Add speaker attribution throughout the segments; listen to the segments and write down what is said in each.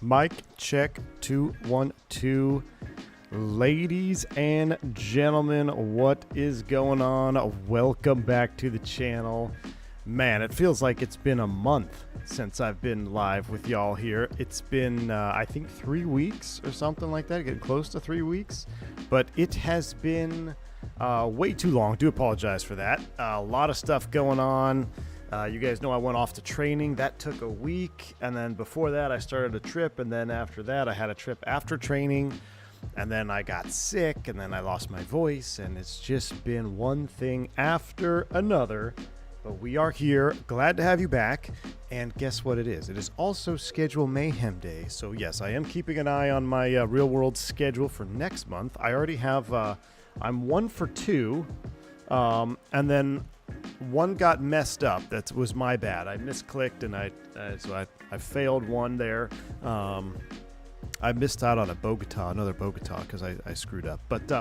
Speaker 1: Mic check 212. Ladies and gentlemen, what is going on? Welcome back to the channel. Man, it feels like it's been a month since I've been live with y'all here. It's been, I think, 3 weeks or something like that, getting close to 3 weeks. But it has been way too long. Do apologize for that. A lot of stuff going on. You guys know I went off to training. That took a week. And then before that, I started a trip. And then after that, I had a trip after training. And then I got sick. And then I lost my voice. And it's just been one thing after another. But we are here. Glad to have you back. And guess what it is? It is also Schedule Mayhem Day. So yes, I am keeping an eye on my real world schedule for next month. I already have, I'm 1 for 2. And then one got messed up. That was my bad. I misclicked and I failed one there. I missed out on another Bogota because I screwed up. But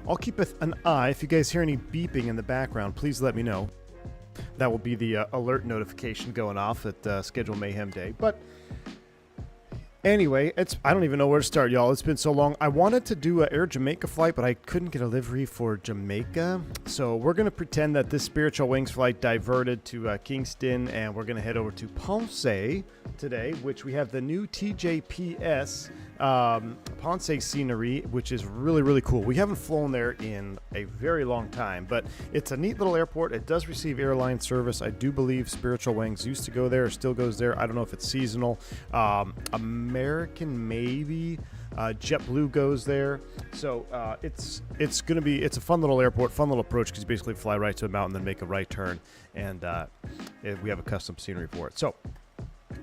Speaker 1: I'll keep an eye. If you guys hear any beeping in the background, please let me know. That will be the alert notification going off at Schedule Mayhem Day. But anyway, I don't even know where to start, y'all. It's been so long. I wanted to do an Air Jamaica flight, but I couldn't get a livery for Jamaica. So we're going to pretend that this Spiritual Wings flight diverted to Kingston, and we're going to head over to Ponce today, which we have the new TJPS Ponce scenery, which is really, really cool. We haven't flown there in a very long time, but it's a neat little airport. It does receive airline service. I do believe Spiritual Wings used to go there, or still goes there. I don't know if it's seasonal. American maybe. JetBlue goes there. So it's a fun little airport, fun little approach, because you basically fly right to a mountain, then make a right turn, and we have a custom scenery for it. So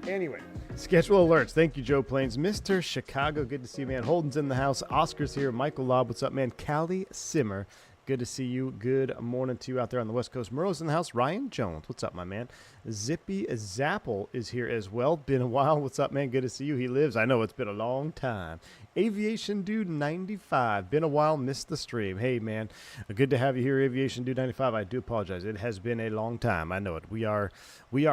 Speaker 1: anyway, schedule alerts. Thank you, Joe Plains. Mr. Chicago, good to see you, man. Holden's in the house. Oscar's here. Michael Lobb, what's up, man? Callie Simmer, good to see you. Good morning to you out there on the West Coast. Murrow's in the house. Ryan Jones, what's up, my man? Zippy Zapple is here as well. Been a while. What's up, man? Good to see you. He lives. I know it's been a long time. Aviation Dude 95. Been a while. Missed the stream. Hey, man. Good to have you here, Aviation Dude 95. I do apologize. It has been a long time. I know it. We are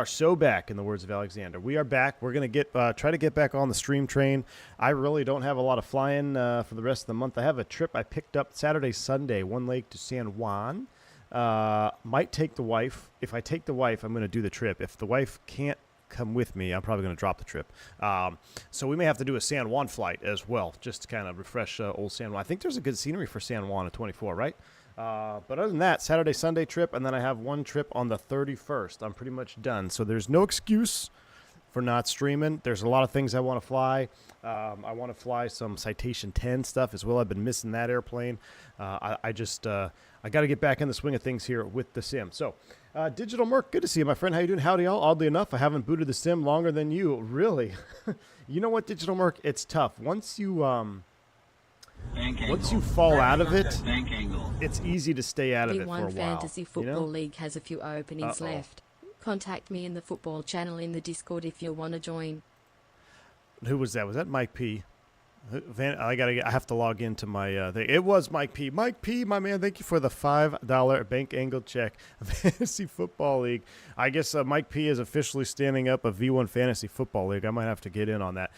Speaker 1: so back, in the words of Alexander. We are back. We're going to try to get back on the stream train. I really don't have a lot of flying for the rest of the month. I have a trip I picked up Saturday, Sunday, one leg to San Juan. Might take the wife. If I take the wife, I'm going to do the trip. If the wife can't come with me, I'm probably going to drop the trip. So we may have to do a San Juan flight as well, just to kind of refresh old San Juan. I think there's a good scenery for San Juan at 24, right? But other than that, Saturday, Sunday trip, and then I have one trip on the 31st. I'm pretty much done. So there's no excuse for not streaming. There's a lot of things I want to fly. I want to fly some Citation 10 stuff as well. I've been missing that airplane. I got to get back in the swing of things here with the sim. So, Digital Merc, good to see you, my friend. How you doing? Howdy, y'all. Oddly enough, I haven't booted the sim longer than you. Really? You know what, Digital Merc? It's tough. Once you fall out of it, it's easy to stay out of it for a while.
Speaker 2: B1 Fantasy Football League has a few openings left. Contact me in the football channel in the Discord if you want to join.
Speaker 1: Who was that? Was that Mike P? I have to log into my thing. It was Mike P. Mike P, my man, thank you for the $5 bank angle check. Fantasy Football League. I guess Mike P is officially standing up a V1 Fantasy Football League. I might have to get in on that.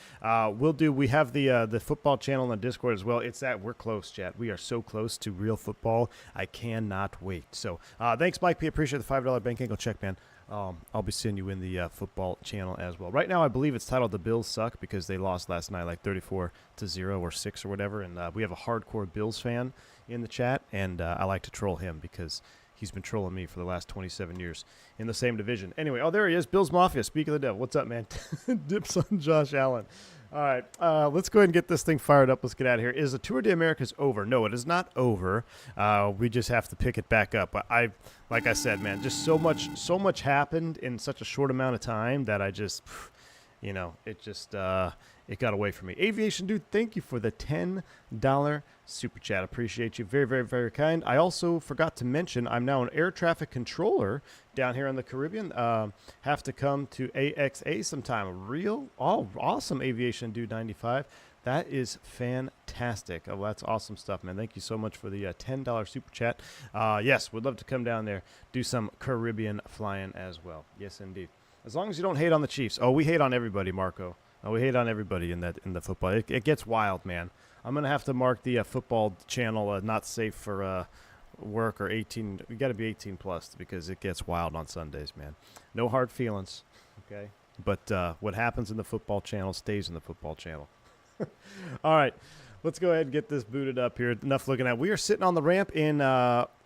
Speaker 1: We have the football channel on the Discord as well. We're close, chat. We are so close to real football. I cannot wait. So thanks, Mike P. Appreciate the $5 bank angle check, man. I'll be seeing you in the football channel as well. Right now, I believe it's titled "The Bills Suck" because they lost last night, like 34-0 or 6 or whatever. And we have a hardcore Bills fan in the chat, and I like to troll him because he's been trolling me for the last 27 years in the same division. Anyway, there he is, Bills Mafia. Speak of the devil. What's up, man? Dips on Josh Allen. All right, let's go ahead and get this thing fired up. Let's get out of here. Is the Tour de Americas over? No, it is not over. We just have to pick it back up. Like I said, man, just so much happened in such a short amount of time that it got away from me. Aviation Dude, thank you for the $10 super chat. Appreciate you. Very, very, very kind. I also forgot to mention I'm now an air traffic controller down here in the Caribbean. Have to come to AXA sometime. Awesome, Aviation Dude 95. That is fantastic. Oh, that's awesome stuff, man. Thank you so much for the $10 super chat. Yes, would love to come down there, do some Caribbean flying as well. Yes, indeed. As long as you don't hate on the Chiefs. Oh, we hate on everybody, Marco. We hate on everybody in the football. It gets wild, man. I'm gonna have to mark the football channel not safe for work or 18. We got to be 18 plus because it gets wild on Sundays, man. No hard feelings, okay? But what happens in the football channel stays in the football channel. All right, let's go ahead and get this booted up here. Enough looking at. We are sitting on the ramp in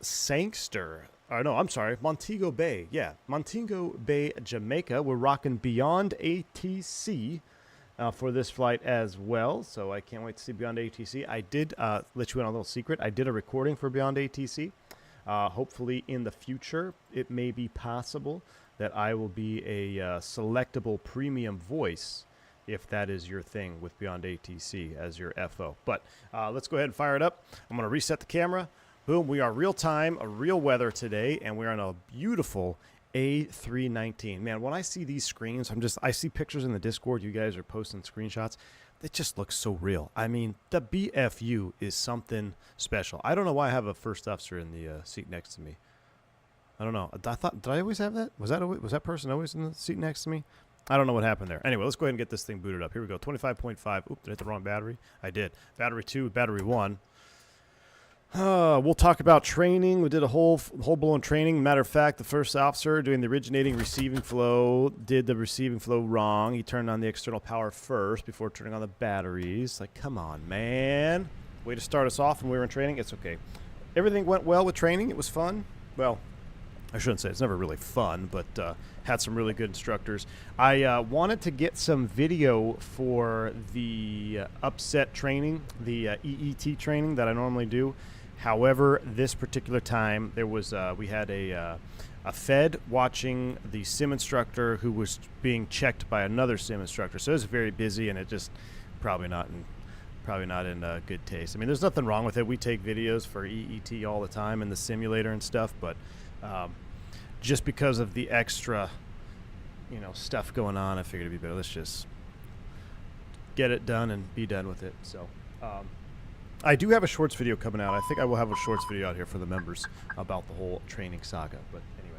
Speaker 1: Sangster. Or no, I'm sorry, Montego Bay. Yeah, Montego Bay, Jamaica. We're rocking Beyond ATC for this flight as well. So I can't wait to see Beyond ATC. I did let you in on a little secret. I did a recording for Beyond ATC. Hopefully in the future, it may be possible that I will be a selectable premium voice if that is your thing with Beyond ATC as your FO. But let's go ahead and fire it up. I'm going to reset the camera. Boom, we are real time, real weather today, and we're on a beautiful A319. Man, when I see these screens, I see pictures in the Discord. You guys are posting screenshots. It just looks so real. I mean, the BFU is something special. I don't know why I have a first officer in the seat next to me. I don't know. Did I always have that? Was that person always in the seat next to me? I don't know what happened there. Anyway, let's go ahead and get this thing booted up. Here we go. 25.5. Oop, did I hit the wrong battery? I did. Battery 2, battery 1. We'll talk about training. We did a whole blown training. Matter of fact, the first officer doing the originating receiving flow did the receiving flow wrong. He turned on the external power first before turning on the batteries. Like, come on, man. Way to start us off when we were in training. It's okay. Everything went well with training. It was fun. Well, I shouldn't say it's never really fun, but had some really good instructors. I wanted to get some video for the upset training, the EET training that I normally do. However, this particular time, there was we had a Fed watching the sim instructor who was being checked by another sim instructor. So it was very busy, and it just probably not in good taste. I mean, there's nothing wrong with it. We take videos for EET all the time in the simulator and stuff, but just because of the extra, stuff going on, I figured it'd be better. Let's just get it done and be done with it. So. I do have a shorts video coming out. I think I will have a shorts video out here for the members about the whole training saga. But anyway,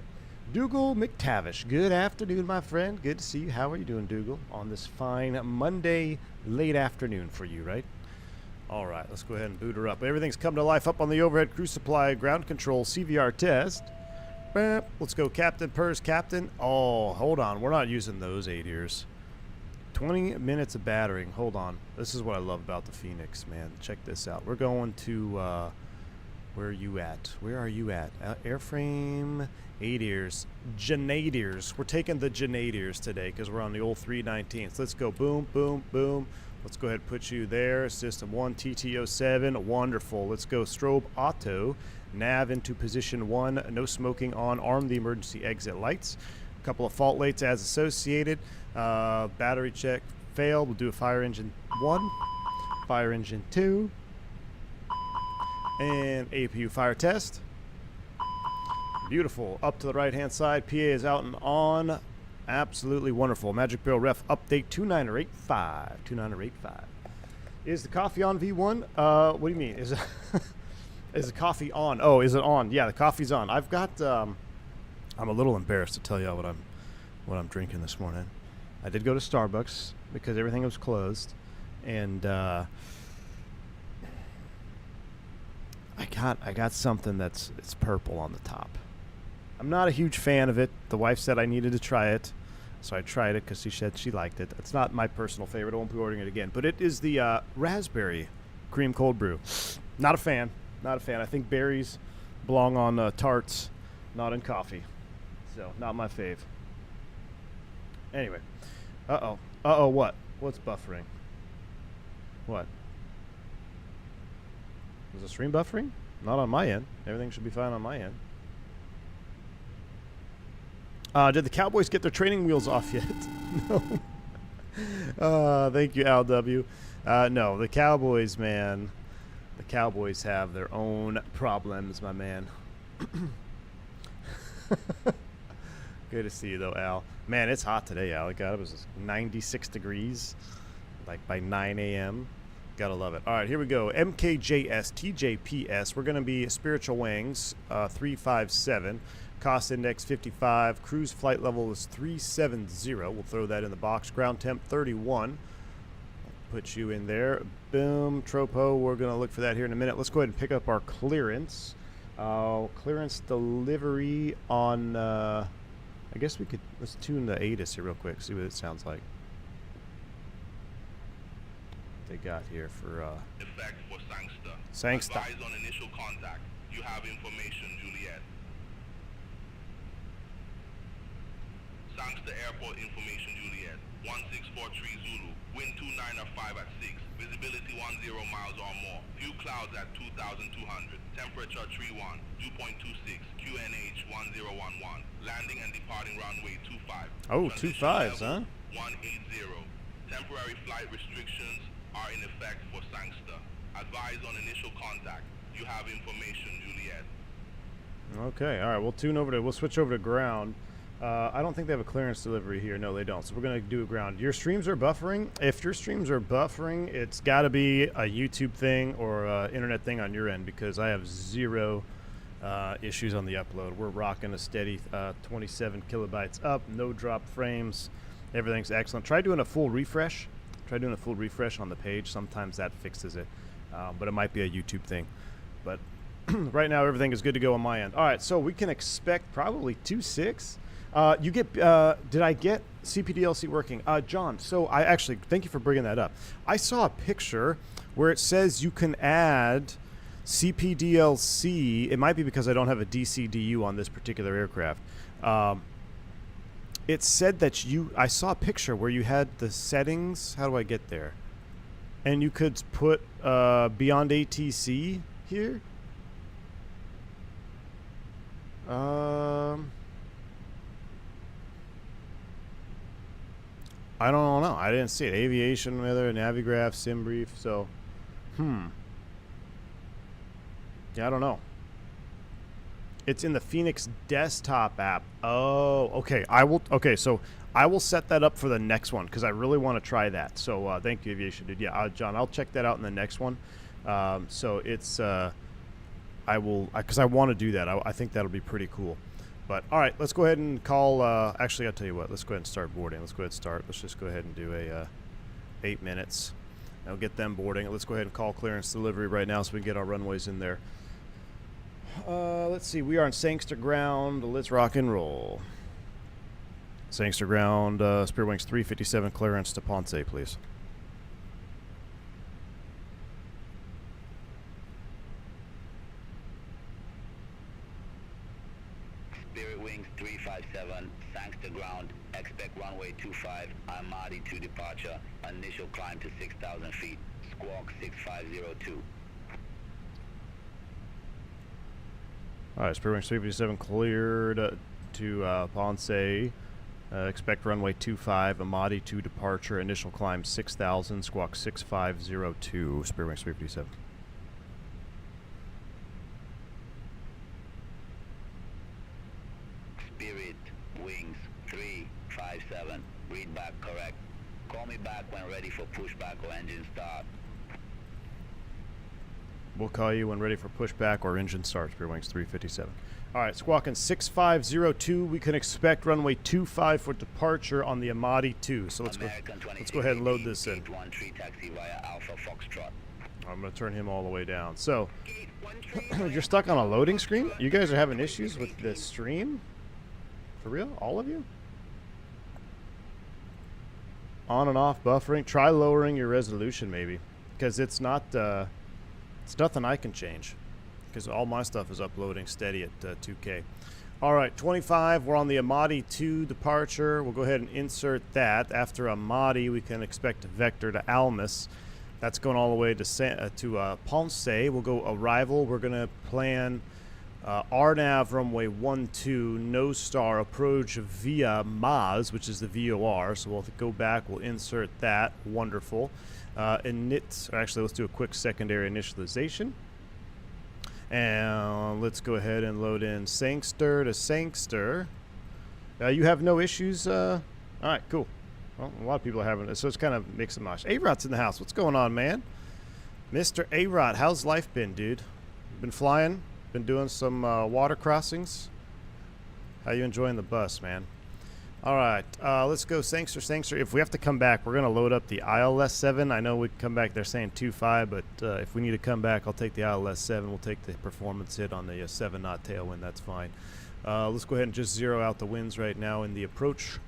Speaker 1: Dougal McTavish, good afternoon, my friend. Good to see you. How are you doing, Dougal, on this fine Monday late afternoon for you, right? All right, let's go ahead and boot her up. Everything's come to life up on the overhead crew supply ground control CVR test. Let's go, Captain, PERS, Captain. Oh, hold on. We're not using those 8 ears. 20 minutes of battering. Hold on. This is what I love about the Phoenix, man. Check this out. We're going to, where are you at? Where are you at? Airframe, 8 ears. Janadiers. We're taking the Janadiers today because we're on the old 319s. Let's go. Boom, boom, boom. Let's go ahead and put you there. System 1, TTO7. Wonderful. Let's go. Strobe auto. Nav into position 1. No smoking on. Arm the emergency exit lights. Couple of fault lates as associated. Battery check failed. We'll do a fire engine 1, fire engine 2, and APU fire test. Beautiful. Up to the right hand side. PA is out and on. Absolutely wonderful. Magic Barrel Ref update 29085. 29085. Is the coffee on V1? What do you mean? Is the coffee on? Oh, is it on? Yeah, the coffee's on. I've got I'm a little embarrassed to tell you what I'm drinking this morning. I did go to Starbucks because everything was closed, and I got something it's purple on the top. I'm not a huge fan of it. The wife said I needed to try it, so I tried it because she said she liked it. It's not my personal favorite. I won't be ordering it again, but it is the raspberry cream cold brew. Not a fan. Not a fan. I think berries belong on tarts, not in coffee. So, not my fave. Anyway. Uh-oh. Uh-oh, what? What's buffering? What? Is the stream buffering? Not on my end. Everything should be fine on my end. Did the Cowboys get their training wheels off yet? No. Thank you, Al W. No, the Cowboys, man. The Cowboys have their own problems, my man. Good to see you, though, Al. Man, it's hot today, Al. God, it was 96 degrees, like by 9 a.m. Gotta love it. All right, here we go. MKJS-TJPS. We're going to be Spiritual Wings 357. Cost index 55. Cruise flight level is 370. We'll throw that in the box. Ground temp 31. Put you in there. Boom. Tropo. We're going to look for that here in a minute. Let's go ahead and pick up our clearance. Clearance delivery on, I guess we could, let's tune the ATIS here real quick, see what it sounds like. They got here for,
Speaker 3: Effect for Sangster.
Speaker 1: Sangster.
Speaker 3: Advise on initial contact. You have information, Juliet. Sangster Airport information, Juliet. 1643 Zulu. Wind 2905 at 6. Visibility 10 miles or more. Few clouds at 2,200. Temperature 31. Dew point 26. QNH 1011. Landing and departing runway 25.
Speaker 1: Oh,
Speaker 3: Transition
Speaker 1: 25s,
Speaker 3: level
Speaker 1: huh?
Speaker 3: 180. Temporary flight restrictions are in effect for Sangster. Advise on initial contact. You have information, Juliet.
Speaker 1: Okay, all right, we'll switch over to ground. I don't think they have a clearance delivery here. No, they don't. So we're going to do a ground. Your streams are buffering. If your streams are buffering, it's got to be a YouTube thing or internet thing on your end, because I have zero issues on the upload. We're rocking a steady 27 kilobytes up, no drop frames. Everything's excellent. Try doing a full refresh. Try doing a full refresh on the page. Sometimes that fixes it, but it might be a YouTube thing. But right now, everything is good to go on my end. All right, so we can expect probably 2.6. You get, did I get CPDLC working? John, so I actually, thank you for bringing that up. I saw a picture where it says you can add CPDLC. It might be because I don't have a DCDU on this particular aircraft. It said that I saw a picture where you had the settings. How do I get there? And you could put beyond ATC here. I don't know. I didn't see it. Aviation weather, Navigraph, SimBrief. So, yeah, I don't know. It's in the Fenix desktop app. Oh, okay. So I will set that up for the next one because I really want to try that. So thank you, Aviation Dude. Yeah, John, I'll check that out in the next one. So it's I will, because I want to do that. I think that'll be pretty cool. But all right, let's go ahead and call. Actually, I'll tell you what. Let's go ahead and start boarding. Let's go ahead and start. Let's just go ahead and do a 8 minutes. I'll get them boarding. Let's go ahead and call clearance delivery right now so we can get our runways in there. Let's see. We are on Sangster ground. Let's rock and roll. Sangster ground. Spirit Wings 357 clearance to Ponce, please.
Speaker 4: Spirit Wings 357, Sangster ground, expect runway 25, Almaty to departure, initial climb to 6,000 feet, squawk 6502.
Speaker 1: Alright, Spirit Wings 357 cleared to Ponce. Expect runway 25, Almaty to departure, initial climb 6,000, squawk 6502, Spirit Wings 357.
Speaker 4: Spirit Wings 357, read back correct. Call me back when ready for pushback or engine start.
Speaker 1: We'll call you when ready for pushback or engine start, Spirit Wings 357. All right, squawking 6502. We can expect runway 25 for departure on the Almaty 2. So let's go ahead and load this in.
Speaker 4: Taxi via Alpha Foxtrot.
Speaker 1: I'm going to turn him all the way down. So you're stuck on a loading screen? You guys are having issues with the stream? For real? All of you? On and off buffering. Try lowering your resolution maybe, because it's not it's nothing I can change, because all my stuff is uploading steady at 2K. All right, 25. We're on the Almaty 2 departure. We'll go ahead and insert that. After Almaty, we can expect a vector to Almas. That's going all the way to Ponce. We'll go arrival. We're going to plan RNAV runway 12, no star approach via Maz, which is the VOR. So we'll go back. We'll insert that. Wonderful. Actually, let's do a quick secondary initialization. And let's go ahead and load in Sangster to Sangster. You have no issues? All right, cool. Well, a lot of people are having it, so it's kind of mix and mash. A-Rot's in the house. What's going on, man? Mr. A-Rot, how's life been, dude? Been flying? Been doing some water crossings? How you enjoying the bus, man? All right, let's go Sangster. If we have to come back, we're going to load up the ILS 7. I know we can come back. They're saying 2.5, but if we need to come back, I'll take the ILS 7. We'll take the performance hit on the 7 knot tailwind. That's fine. Let's go ahead and just zero out the winds right now in the approach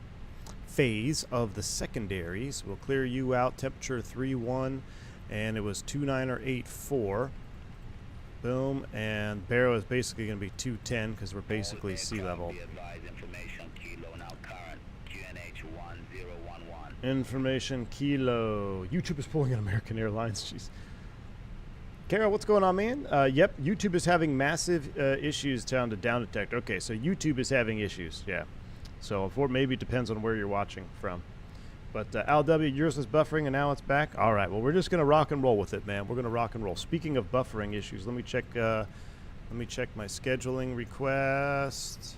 Speaker 1: phase of the secondaries. We'll clear you out. Temperature 3.1, and it was 2.9 or 8.4. Boom, and Barrow is basically going to be 210 because we're basically sea level. Information kilo. YouTube is pulling an American Airlines. Jeez. Carol, what's going on, man? Yep, YouTube is having massive issues down to down detect. Okay, so YouTube is having issues. Yeah. So maybe it depends on where you're watching from. But LW, yours was buffering and now it's back. All right. Well, we're just gonna rock and roll with it, man. We're gonna rock and roll. Speaking of buffering issues, let me check my scheduling request.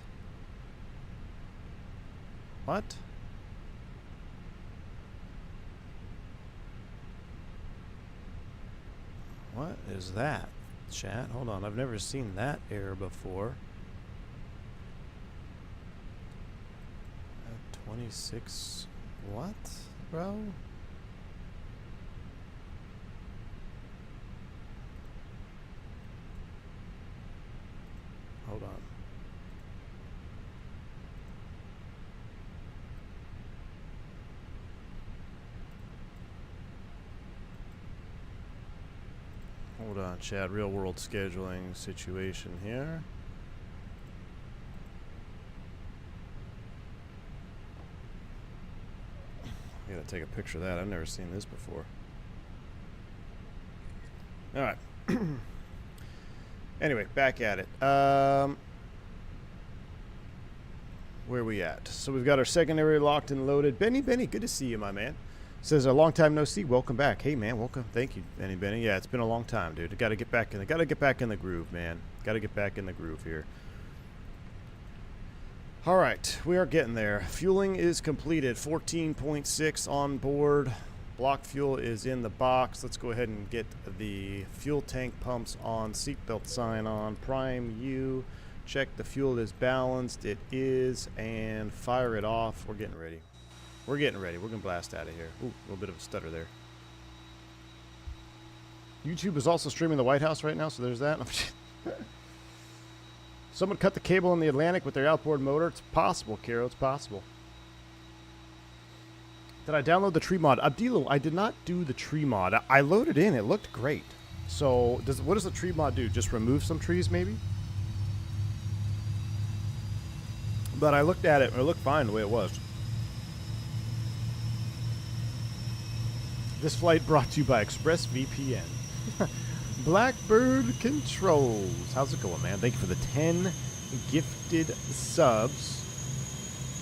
Speaker 1: What? What is that, chat? Hold on, I've never seen that error before. 26, what, bro? Hold on. Hold on, chat. Real world scheduling situation here. I gotta take a picture of that. I've never seen this before. All right. Anyway, back at it. Where are we at? So we've got our secondary locked and loaded. Benny, good to see you, my man. Says a long time no see. Welcome back. Hey man, welcome. Thank you, Benny. Yeah, it's been a long time, dude. Got to get back in the groove, man. Got to get back in the groove here. All right, we are getting there. Fueling is completed. 14.6 on board. Block fuel is in the box. Let's go ahead and get the fuel tank pumps on. Seatbelt sign on. Prime U. Check the fuel is balanced. It is, and fire it off. We're getting ready. We're getting ready. We're going to blast out of here. Ooh, a little bit of a stutter there. YouTube is also streaming the White House right now, so there's that. Someone cut the cable in the Atlantic with their outboard motor. It's possible, Carol. It's possible. Did I download the tree mod? Abdilo, I did not do the tree mod. I loaded in. It looked great. So what does the tree mod do? Just remove some trees, maybe? But I looked at it. It looked fine the way it was. This flight brought to you by ExpressVPN. Blackbird Controls. How's it going, man? Thank you for the 10 gifted subs.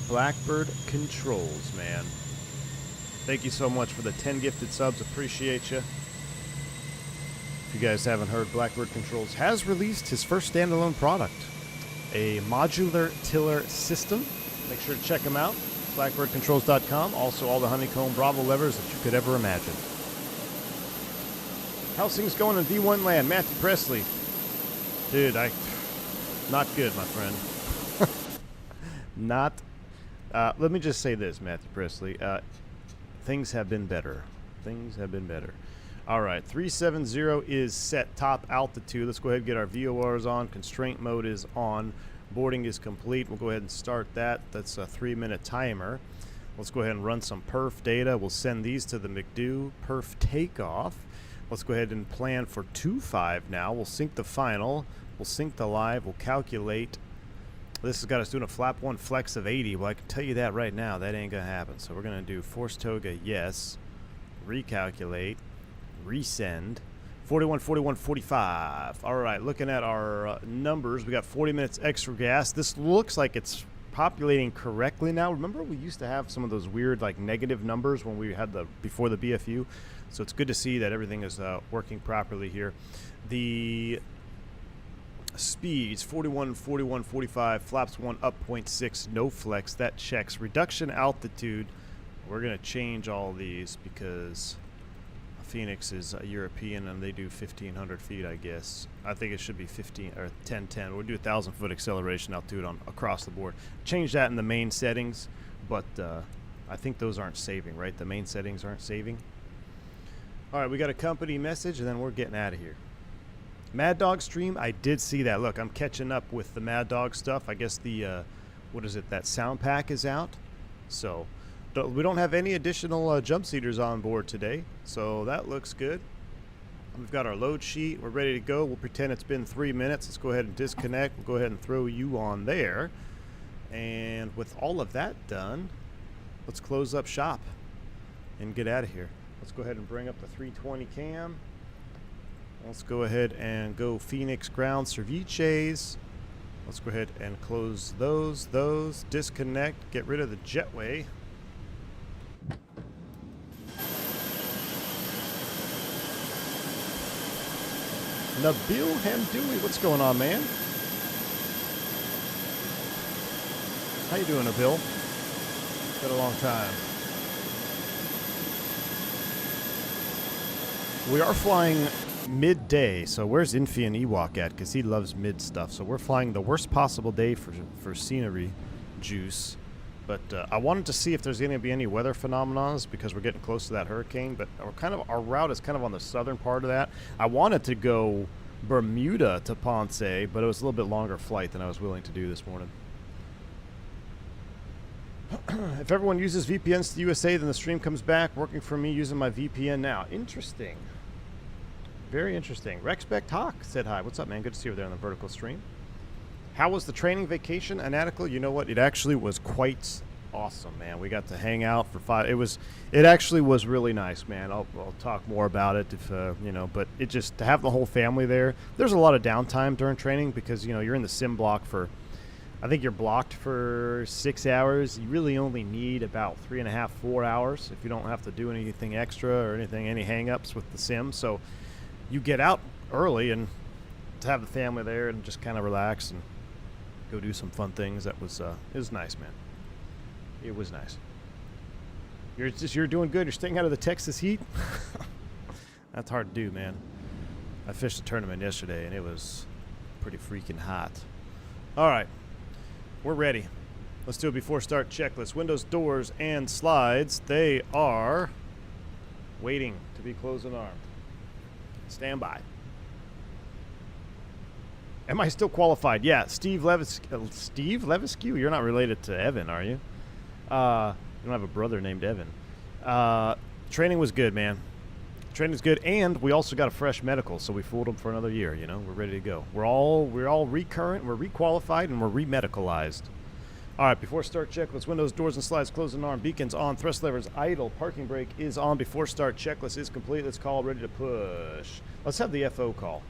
Speaker 1: Blackbird Controls, man. Thank you so much for the 10 gifted subs. Appreciate you. If you guys haven't heard, Blackbird Controls has released his first standalone product, a modular tiller system. Make sure to check him out. BlackbirdControls.com. Also, all the honeycomb Bravo levers that you could ever imagine. How's things going in V1 land? Matthew Presley. Dude, not good, my friend. Not. Let me just say this, Matthew Presley. Things have been better. Things have been better. All right, 370 is set top altitude. Let's go ahead and get our VORs on. Constraint mode is on. Boarding is complete. We'll go ahead and start that. That's a 3-minute timer. Let's go ahead and run some perf data. We'll send these to the McDo. Perf takeoff. Let's go ahead and plan for 2.5 now. We'll sync the final. We'll sync the live. We'll calculate. This has got us doing a flap 1 flex of 80. Well, I can tell you that right now. That ain't going to happen. So we're going to do force Toga, yes. Recalculate. Resend. 41, 41, 45. All right, looking at our numbers, we got 40 minutes extra gas. This looks like it's populating correctly now. Remember we used to have some of those weird like negative numbers when we had before the BFU. So it's good to see that everything is working properly here. The speeds 41, 41, 45, flaps 1 up 0.6, no flex. That checks. Reduction altitude. We're going to change all these because Phoenix is European, and they do 1,500 feet, I guess. I think it should be 15 or 1010. We'll do 1,000-foot acceleration altitude on across the board. Change that in the main settings, but I think those aren't saving, right? The main settings aren't saving. All right, we got a company message, and then we're getting out of here. Mad Dog stream, I did see that. Look, I'm catching up with the Mad Dog stuff. I guess the, what is it, that sound pack is out. So we don't have any additional jump seaters on board today, so that looks good. We've got our load sheet. We're ready to go. We'll pretend it's been 3 minutes. Let's go ahead and disconnect. We'll go ahead and throw you on there. And with all of that done, let's close up shop and get out of here. Let's go ahead and bring up the 320 cam. Let's go ahead and go Phoenix ground ceviches. Let's go ahead and close those, disconnect, get rid of the jetway. Nabil Hamdoui, what's going on, man? How you doing, Nabil? Been a long time. We are flying midday, so where's Infi and Ewok at? Because he loves mid stuff. So we're flying the worst possible day for scenery juice. But I wanted to see if there's going to be any weather phenomenons because we're getting close to that hurricane. But our route is kind of on the southern part of that. I wanted to go Bermuda to Ponce, but it was a little bit longer flight than I was willing to do this morning. If everyone uses VPNs to USA, then the stream comes back working for me using my VPN now. Interesting. Very interesting. Rexbeck Talk said hi. What's up, man? Good to see you there on the vertical stream. How was the training vacation, Anatical? You know what? It actually was quite awesome, man. We got to hang out for 5. It actually was really nice, man. I'll talk more about it if you know. But it just to have the whole family there. There's a lot of downtime during training because you're in the sim block for. I think you're blocked for 6 hours. You really only need about 3.5, 4 hours if you don't have to do anything extra or any hang-ups with the sim. So you get out early and to have the family there and just kind of relax and go do some fun things. It was nice, man. It was nice. You're doing good. You're staying out of the Texas heat. That's hard to do, man. I fished a tournament yesterday and it was pretty freaking hot. All right. We're ready. Let's do a before start checklist. Windows, doors, and slides. They are waiting to be closed and armed. Stand by. Am I still qualified? Yeah, Steve Leviscu? You're not related to Evan, are you? You don't have a brother named Evan. Training was good, man. Training was good, and we also got a fresh medical, so we fooled him for another year. We're ready to go. We're all recurrent, we're requalified, and we're remedicalized. All right, before start checklist, windows, doors, and slides closed and armed, beacons on, thrust levers idle, parking brake is on. Before start checklist is complete. Let's call, ready to push. Let's have the FO call.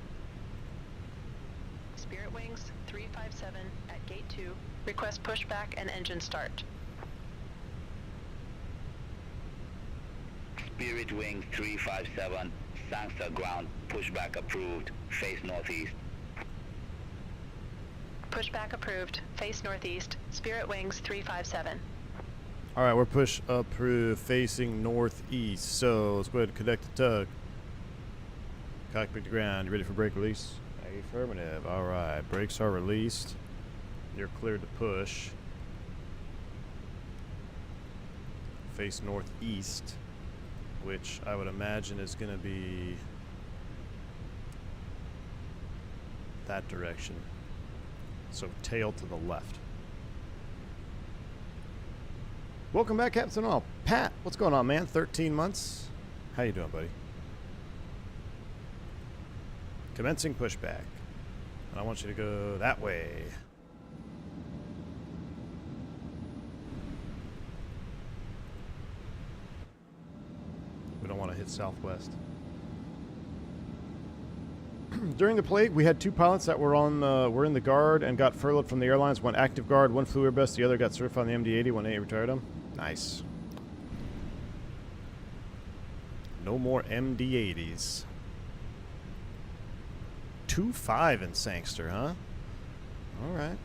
Speaker 5: Spirit Wings 357 at gate 2. Request pushback and engine start.
Speaker 4: Spirit Wings 357, Sangster ground, pushback approved, face northeast.
Speaker 5: Pushback approved, face northeast. Spirit Wings 357.
Speaker 1: All right, we're push approved, facing northeast. So let's go ahead and connect the tug. Cockpit to ground. You ready for brake release? Affirmative. All right, brakes are released. You're cleared to push. Face northeast, which I would imagine is going to be that direction. So tail to the left. Welcome back, Captain All. Pat, what's going on, man? 13 months. How you doing, buddy? Commencing pushback. I want you to go that way. We don't want to hit southwest. During the plague, we had 2 pilots that were in the guard and got furloughed from the airlines. One active guard, one flew Airbus, the other got certified on the MD-80 when they retired him. Nice. No more MD-80s. 2.5 in Sangster, huh? All right.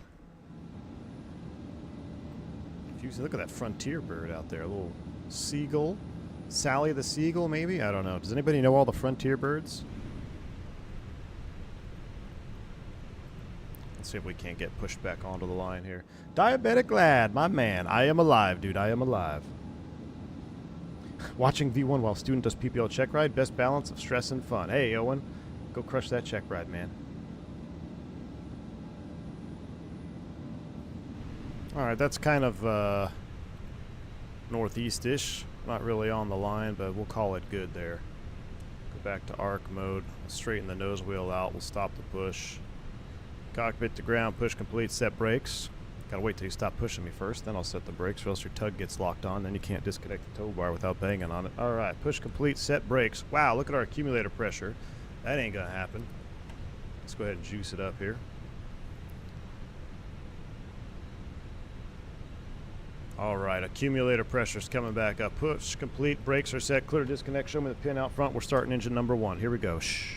Speaker 1: Look at that frontier bird out there, a little seagull. Sally the Seagull, maybe? I don't know. Does anybody know all the frontier birds? Let's see if we can't get pushed back onto the line here. Diabetic Lad, my man. I am alive, dude. I am alive. Watching V1 while student does PPL check ride. Best balance of stress and fun. Hey, Owen. Go crush that check ride, man. Alright, that's kind of northeast-ish. Not really on the line, but we'll call it good there. Go back to arc mode. Straighten the nose wheel out. We'll stop the push. Cockpit to ground. Push complete. Set brakes. Gotta wait till you stop pushing me first. Then I'll set the brakes, or else your tug gets locked on. Then you can't disconnect the tow bar without banging on it. Alright, push complete. Set brakes. Wow, look at our accumulator pressure. That ain't gonna happen. Let's go ahead and juice it up here. Alright, accumulator pressure's coming back up. Push complete, brakes are set, clear disconnect. Show me the pin out front. We're starting engine number 1. Here we go. Shh.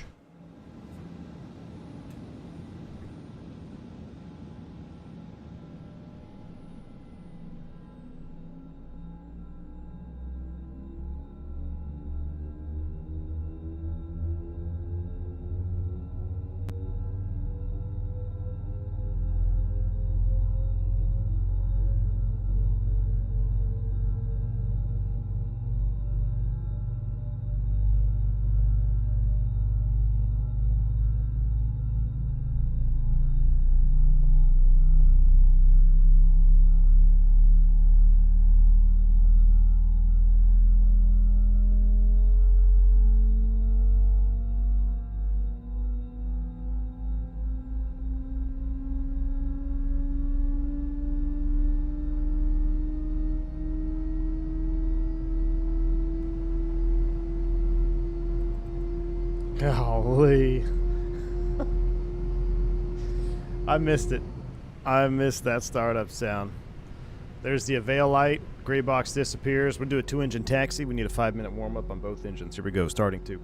Speaker 1: Golly. I missed it. I missed that startup sound. There's the Avail light. Gray box disappears. We'll do a 2-engine taxi. We need a 5-minute warm-up on both engines. Here we go. Starting 2.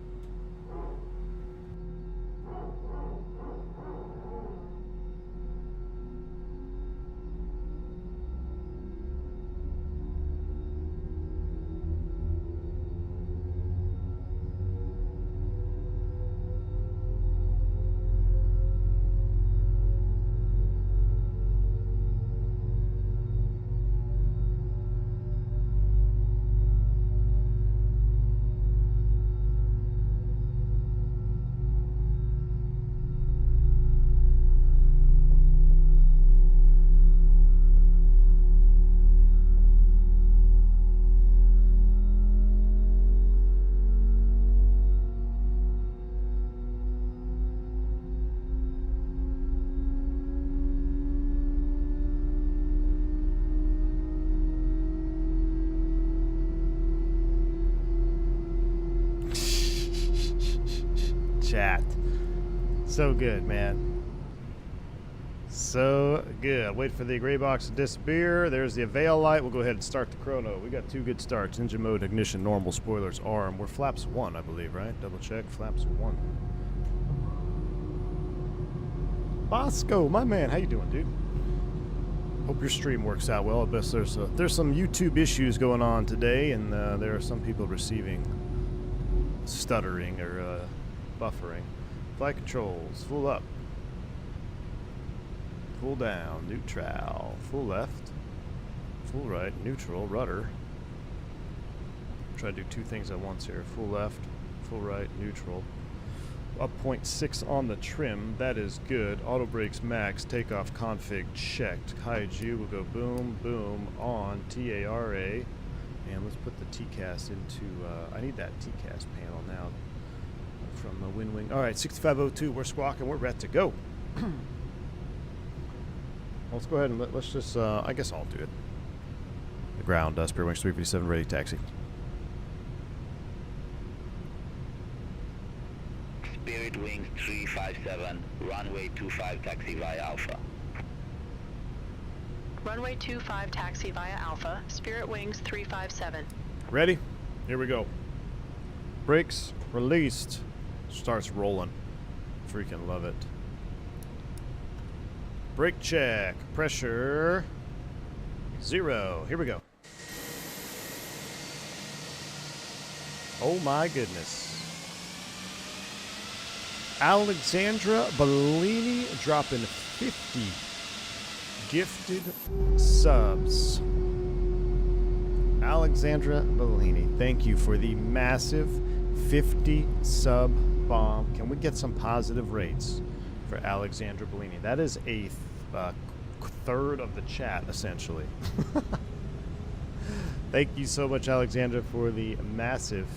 Speaker 1: Chat. So good, man. So good. Wait for the gray box to disappear. There's the Avail light. We'll go ahead and start the chrono. We got 2 good starts. Engine mode, ignition, normal, spoilers, arm. We're flaps 1, I believe, right? Double check. Flaps 1. Bosco, my man. How you doing, dude? Hope your stream works out well. I guess there's some YouTube issues going on today, and there are some people receiving stuttering or buffering. Flight controls, full up, full down, neutral, full left, full right, neutral, rudder. Try to do 2 things at once here. Full left, full right, neutral. Up 0.6 on the trim, that is good. Auto brakes max, takeoff config checked. High G will go boom, boom, on, TARA. And let's put the TCAS into, I need that TCAS panel now. From the wind wing. Alright, 6502, we're squawking, we're ready to go. Let's go ahead and let's just, I guess I'll do it. The ground, Spirit Wings 357, ready taxi.
Speaker 4: Spirit Wings 357, runway 25 taxi via Alpha.
Speaker 5: Runway 25 taxi via Alpha, Spirit Wings 357.
Speaker 1: Ready? Here we go. Brakes released. Starts rolling. Freaking love it. Brake check. Pressure 0. Here we go. Oh my goodness. Alexandra Bellini dropping 50 gifted subs. Alexandra Bellini, thank you for the massive 50 sub bomb. Can we get some positive rates for Alexandra Bellini? That is a third of the chat, essentially. Thank you so much, Alexandra, for the massive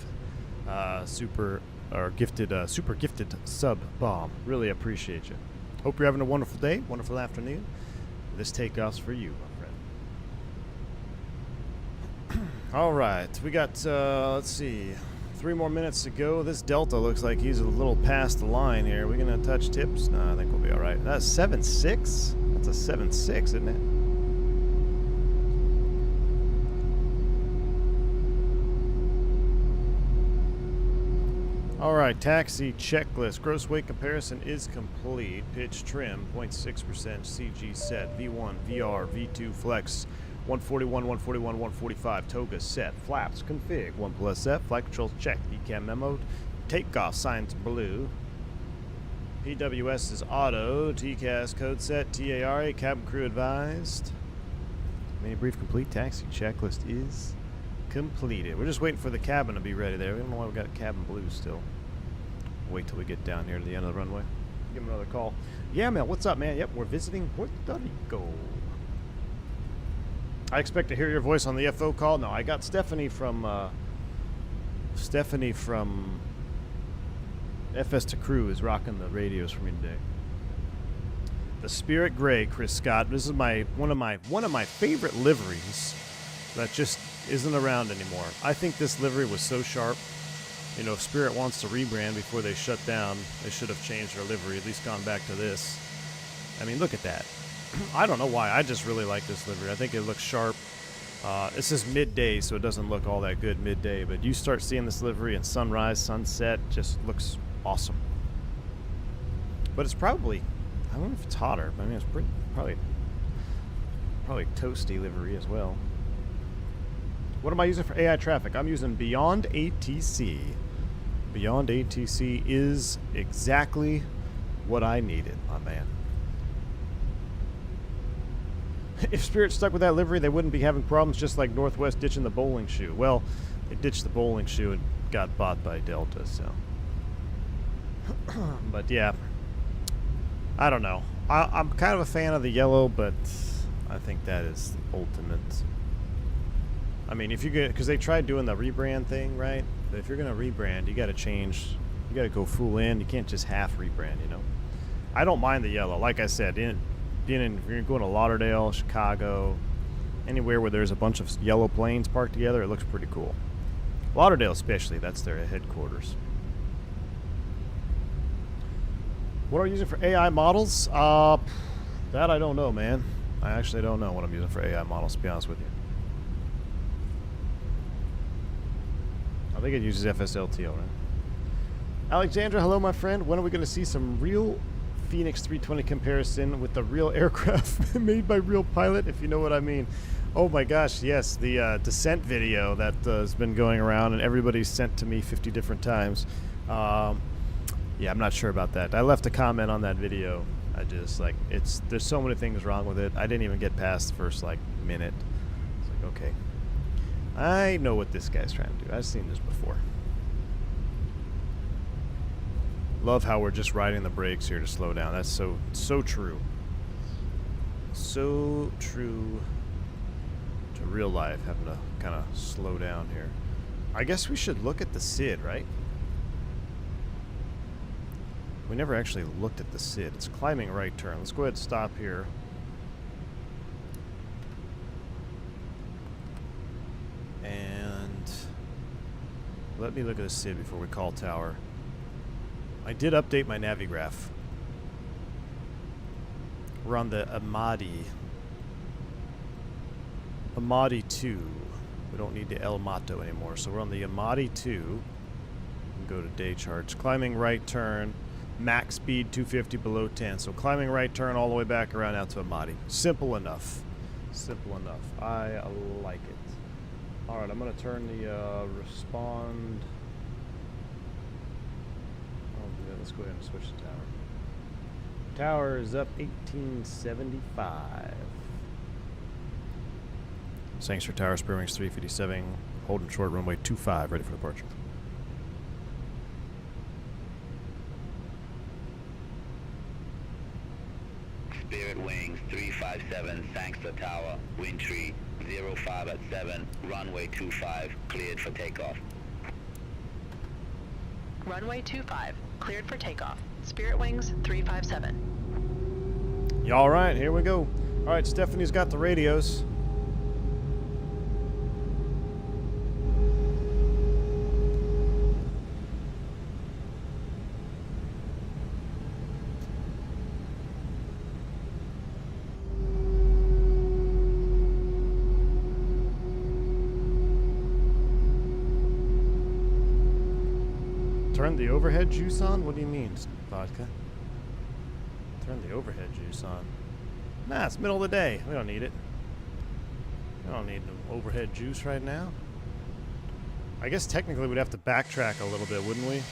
Speaker 1: super gifted sub bomb. Really appreciate you. Hope you're having a wonderful day, wonderful afternoon. This takeoff's for you, my friend. All right, we got let's see, 3 more minutes to go. This Delta looks like he's a little past the line here. We're gonna touch tips. No, I think we'll be all right. That's 7.6. That's a 7.6, isn't it? All right, taxi checklist. Gross weight comparison is complete. Pitch trim, 0.6%. CG set. V1, VR, V2 flex. 141, 141, 145. Toga set. Flaps config. 1+F. Flight controls check. ECAM memo. Takeoff signs blue. PWS is auto. TCAS code set. TARA. Cabin crew advised. Mini brief complete. Taxi checklist is completed. We're just waiting for the cabin to be ready there. We don't know why we got cabin blue still. Wait till we get down here to the end of the runway. Give him another call. Yeah, man. What's up, man? Yep, we're visiting Puerto Rico. I expect to hear your voice on the FO call. No, I got Stephanie from FS to Crew is rocking the radios for me today. The Spirit Gray, Chris Scott. This is one of my favorite liveries that just isn't around anymore. I think this livery was so sharp. You know, if Spirit wants to rebrand before they shut down, they should have changed their livery, at least gone back to this. I mean, look at that. I don't know why. I just really like this livery. I think it looks sharp. This is midday, so it doesn't look all that good midday, but you start seeing this livery in sunrise, sunset, just looks awesome. But it's probably, I don't know if it's hotter, but I mean, it's pretty, probably toasty livery as well. What am I using for AI traffic? I'm using Beyond ATC. Beyond ATC is exactly what I needed, my man. If Spirit stuck with that livery, they wouldn't be having problems, just like Northwest ditching the bowling shoe. Well, they ditched the bowling shoe and got bought by Delta, so. But yeah, I don't know. I'm kind of a fan of the yellow, but I think that is the ultimate. I mean, if you get, because they tried doing the rebrand thing, right? But if you're going to rebrand, you got to change, you got to go full in. You can't just half rebrand, you know? I don't mind the yellow. Like I said, if you're going to Lauderdale, Chicago, anywhere where there's a bunch of yellow planes parked together, it looks pretty cool. Lauderdale especially, that's their headquarters. What are you using for AI models? That I don't know, man. I actually don't know what I'm using for AI models, to be honest with you. I think it uses FSLTO, right? Alexandra, hello, my friend. When are we going to see some real Fenix 320 comparison with the real aircraft made by real pilot, if you know what I mean? Oh my gosh, yes, the descent video that has been going around and everybody's sent to me 50 different times. Yeah, I'm not sure about that. I left a comment on that video. I just, like, there's so many things wrong with it. I didn't even get past the first, like, minute. It's like, okay. I know what this guy's trying to do. I've seen this before. Love how we're just riding the brakes here to slow down. That's so true. So true to real life, having to kind of slow down here. I guess we should look at the SID, right? We never actually looked at the SID. It's climbing right turn. Let's go ahead and stop here. And let me look at the SID before we call tower. I did update my Navigraph. We're on the Amati 2. We don't need the El Mato anymore, so we're on the Amati 2. We can go to day charts. Climbing right turn. Max speed 250 below 10. So climbing right turn all the way back around out to Amati. Simple enough. Simple enough. I like it. Alright, I'm going to turn the respond go ahead and switch the tower. Tower is up 1875. Sangster Tower, Spare Wings 357, holding short runway 25, ready for departure.
Speaker 4: Spirit Wings 357, Sangster Tower, wind tree 05 at 7, runway 25, cleared for takeoff.
Speaker 5: Runway 25, cleared for takeoff. Spirit Wings 357.
Speaker 1: All right, here we go. All right, Stephanie's got the radios. Turn the overhead juice on? What do you mean, vodka? Turn the overhead juice on. Nah, it's middle of the day. We don't need it. We don't need the overhead juice right now. I guess technically we'd have to backtrack a little bit, wouldn't we?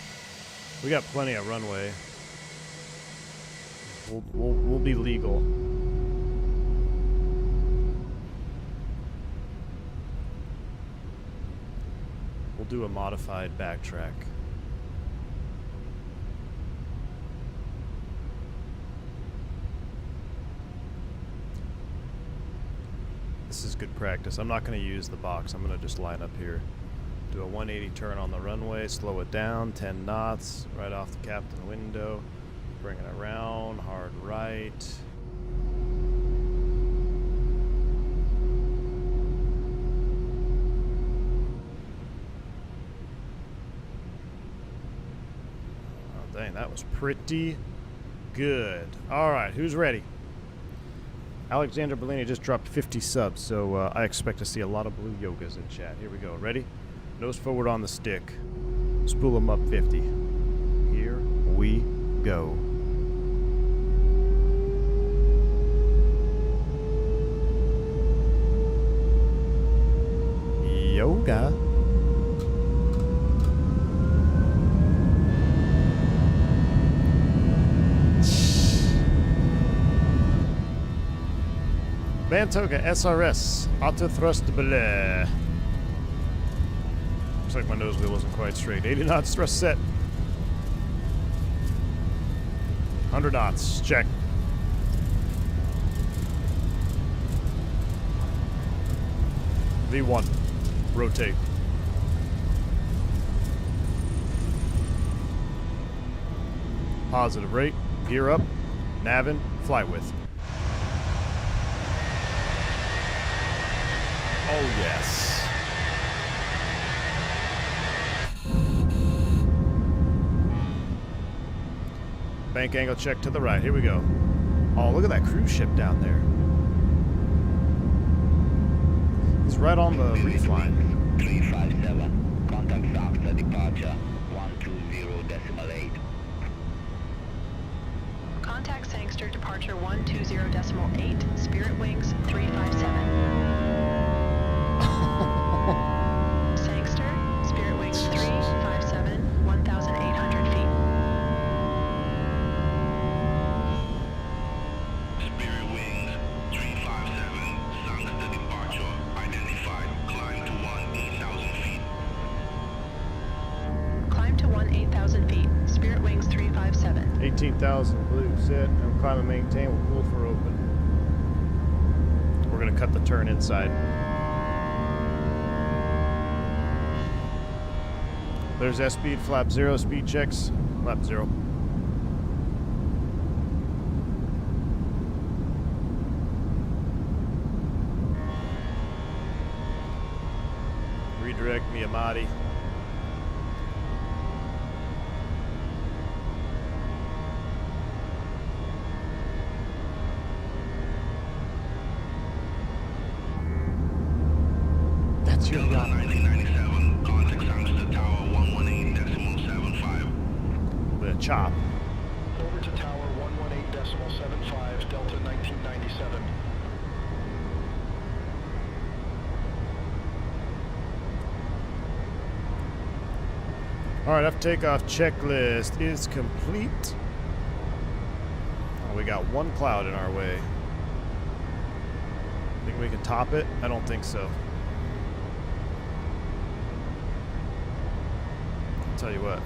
Speaker 1: We got plenty of runway. We'll be legal. We'll do a modified backtrack. This is good practice. I'm not going to use the box. I'm going to just line up here. Do a 180 turn on the runway, slow it down, 10 knots, right off the captain window. Bring it around, hard right. Oh, dang, that was pretty good. All right, who's ready? Alexander Bellini just dropped 50 subs, so I expect to see a lot of blue yogas in chat. Here we go. Ready? Nose forward on the stick. Spool them up 50. Here we go. Yoga. Toga SRS Auto Thrustable. Looks like my nose wheel wasn't quite straight. 80 knots thrust set. 100 knots. Check. V1. Rotate. Positive rate. Gear up. Navin. Fly with. Oh, yes. Bank angle check to the right. Here we go. Oh, look at that cruise ship down there. He's right on the reef line.
Speaker 4: 357. Contact Sangster departure 120.8.
Speaker 5: Contact Sangster departure 120.8. Spirit Wings 357. Sangster, Spirit Wings 357, 1,800 feet.
Speaker 3: Spirit Wings 357, Sangster departure identified. Climb to 8,000 feet.
Speaker 5: Climb to 8,000 feet. Spirit Wings 357.
Speaker 1: 18,000 blue. Set. And climb and maintain. We'll pull for open. We're going to cut the turn inside. There's S-speed, flap 0, speed checks, flap 0. Redirect Miyamati. That's your
Speaker 3: Delta
Speaker 1: gun.
Speaker 3: 1997, contact Sangster Tower 118.75.
Speaker 1: The chop.
Speaker 6: Over to Tower 118.75, Delta 1997.
Speaker 1: All right, after takeoff checklist is complete. Oh, we got one cloud in our way. Think we can top it? I don't think so. I'll tell you what.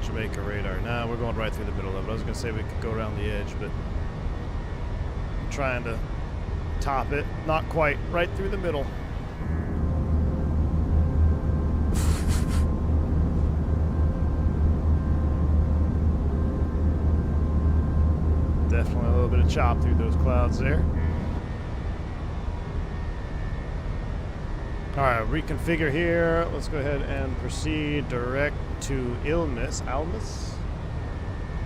Speaker 1: Jamaica radar. Nah, we're going right through the middle of it. I was going to say we could go around the edge, but I'm trying to top it. Not quite. Right through the middle. Definitely a little bit of chop through those clouds there. All right, reconfigure here. Let's go ahead and proceed direct to Almus.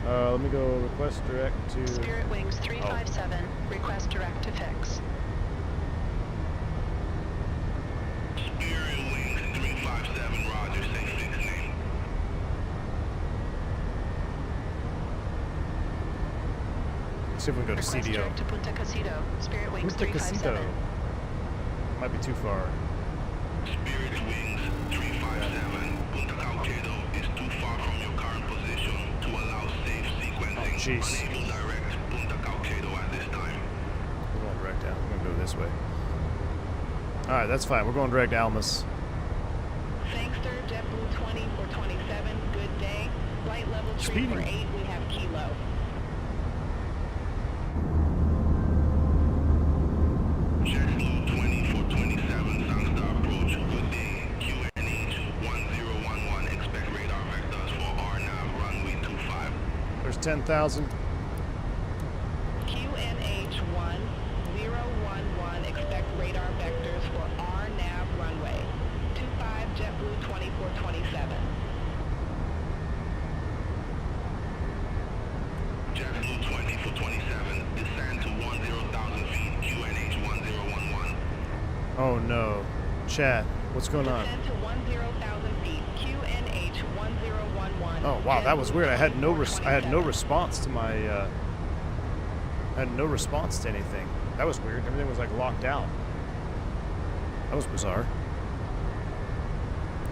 Speaker 1: Let me go request direct to...
Speaker 5: Spirit Wings 357, request direct to fix.
Speaker 3: Spirit Wings 357, roger, say fix name.
Speaker 1: See if we can go to
Speaker 5: Request
Speaker 1: CDO.
Speaker 5: direct to Punta Casito, Spirit Wings
Speaker 1: Punta Casito.
Speaker 5: 357.
Speaker 1: Might be too far.
Speaker 3: Spirit Wings 357, Punta Cauquedo is too far from your current position to allow safe sequencing.
Speaker 1: jeez.
Speaker 3: Unable direct Punta Cauquedo at this time.
Speaker 1: We're going direct down. We're going to go this way. All right, that's fine. We're going direct to Almus.
Speaker 7: Sangster, JetBlue 20 for 27, good day. Flight level 3
Speaker 1: Speedy.
Speaker 7: for 8, we have kilo.
Speaker 3: JetBlue 20 for 27, Sangster approach, good day. QNH 1011, expect radar vectors for RNAV runway 25.
Speaker 1: There's 10,000.
Speaker 7: QNH 1011, expect radar vectors for RNAV runway. 25, JetBlue 20 for 27.
Speaker 3: JetBlue 20 for 27, descend to 10,000 feet, QNH 1011.
Speaker 1: Oh no. Chat, what's going on?
Speaker 7: Descend to 10,000 feet, QNH 1011.
Speaker 1: Oh wow, that was
Speaker 7: JetBlue
Speaker 1: weird. I had
Speaker 7: 20
Speaker 1: no
Speaker 7: for
Speaker 1: I had no
Speaker 7: 27.
Speaker 1: response to my I had no response to anything. That was weird. Everything was like locked out. That was bizarre.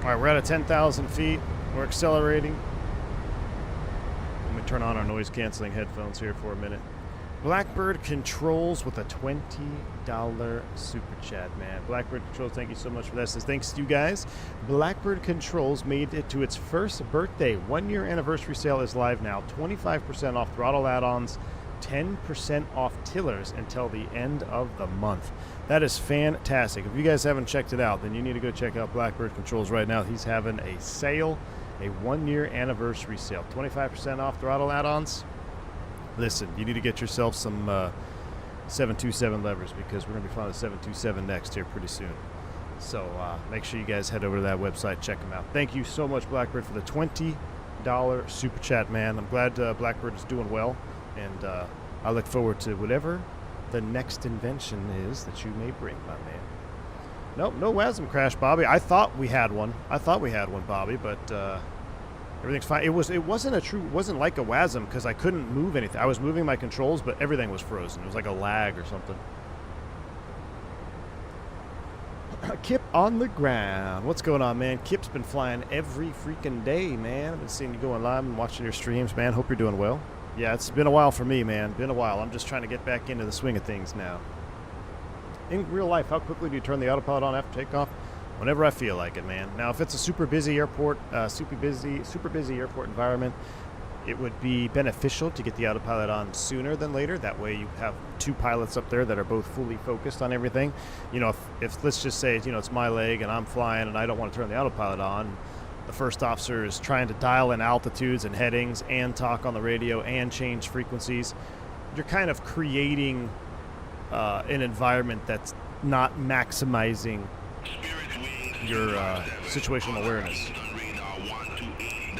Speaker 1: All right, we're at 10,000 feet. We're accelerating. Let me turn on our noise canceling headphones here for a minute. Blackbird Controls with a $20 super chat, man. Blackbird Controls, thank you so much for that. Says thanks to you guys. Blackbird Controls made it to its first birthday. 1 year anniversary sale is live now. 25% off throttle add-ons, 10% off tillers until the end of the month. That is fantastic. If you guys haven't checked it out, then you need to go check out Blackbird Controls right now. He's having a sale, a 1 year anniversary sale. 25% off throttle add-ons. Listen, you need to get yourself some 727 levers because we're going to be flying the 727 next here pretty soon. So make sure you guys head over to that website, check them out. Thank you so much, Blackbird, for the $20 super chat, man. I'm glad Blackbird is doing well, and I look forward to whatever the next invention is that you may bring, my man. Nope, no WASM crash, Bobby. I thought we had one. Bobby, but everything's fine. It wasn't like a WASM because I couldn't move anything. I was moving my controls, but everything was frozen. It was like a lag or something. Kip on the ground. What's going on, man? Kip's been flying every freaking day, man. I've been seeing you going live and watching your streams, man. Hope you're doing well. Yeah, it's been a while for me, man. Been a while. I'm just trying to get back into the swing of things now. In real life, how quickly do you turn the autopilot on after takeoff? Whenever I feel like it, man. Now, if it's a super busy airport, super busy airport environment, it would be beneficial to get the autopilot on sooner than later. That way you have two pilots up there that are both fully focused on everything. You know, if let's just say, you know, it's my leg and I'm flying and I don't want to turn the autopilot on, the first officer is trying to dial in altitudes and headings and talk on the radio and change frequencies. You're kind of creating an environment that's not maximizing your situational awareness.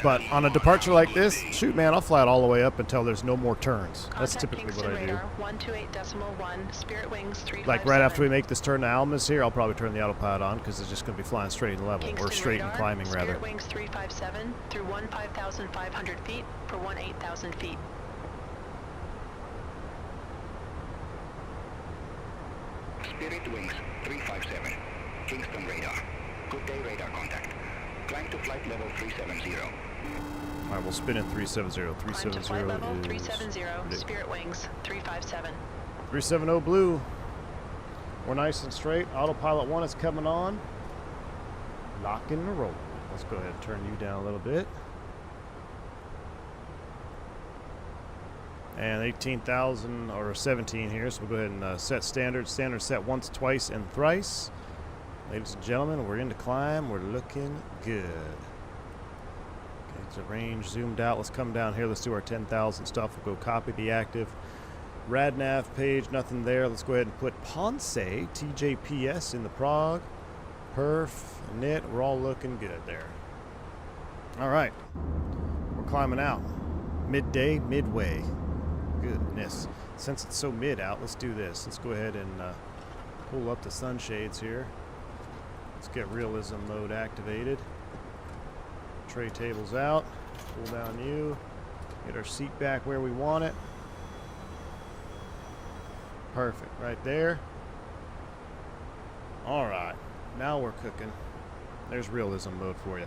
Speaker 1: But on a departure like this, shoot, man, I'll fly it all the way up until there's no more turns. That's typically what I do.
Speaker 5: Radar 128.1, Spirit Wings 357.
Speaker 1: Like right after we make this turn to Almus here, I'll probably turn the autopilot on because it's just going to be flying straight and level,
Speaker 5: Kingston
Speaker 1: or straight
Speaker 5: radar,
Speaker 1: and climbing rather.
Speaker 5: Spirit Wings 357 through 15,500 feet for 18,000 feet.
Speaker 4: Spirit Wings 357, Kingston radar. Good day radar contact. Climb to flight level 370.
Speaker 1: All right, we'll spin in 370.
Speaker 5: Climb to
Speaker 1: 370
Speaker 5: flight level
Speaker 1: is
Speaker 5: 370, Spirit Wings 357.
Speaker 1: 370 blue. We're nice and straight. Autopilot 1 is coming on. Lock and roll. Let's go ahead and turn you down a little bit. And 18,000 or 17 here, so we'll go ahead and set standard. Standard set once, twice, and thrice. Ladies and gentlemen, we're into climb. We're looking good. Okay, it's a range zoomed out. Let's come down here. Let's do our 10,000 stuff. We'll go copy the active. RadNav page, nothing there. Let's go ahead and put Ponce TJPS in the prog. Perf, knit. We're all looking good there. All right. We're climbing out. Midday, midway. Goodness. Since it's so mid out, let's do this. Let's go ahead and pull up the sunshades here. Let's get realism mode activated. Tray tables out. Pull down you. Get our seat back where we want it. Perfect. Right there. All right. Now we're cooking. There's realism mode for you.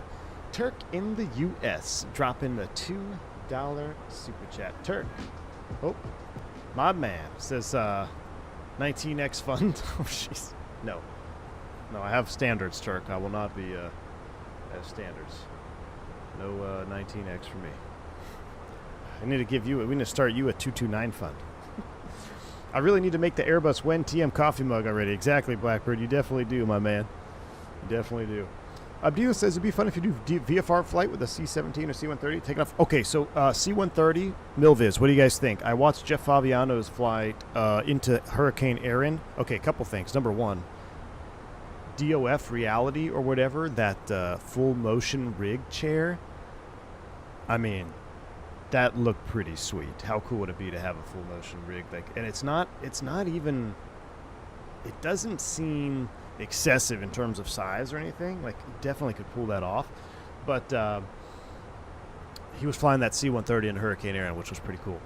Speaker 1: Turk in the U.S. dropping the $2 super chat. Turk. Oh, my man says 19x fund. Oh, jeez. No. No, I have standards, Turk. I will not be as standards. No 19x for me. I need to give you, we need to start you a 229 fund. I really need to make the Airbus WEN TM coffee mug already. Exactly, Blackbird. You definitely do, my man. You definitely do. Abdil says it'd be fun if you do VFR flight with a C-17 or C-130. Take it off. Okay, so C-130, Milviz, what do you guys think? I watched Jeff Fabiano's flight into Hurricane Erin. Okay, a couple things. Number one, DOF reality or whatever, that full motion rig chair. I mean, that looked pretty sweet. How cool would it be to have a full motion rig? Like, and it's not even, it doesn't seem excessive in terms of size or anything. Like, you definitely could pull that off. But he was flying that C-130 in Hurricane Erin, which was pretty cool.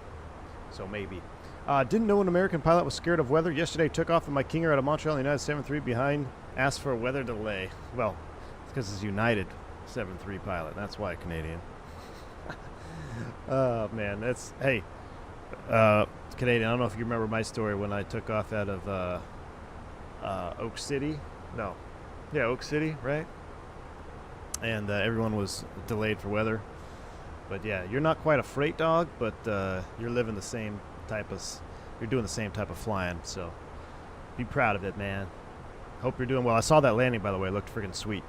Speaker 1: So maybe. Didn't know an American pilot was scared of weather. Yesterday took off in my King Air out of Montreal, United 7-3 behind, asked for a weather delay. Well, it's because it's United 7-3 pilot. That's why Canadian. Oh, man. That's, hey, Canadian, I don't know if you remember my story when I took off out of Oak City. No. Yeah, Oak City, right? And everyone was delayed for weather. But yeah, you're not quite a freight dog, but you're living the same type of, you're doing the same type of flying. So be proud of it, man. Hope you're doing well. I saw that landing, by the way. It looked freaking sweet.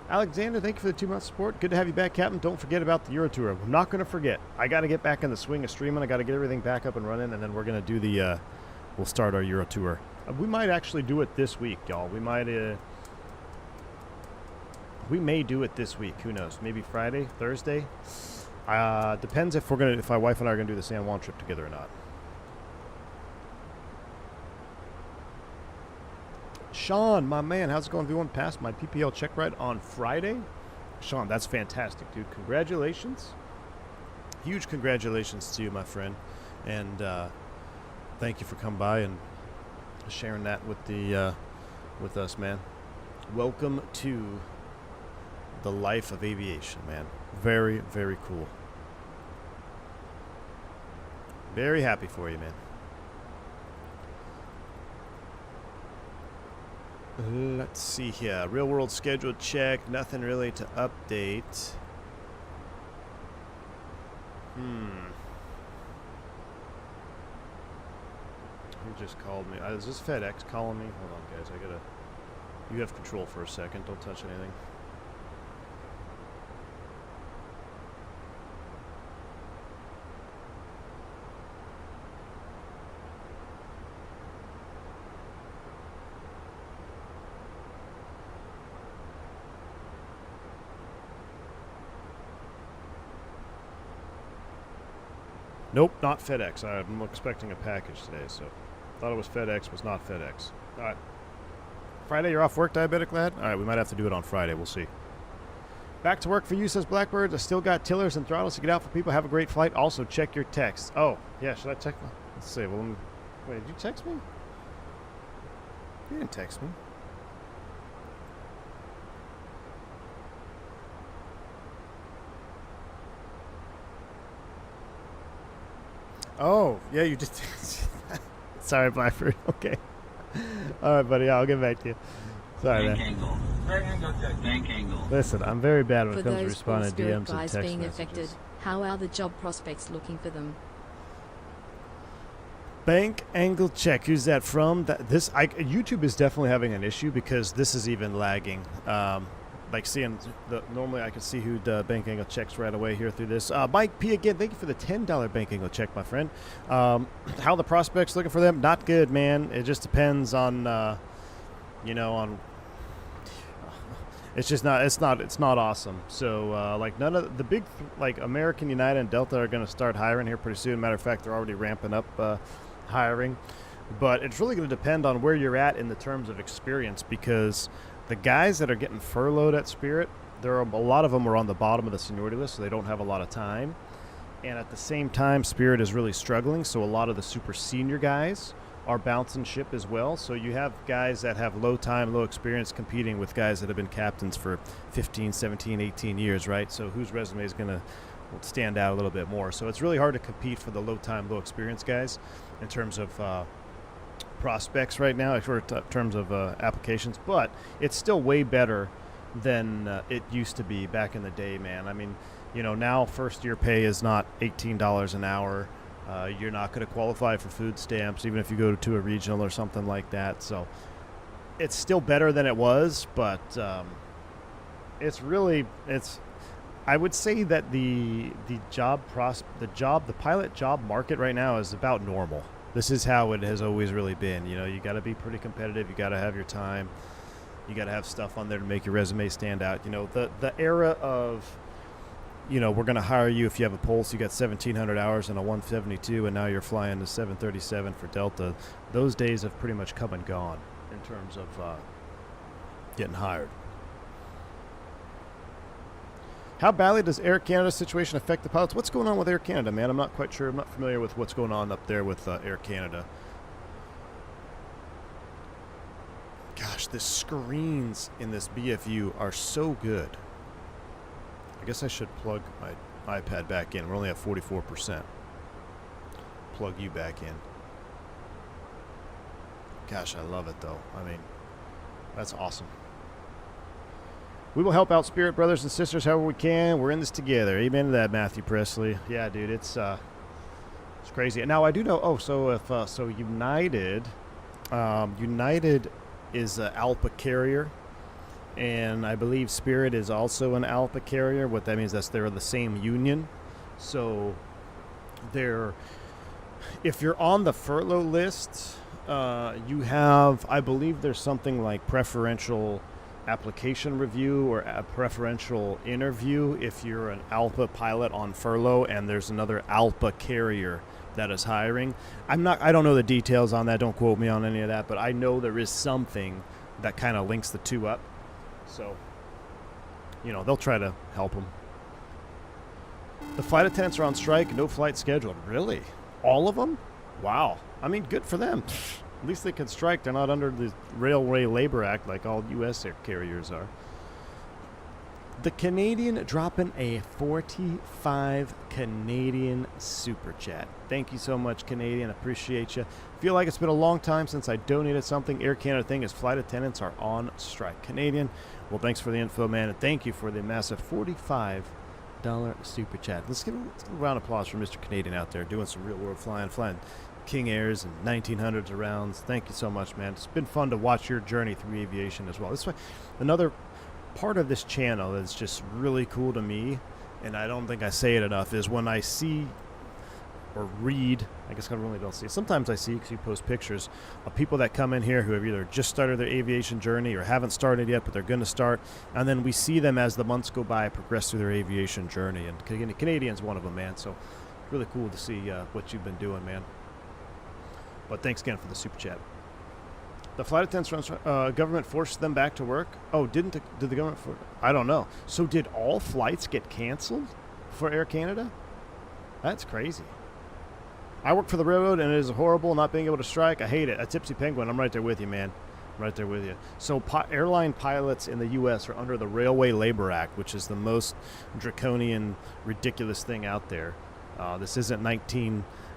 Speaker 1: Alexander, thank you for the 2-month support. Good to have you back, Captain. Don't forget about the Euro Tour. I'm not going to forget. I got to get back in the swing of streaming. I got to get everything back up and running, and then we're going to do the, we'll start our Euro Tour. We might actually do it this week, y'all. We might, we may do it this week. Who knows? Maybe Friday, Thursday. Depends if we're gonna, if my wife and I are gonna do the San Juan trip together or not. Sean, my man, how's it going? V1 passed my PPL check ride on Friday. Sean, that's fantastic, dude. Congratulations. Huge congratulations to you, my friend. And thank you for coming by and sharing that with the with us, man. Welcome to the life of aviation, man. Very, very cool. Very happy for you, man. Let's see here. Real world schedule check. Nothing really to update. Who just called me? Is this FedEx calling me? Hold on, guys. I gotta. You have control for a second. Don't touch anything. Nope, not FedEx. I'm expecting a package today, so thought it was FedEx, was not FedEx. All right. Friday, you're off work, Diabetic Lad? All right, we might have to do it on Friday. We'll see. Back to work for you, says Blackbird. I still got tillers and throttles to get out for people. Have a great flight. Also, check your texts. Oh, yeah, should I check? Let's see. Well, wait, did you text me? You didn't text me. Oh, yeah, you just... Sorry, Blackbird. Okay. All right, buddy. I'll get back to you. Sorry,
Speaker 8: Bank
Speaker 1: man.
Speaker 8: angle. Bank angle check. Bank angle.
Speaker 1: Listen, I'm very bad when
Speaker 2: For
Speaker 1: it comes to
Speaker 2: those poor
Speaker 1: responding to
Speaker 2: Spirit
Speaker 1: DMs and
Speaker 2: guys
Speaker 1: text
Speaker 2: being
Speaker 1: messages.
Speaker 2: affected, how are the job prospects looking for them?
Speaker 1: Bank angle check. Who's that from? YouTube is definitely having an issue because this is even lagging. Like seeing normally I can see who the bank angle checks right away here through this. Mike P again, thank you for the $10 bank angle check, my friend. How the prospects looking for them? Not good, man. It just depends on, on. It's just not. It's not awesome. So like none of the big like American, United, and Delta are going to start hiring here pretty soon. Matter of fact, they're already ramping up hiring. But it's really going to depend on where you're at in the terms of experience because the guys that are getting furloughed at Spirit, a lot of them are on the bottom of the seniority list, so they don't have a lot of time. And at the same time, Spirit is really struggling, so a lot of the super senior guys are bouncing ship as well. So you have guys that have low time, low experience competing with guys that have been captains for 15, 17, 18 years, right? So whose resume is going to stand out a little bit more. So it's really hard to compete for the low time, low experience guys in terms of prospects right now, in terms of applications, but it's still way better than it used to be back in the day, man. I mean, now first year pay is not $18 an hour. You're not going to qualify for food stamps, even if you go to a regional or something like that. So it's still better than it was, but I would say that the pilot job market right now is about normal. This is how it has always really been. You got to be pretty competitive. You got to have your time. You got to have stuff on there to make your resume stand out. The era of, we're going to hire you if you have a Pulse. You got 1,700 hours and a 172, and now you're flying the 737 for Delta. Those days have pretty much come and gone in terms of getting hired. How badly does Air Canada's situation affect the pilots? What's going on with Air Canada, man? I'm not quite sure. I'm not familiar with what's going on up there with Air Canada. Gosh, the screens in this BFU are so good. I guess I should plug my iPad back in. We're only at 44%. Plug you back in. Gosh, I love it, though. I mean, that's awesome. We will help out Spirit brothers and sisters however we can. We're in this together. Amen to that, Matthew Presley. Yeah, dude, it's crazy. Now I do know. So United is an ALPA carrier, and I believe Spirit is also an ALPA carrier. What that means is they're the same union. So if you're on the furlough list, you have, I believe there's something like preferential application review or a preferential interview if you're an ALPA pilot on furlough and there's another ALPA carrier that is hiring. I don't know the details on that. Don't quote me on any of that, but I know there is something that kind of links the two up. So, they'll try to help them. The flight attendants are on strike, no flight scheduled. Really? All of them? Wow. I mean, good for them. At least they can strike. They're not under the Railway Labor Act like all U.S. carriers are. The Canadian dropping a 45 Canadian super chat. Thank you so much, Canadian. Appreciate you. Feel like it's been a long time since I donated something. Air Canada thing is flight attendants are on strike. Canadian, well, thanks for the info, man, and thank you for the massive $45 super chat. Let's give a round of applause for Mr. Canadian out there doing some real world flying King Airs and 1900s arounds. Thank you so much, man. It's been fun to watch your journey through aviation as well. This way, another part of this channel that's just really cool to me, and I don't think I say it enough, is when I see or read, I guess I really don't see it. Sometimes I see, because you post pictures of people that come in here who have either just started their aviation journey or haven't started yet, but they're going to start, and then we see them as the months go by progress through their aviation journey, and Canadian's one of them, man. So really cool to see what you've been doing, man. But thanks again for the super chat. The flight attendants, government forced them back to work? Oh, did the government? I don't know. So did all flights get canceled for Air Canada? That's crazy. I work for the railroad, and it is horrible not being able to strike. I hate it. A Tipsy Penguin. I'm right there with you, man. I'm right there with you. So airline pilots in the U.S. are under the Railway Labor Act, which is the most draconian, ridiculous thing out there. This isn't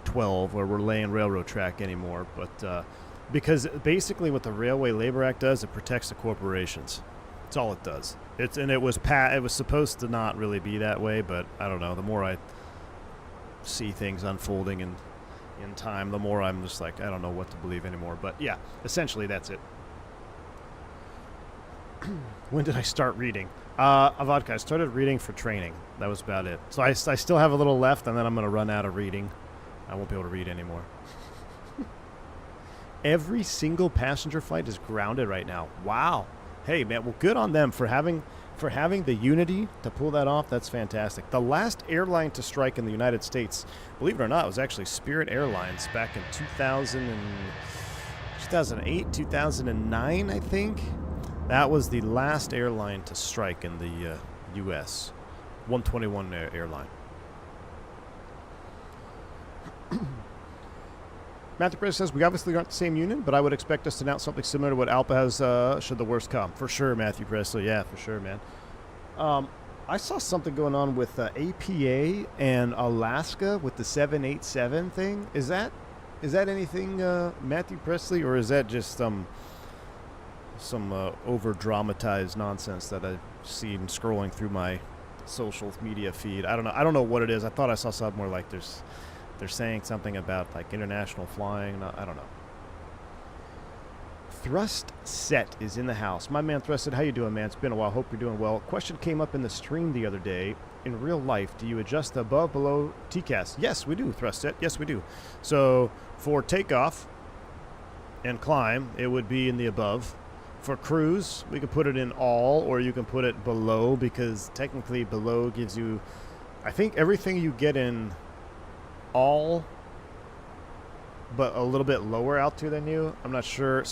Speaker 1: 12 where we're laying railroad track anymore. But because basically what the Railway Labor Act does, it protects the corporations. That's all it does. It was supposed to not really be that way, but I don't know. The more I see things unfolding in time, the more I'm just like, I don't know what to believe anymore. But yeah, essentially that's it. When did I start reading? Vodka, I started reading for training. That was about it. So I still have a little left, and then I'm going to run out of reading. I won't be able to read anymore. Every single passenger flight is grounded right now. Wow. Hey, man, well, good on them for having the unity to pull that off. That's fantastic. The last airline to strike in the United States, believe it or not, was actually Spirit Airlines back in 2008, 2009, I think. That was the last airline to strike in the U.S. 121 airline. Matthew Press says, we obviously aren't the same union, but I would expect us to announce something similar to what ALPA has should the worst come. For sure, Matthew Presley. Yeah, for sure, man. I saw something going on with APA and Alaska with the 787 thing. Is that anything, Matthew Presley, or is that just some over-dramatized nonsense that I've seen scrolling through my social media feed? I don't know what it is. I thought I saw something more like they're saying something about like international flying. I don't know. Thrust Set is in the house. My man Thrust Set, how you doing, man? It's been a while. Hope you're doing well. Question came up in the stream the other day. In real life, do you adjust the above, below TCAS? Yes, we do, Thrust Set. Yes, we do. So for takeoff and climb, it would be in the above. For cruise, we could put it in all, or you can put it below, because technically below gives you, I think, everything you get in all, but a little bit lower altitude than you. I'm not sure.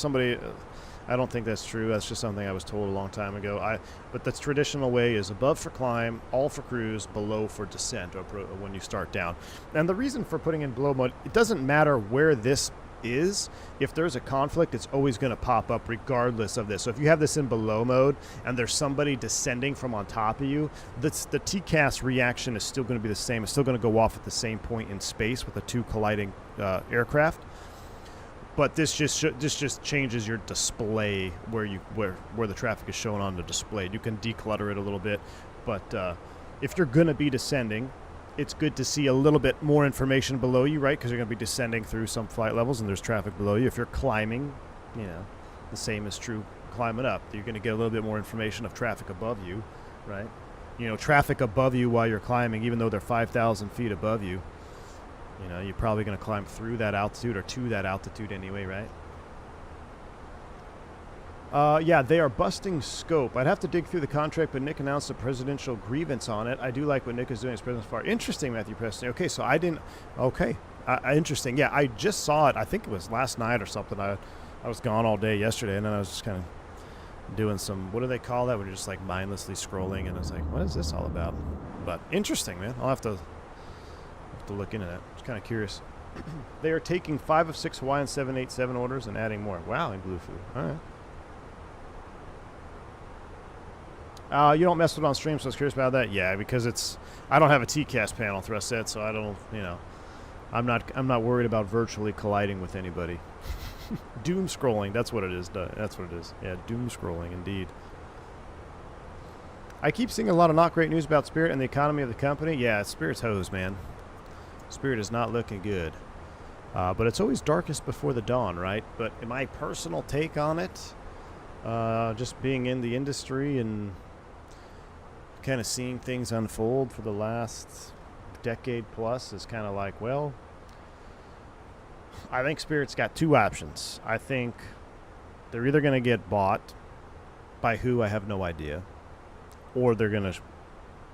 Speaker 1: I don't think that's true. That's just something I was told a long time ago. But the traditional way is above for climb, all for cruise, below for descent, or when you start down. And the reason for putting in below mode, it doesn't matter where this is. If there's a conflict, it's always going to pop up regardless of this. So if you have this in below mode and there's somebody descending from on top of you, the TCAS reaction is still going to be the same. It's still going to go off at the same point in space with the two colliding aircraft. But this just changes your display where the traffic is shown on the display. You can declutter it a little bit, but if you're going to be descending, it's good to see a little bit more information below you, right? Because you're going to be descending through some flight levels and there's traffic below you. If you're climbing, the same is true climbing up. You're going to get a little bit more information of traffic above you, right? Traffic above you while you're climbing, even though they're 5,000 feet above you, you're probably going to climb through that altitude or to that altitude anyway, right? Yeah, they are busting scope. I'd have to dig through the contract, but Nick announced a presidential grievance on it. I do like what Nick is doing as president far. Interesting, Matthew Preston. Okay, so I didn't... Okay, interesting. Yeah, I just saw it. I think it was last night or something. I was gone all day yesterday, and then I was just kind of doing some... What do they call that? When you're just like mindlessly scrolling, and I was like, what is this all about? But interesting, man. I'll have to look into that. I was kind of curious. They are taking 5 of 6 Hawaiian 787 orders and adding more. Wow, in Blue Food. All right. You don't mess with it on stream, so I was curious about that. Yeah, because I don't have a TCAS panel, Thrust Set, so I don't, I'm not worried about virtually colliding with anybody. Doom scrolling, that's what it is. That's what it is. Yeah, doom scrolling, indeed. I keep seeing a lot of not great news about Spirit and the economy of the company. Yeah, Spirit's hosed, man. Spirit is not looking good. But it's always darkest before the dawn, right? But in my personal take on it, just being in the industry and kind of seeing things unfold for the last decade plus is kind of like, well, I think Spirit's got two options. I think they're either going to get bought by who, I have no idea, or they're going to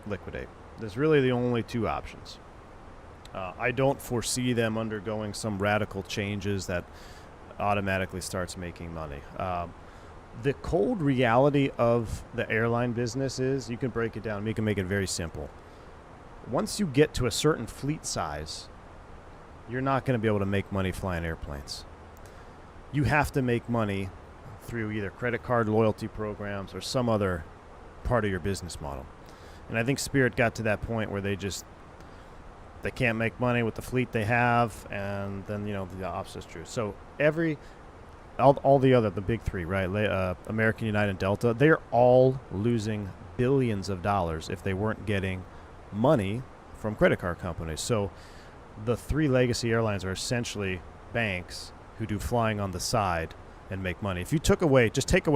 Speaker 1: liquidate. There's really the only two options. I don't foresee them undergoing some radical changes that automatically starts making money. The cold reality of the airline business is, you can break it down, you can make it very simple. Once you get to a certain fleet size, you're not going to be able to make money flying airplanes. You have to make money through either credit card loyalty programs or some other part of your business model. And I think Spirit got to that point where they just they can't make money with the fleet they have, and then, you know, the opposite is true. So all the big three, right? American, United, and Delta, they're all losing billions of dollars if they weren't getting money from credit card companies. So the three legacy airlines are essentially banks who do flying on the side and make money. If you take away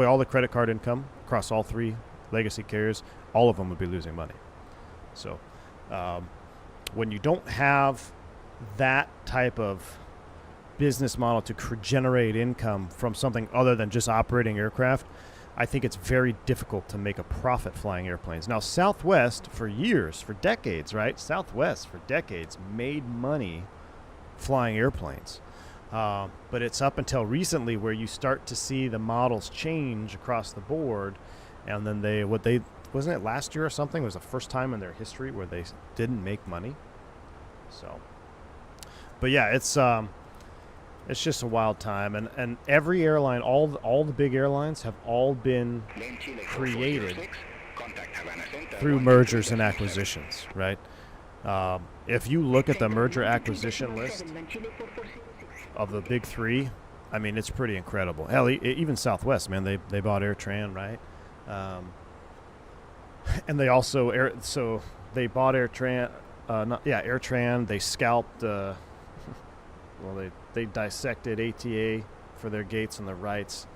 Speaker 1: all the credit card income across all three legacy carriers, all of them would be losing money. So when you don't have that type of business model to generate income from something other than just operating aircraft, I think it's very difficult to make a profit flying airplanes. Now, Southwest, for decades, right? Southwest, for decades, made money flying airplanes. But it's up until recently where you start to see the models change across the board. And then wasn't it last year or something? It was the first time in their history where they didn't make money. So, but yeah, it's just a wild time, and every airline, all the big airlines have all been created through mergers and acquisitions, right? If you look at the merger acquisition list of the big three, I mean, it's pretty incredible. Hell, even Southwest, man, they bought AirTran, right? And they also they bought AirTran. AirTran. They scalped. They dissected ATA for their gates and their rights.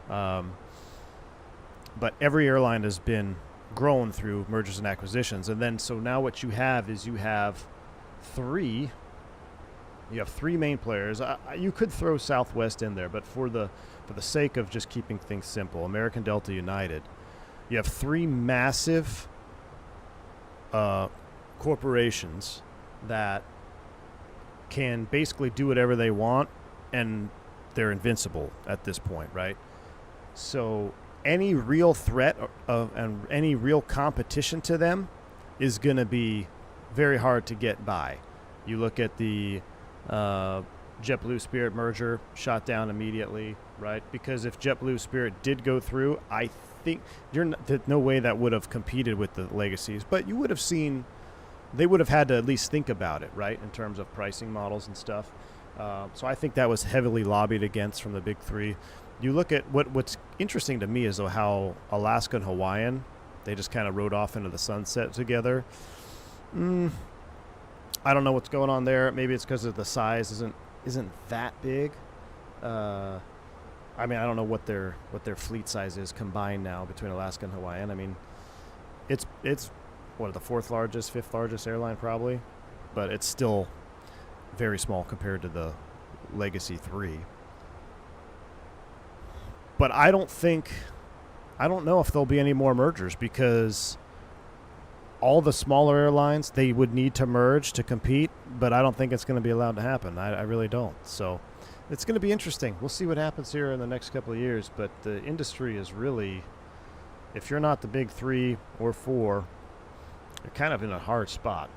Speaker 1: But every airline has been grown through mergers and acquisitions. And then so now what you have is you have three main players. You could throw Southwest in there, but for the sake of just keeping things simple, American, Delta, United, you have three massive corporations that can basically do whatever they want, and they're invincible at this point, right? So any real threat and any real competition to them is going to be very hard to get by. You look at the JetBlue Spirit merger, shot down immediately, right? Because if JetBlue Spirit did go through, I think there's no way that would have competed with the legacies, but you would have seen. They would have had to at least think about it, right, in terms of pricing models and stuff. So I think that was heavily lobbied against from the big three. You look at what's interesting to me is though how Alaska and Hawaiian, they just kind of rode off into the sunset together. I don't know what's going on there. Maybe it's because of the size isn't that big. I mean, I don't know what their fleet size is combined now between Alaska and Hawaiian. I mean, it's what, the fourth largest, fifth largest airline probably, but it's still very small compared to the Legacy 3. But I don't know if there'll be any more mergers, because all the smaller airlines, they would need to merge to compete, but I don't think it's going to be allowed to happen. I really don't. So it's going to be interesting. We'll see what happens here in the next couple of years, but the industry is really, if you're not the big 3 or 4, you're kind of in a hard spot.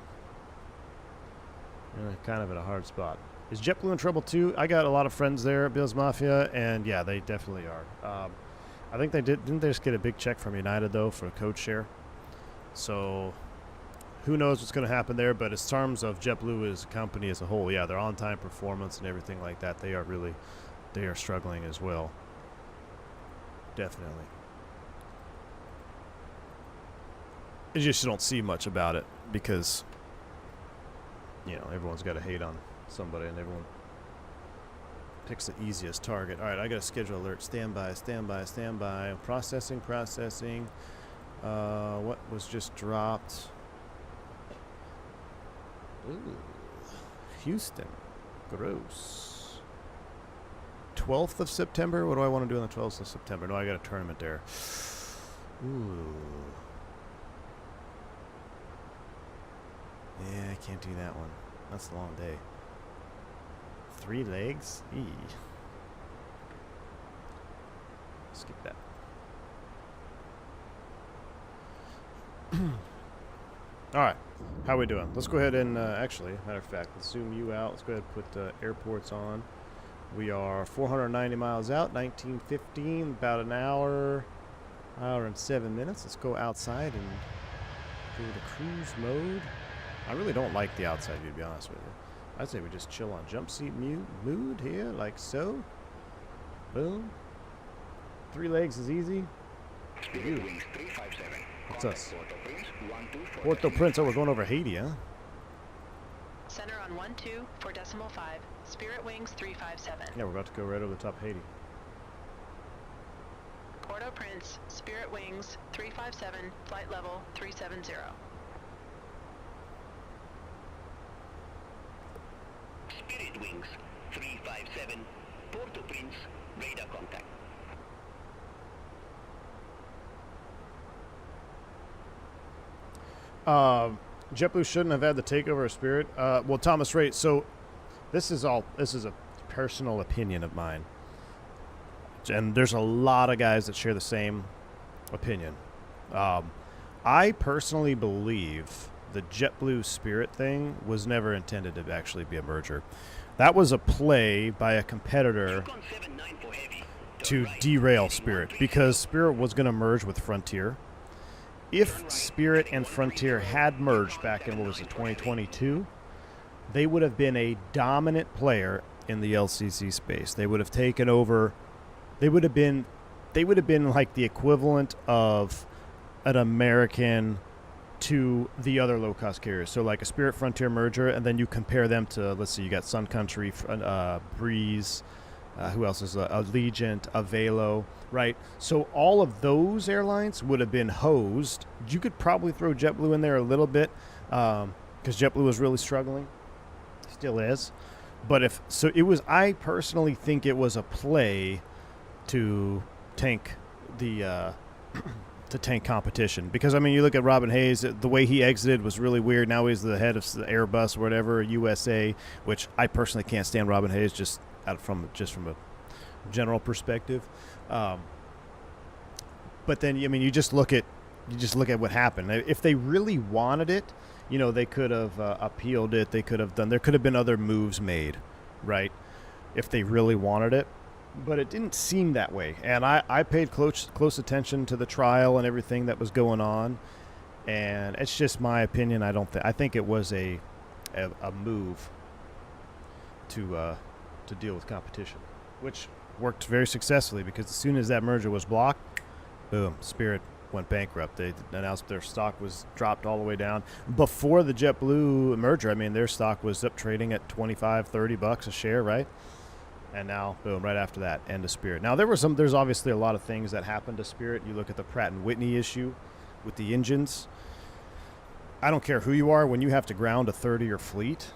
Speaker 1: Is JetBlue in trouble too? I got a lot of friends there at Bills Mafia, and yeah, they definitely are. I think didn't they just get a big check from United though for a code share? So who knows what's going to happen there? But in terms of JetBlue as a company as a whole, yeah, their on-time performance and everything like that, they are struggling as well. Definitely. You just don't see much about it because, you know, everyone's got to hate on somebody and everyone picks the easiest target. All right, I got a schedule alert. Stand by. Processing. What was just dropped? Ooh, Houston. Gross. 12th of September? What do I want to do on the 12th of September? No, I got a tournament there. Ooh. Yeah, I can't do that one. That's a long day. 3 legs? Eee. Skip that. All right. How are we doing? Let's go ahead and, actually, matter of fact, let's zoom you out. Let's go ahead and put airports on. We are 490 miles out, 19:15, about an hour and 7 minutes. Let's go outside and go to cruise mode. I really don't like the outside view, to be honest with you. I'd say we just chill on jump seat mood here, like so. Boom. 3 legs is easy.
Speaker 6: Spirit Wings 357.
Speaker 1: What's us?
Speaker 6: Port-au-Prince 12
Speaker 1: Port-au-Prince, oh, we're going over Haiti, huh?
Speaker 5: Center on 12.4.5. Spirit Wings 357.
Speaker 1: Yeah, we're about to go right over the top of Haiti.
Speaker 5: Port-au-Prince, Spirit Wings 357, flight level 370.
Speaker 4: Spirit Wings 357, Port-au-Prince, radar contact.
Speaker 1: JetBlue shouldn't have had the takeover of Spirit. Well, Thomas Ray, so this is a personal opinion of mine. And there's a lot of guys that share the same opinion. I personally believe the JetBlue Spirit thing was never intended to actually be a merger. That was a play by a competitor to derail Spirit, because Spirit was going to merge with Frontier. If Spirit and Frontier had merged back in, 2022, they would have been a dominant player in the LCC space. They would have taken over. They would have been like the equivalent of an American to the other low-cost carriers. So like a Spirit Frontier merger, and then you compare them to, let's see, you got Sun Country, Breeze, who else is Allegiant, Avelo, right? So all of those airlines would have been hosed. You could probably throw JetBlue in there a little bit, because JetBlue was really struggling, still is. But I personally think it was a play to tank the to tank competition, because I mean, you look at Robin Hayes, the way he exited was really weird. Now he's the head of the Airbus or whatever, USA, which I personally can't stand Robin Hayes, just from a general perspective. But then, I mean, you just look at what happened. If they really wanted it, they could have appealed it. There could have been other moves made, right? If they really wanted it. But it didn't seem that way. And I paid close attention to the trial and everything that was going on. And it's just my opinion. I think it was a move to deal with competition, which worked very successfully, because as soon as that merger was blocked, boom, Spirit went bankrupt. They announced their stock was dropped all the way down. Before the JetBlue merger, I mean, their stock was up trading at $25-30 a share, right? And now, boom, right after that, end of Spirit. Now, there's obviously a lot of things that happened to Spirit. You look at the Pratt & Whitney issue with the engines. I don't care who you are, when you have to ground a third of your fleet,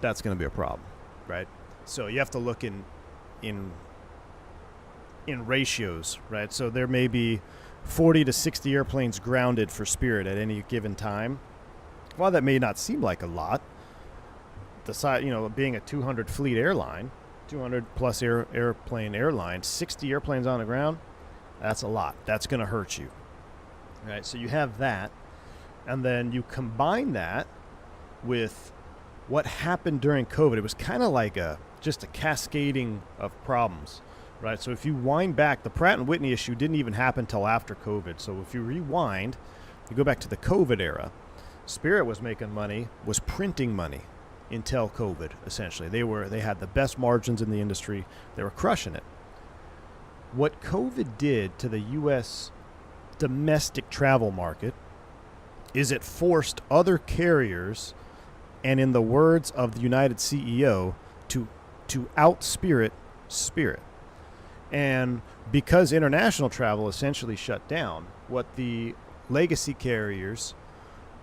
Speaker 1: that's going to be a problem, right? So you have to look in ratios, right? So there may be 40 to 60 airplanes grounded for Spirit at any given time. While that may not seem like a lot, the side, being a 200 fleet airline, 200 plus airplane airline, 60 airplanes on the ground, that's a lot. That's going to hurt you, right? So you have that, and then you combine that with what happened during COVID. It was kind of like just a cascading of problems, right? So if you wind back, the Pratt & Whitney issue didn't even happen till after COVID. So if you rewind, you go back to the COVID era, Spirit was making money, was printing money until COVID, essentially. They had the best margins in the industry. They were crushing it. What COVID did to the U.S. domestic travel market is it forced other carriers, and in the words of the United CEO, to out-Spirit Spirit. And because international travel essentially shut down, what the legacy carriers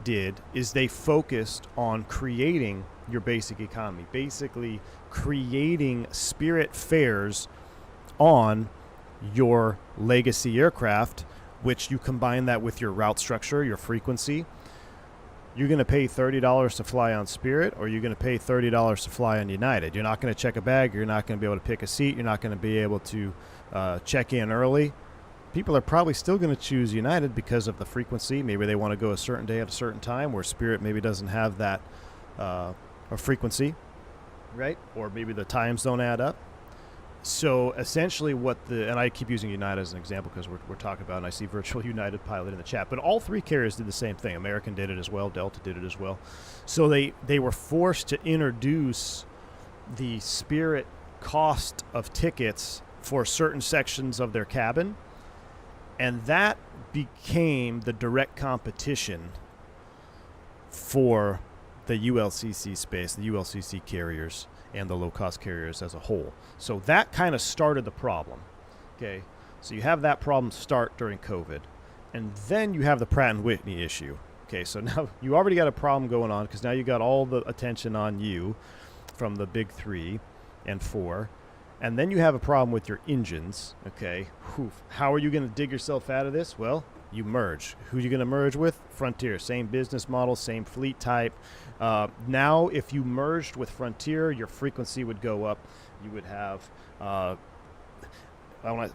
Speaker 1: did is they focused on creating your basic economy, basically creating Spirit fares on your legacy aircraft, which you combine that with your route structure, your frequency. You're going to pay $30 to fly on Spirit, or you're going to pay $30 to fly on United. You're not going to check a bag. You're not going to be able to pick a seat. You're not going to be able to check in early. People are probably still going to choose United because of the frequency. Maybe they want to go a certain day at a certain time, where Spirit maybe doesn't have that frequency, right? Or maybe the times don't add up. So essentially and I keep using United as an example because we're talking about, and I see virtual United pilot in the chat, but all three carriers did the same thing. American did it as well. Delta did it as well. So they were forced to introduce the Spirit cost of tickets for certain sections of their cabin, and that became the direct competition for the ULCC space, the ULCC carriers, and the low-cost carriers as a whole. So that kind of started the problem. Okay, so you have that problem start during COVID, and then you have the Pratt & Whitney issue. Okay, so now you already got a problem going on because now you got all the attention on you from the big 3 and 4, and then you have a problem with your engines. Okay, how are you going to dig yourself out of this? Well, you merge. Who are you going to merge with? Frontier. Same business model, same fleet type. Now, if you merged with Frontier, your frequency would go up. You would have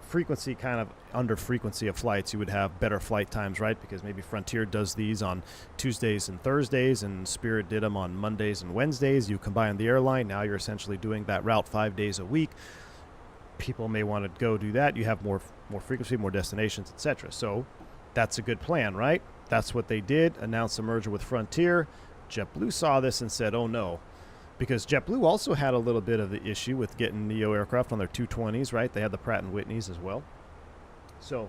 Speaker 1: frequency kind of under frequency of flights. You would have better flight times, right? Because maybe Frontier does these on Tuesdays and Thursdays, and Spirit did them on Mondays and Wednesdays. You combine the airline. Now you're essentially doing that route 5 days a week. People may want to go do that. You have more frequency, more destinations, etc. So that's a good plan, right? That's what they did. Announced a merger with Frontier. JetBlue saw this and said, oh no, because JetBlue also had a little bit of the issue with getting Neo aircraft on their 220s, right? They had the Pratt & Whitneys as well. So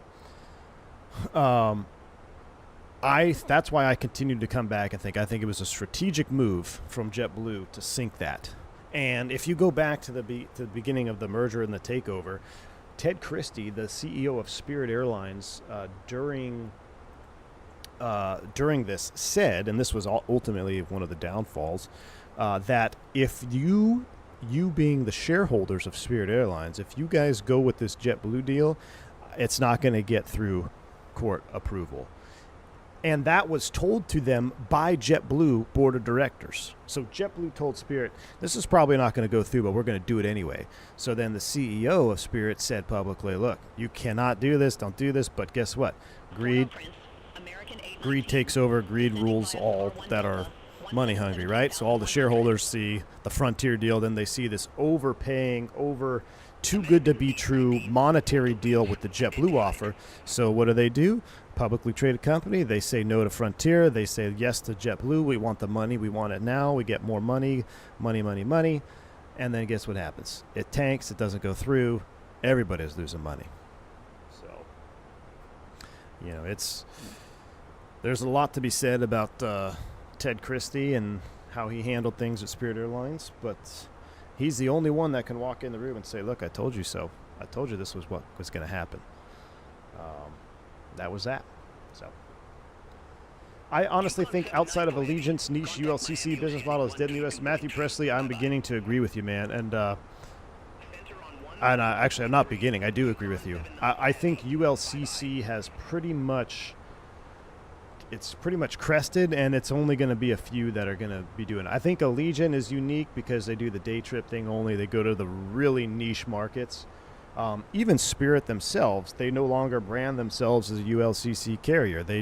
Speaker 1: that's why I continued to come back and I think it was a strategic move from JetBlue to sink that. And if you go back to the beginning of the merger and the takeover, Ted Christie, the CEO of Spirit Airlines, during this said, and this was ultimately one of the downfalls, that if you being the shareholders of Spirit Airlines, if you guys go with this JetBlue deal, it's not going to get through court approval. And that was told to them by JetBlue board of directors. So JetBlue told Spirit, this is probably not going to go through, but we're going to do it anyway. So then the CEO of Spirit said publicly, look, you cannot do this, don't do this, but guess what? Greed takes over, greed rules all that are money hungry, right? So all the shareholders see the Frontier deal, then they see this overpaying, too good to be true monetary deal with the JetBlue offer. So what do? Publicly traded company, they say no to Frontier, they say yes to JetBlue. We want the money, we want it now, we get more money, and then guess what happens? It tanks, it doesn't go through, everybody's losing money. So, there's a lot to be said about Ted Christie and how he handled things at Spirit Airlines, but he's the only one that can walk in the room and say, look, I told you so. I told you this was what was going to happen. That was that. So I honestly think outside of Allegiant's niche ULCC business model is dead in the U.S. Matthew Presley, I'm beginning to agree with you, man. And actually, I'm not beginning. I do agree with you. I think ULCC has pretty much crested, and it's only going to be a few that are going to be doing it. I think Allegiant is unique because they do the day trip thing only. They go to the really niche markets. Even Spirit themselves, they no longer brand themselves as a ULCC carrier. They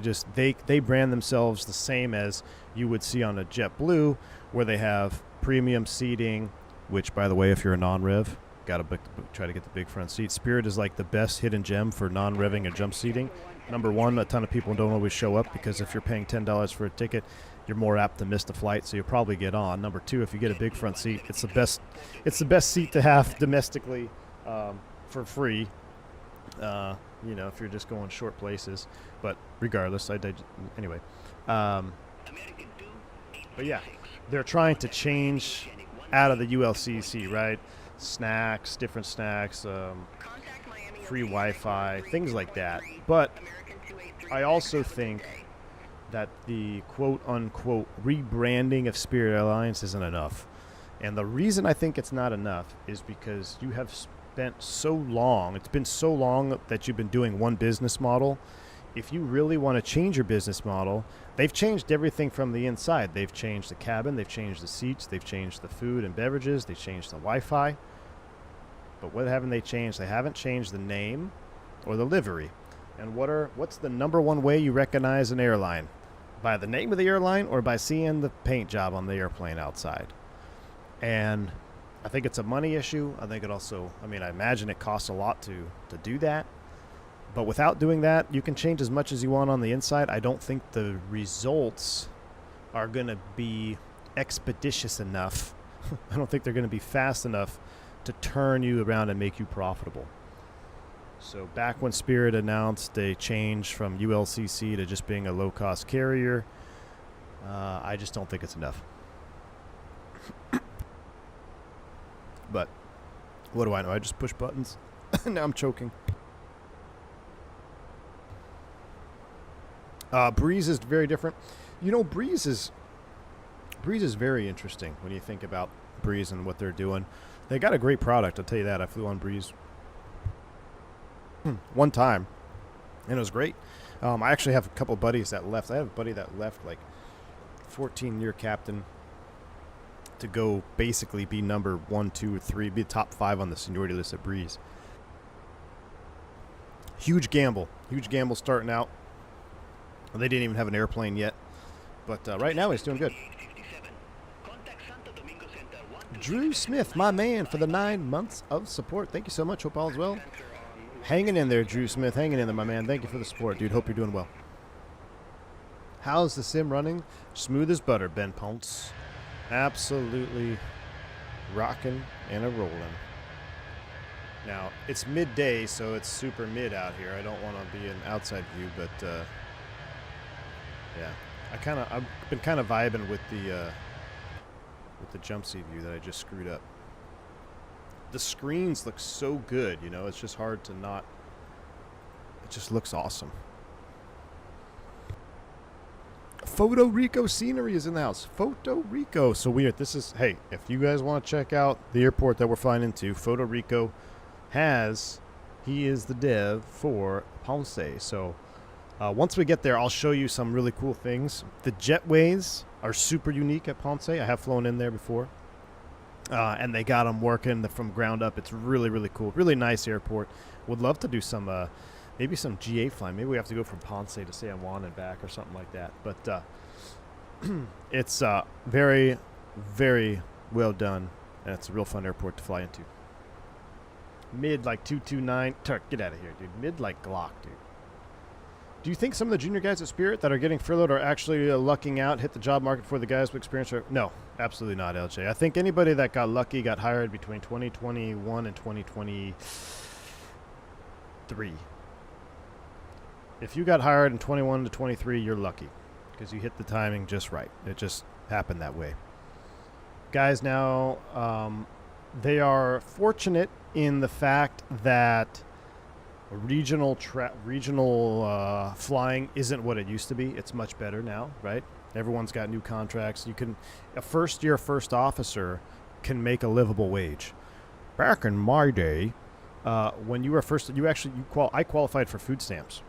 Speaker 1: brand themselves the same as you would see on a JetBlue, where they have premium seating, which, by the way, if you're a non-rev, got to try to get the big front seat. Spirit is like the best hidden gem for non-revving and jump seating. Number one, a ton of people don't always show up because if you're paying $10 for a ticket, you're more apt to miss the flight, so you'll probably get on. Number two, if you get a big front seat, it's the best seat to have domestically for free, if you're just going short places. But regardless, anyway. But yeah, they're trying to change out of the ULCC, right? Snacks, different snacks, free Wi-Fi, things like that. But I also think that the quote-unquote rebranding of Spirit Airlines isn't enough. And the reason I think it's not enough is because you have spent so long, it's been so long that you've been doing one business model. If you really want to change your business model, they've changed everything from the inside. They've changed the cabin, they've changed the seats, they've changed the food and beverages, they've changed the Wi-Fi. But what haven't they changed? They haven't changed the name or the livery. And what's the number one way you recognize an airline? By the name of the airline or by seeing the paint job on the airplane outside? And I think it's a money issue. I think it also, I mean, I imagine it costs a lot to do that. But without doing that, you can change as much as you want on the inside. I don't think the results are going to be expeditious enough. I don't think they're going to be fast enough to turn you around and make you profitable. So back when Spirit announced a change from ULCC to just being a low-cost carrier, I just don't think it's enough. But what do I know? I just push buttons. Now I'm choking. Breeze is very different. You know, Breeze is very interesting when you think about Breeze and what they're doing. They got a great product, I'll tell you that. I flew on Breeze one time, and it was great. I actually have a couple buddies that left. I have a buddy that left, like, 14-year captain to go basically be number 1, 2, or 3, be top 5 on the seniority list at Breeze. Huge gamble starting out. They didn't even have an airplane yet, but right now he's doing good. Drew Smith, my man, for the 9 months of support. Thank you so much. Hope all is well. Hanging in there, Drew Smith. Hanging in there, my man. Thank you for the support, dude. Hope you're doing well. How's the sim running? Smooth as butter, Ben Ponce. Absolutely rocking and a-rolling. Now, it's midday, so it's super mid out here. I don't want to be an outside view, but yeah. I've been kind of vibing with the jump seat view that I just screwed up. The screens look so good, you know, it's just hard to not. It just looks awesome. Photo Rico scenery is in the house. Photo Rico. So weird. This is, hey, if you guys want to check out the airport that we're flying into, Photo Rico he is the dev for Ponce. So once we get there, I'll show you some really cool things. The jetways are super unique at Ponce. I have flown in there before. And they got them working from ground up. It's really, really cool. Really nice airport. Would love to do some, maybe some GA flying. Maybe we have to go from Ponce to San Juan and back or something like that. But it's very, very well done. And it's a real fun airport to fly into. Mid like 229. Turk, get out of here, dude. Mid like Glock, dude. Do you think some of the junior guys at Spirit that are getting furloughed are actually lucking out, hit the job market for the guys with experience? No, absolutely not, LJ. I think anybody that got lucky got hired between 2021 and 2023. If you got hired in 21 to 23, you're lucky because you hit the timing just right. It just happened that way. Guys now, they are fortunate in the fact that regional flying isn't what it used to be. It's much better now, right? Everyone's got new contracts. A first-year first officer can make a livable wage. Back in my day, when you were I qualified for food stamps.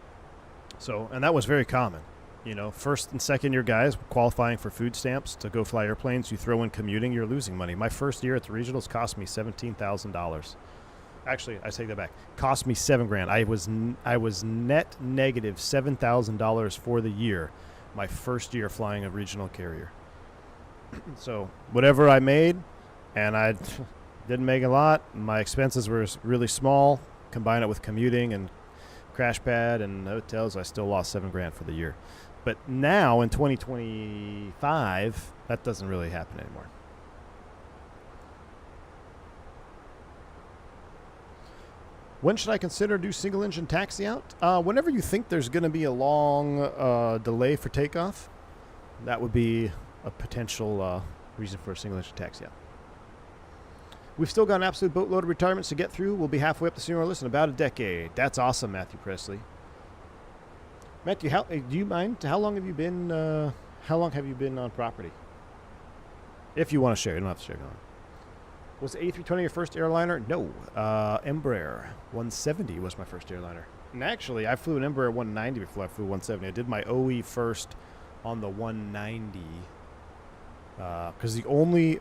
Speaker 1: So, and that was very common. You know, first and second year guys qualifying for food stamps to go fly airplanes. You throw in commuting, you're losing money. My first year at the regionals cost me $17,000. Actually, I take that back. Cost me $7,000. I was net negative $7,000 for the year. My first year flying a regional carrier. So whatever I made, and I didn't make a lot. My expenses were really small. Combine it with commuting and crash pad and hotels, I still lost $7,000 for the year. But now in 2025, that doesn't really happen anymore. When should I consider do single engine taxi out? Whenever you think there's going to be a long delay for takeoff, that would be a potential reason for a single engine taxi out. We've still got an absolute boatload of retirements to get through. We'll be halfway up the senior list in about a decade. That's awesome, Matthew Presley. Matthew, do you mind? How long have you been on property? If you want to share, you don't have to share. No. Was the A320 your first airliner? No. Embraer 170 was my first airliner. And actually, I flew an Embraer 190 before I flew 170. I did my OE first on the 190. Because the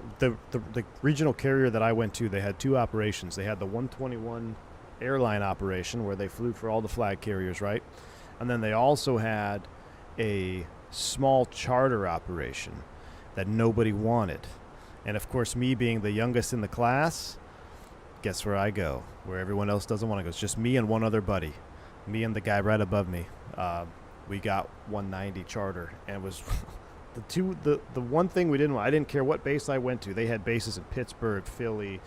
Speaker 1: regional carrier that I went to, they had two operations. They had the 121 airline operation where they flew for all the flag carriers, right? And then they also had a small charter operation that nobody wanted. And of course, me being the youngest in the class, guess where I go? Where everyone else doesn't want to go. It's just me and one other buddy. Me and the guy right above me. We got 190 charter, and it was the one thing we didn't want. I didn't care what base I went to. They had bases in Pittsburgh, Philly,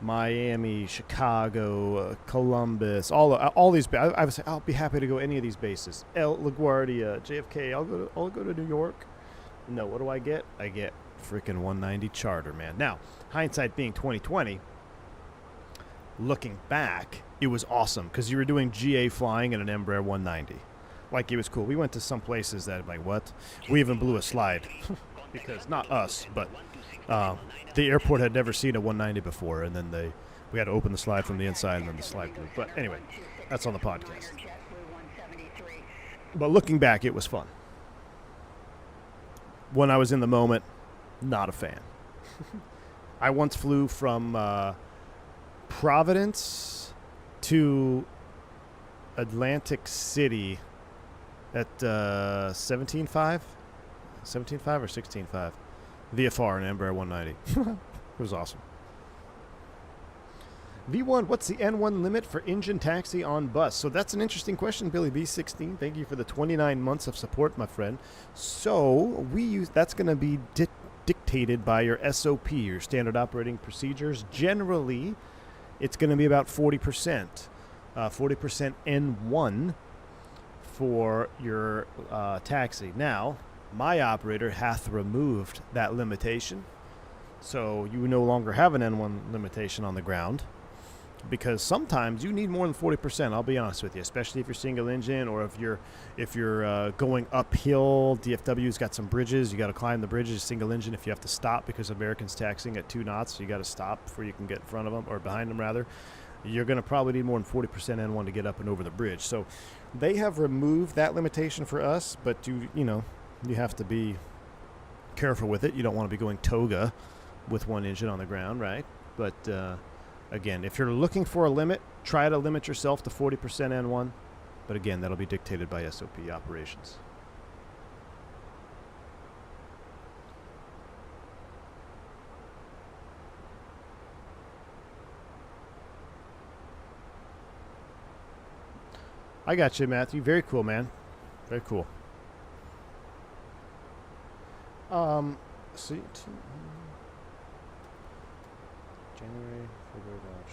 Speaker 1: Miami, Chicago, Columbus, all these. I was I'll be happy to go any of these bases. LaGuardia, JFK. I'll go to New York. No, what do I get? I get freaking 190 charter, man. Now, hindsight being 2020, looking back, it was awesome because you were doing GA flying in an Embraer 190. Like, it was cool. We went to some places that, like, what? We even blew a slide. Because, not us, but the airport had never seen a 190 before, and then we had to open the slide from the inside, and then the slide blew. But anyway, that's on the podcast. But looking back, it was fun. When I was in the moment, not a fan. I once flew from Providence to Atlantic City at 17.5 or 16.5 VFR and Embraer 190. It was awesome. V1, what's the N1 limit for engine taxi on bus? So that's an interesting question, Billy B16. Thank you for the 29 months of support, my friend. So that's going to be dictated by your SOP, your standard operating procedures. Generally, it's going to be about 40%. 40% N1 for your taxi. Now, my operator hath removed that limitation. So you no longer have an N1 limitation on the ground. Because sometimes you need more than 40%, I'll be honest with you, especially if you're single engine or if you're going uphill. DFW's got some bridges. You got to climb the bridges, single engine. If you have to stop because American's taxiing at 2 knots, so you got to stop before you can get in front of them, or behind them rather. You're going to probably need more than 40% N1 to get up and over the bridge. So they have removed that limitation for us, but you have to be careful with it. You don't want to be going Toga with one engine on the ground, right? But again, if you're looking for a limit, try to limit yourself to 40% N1. But again, that'll be dictated by SOP operations. I got you, Matthew. Very cool, man. Very cool. See, January, February, March.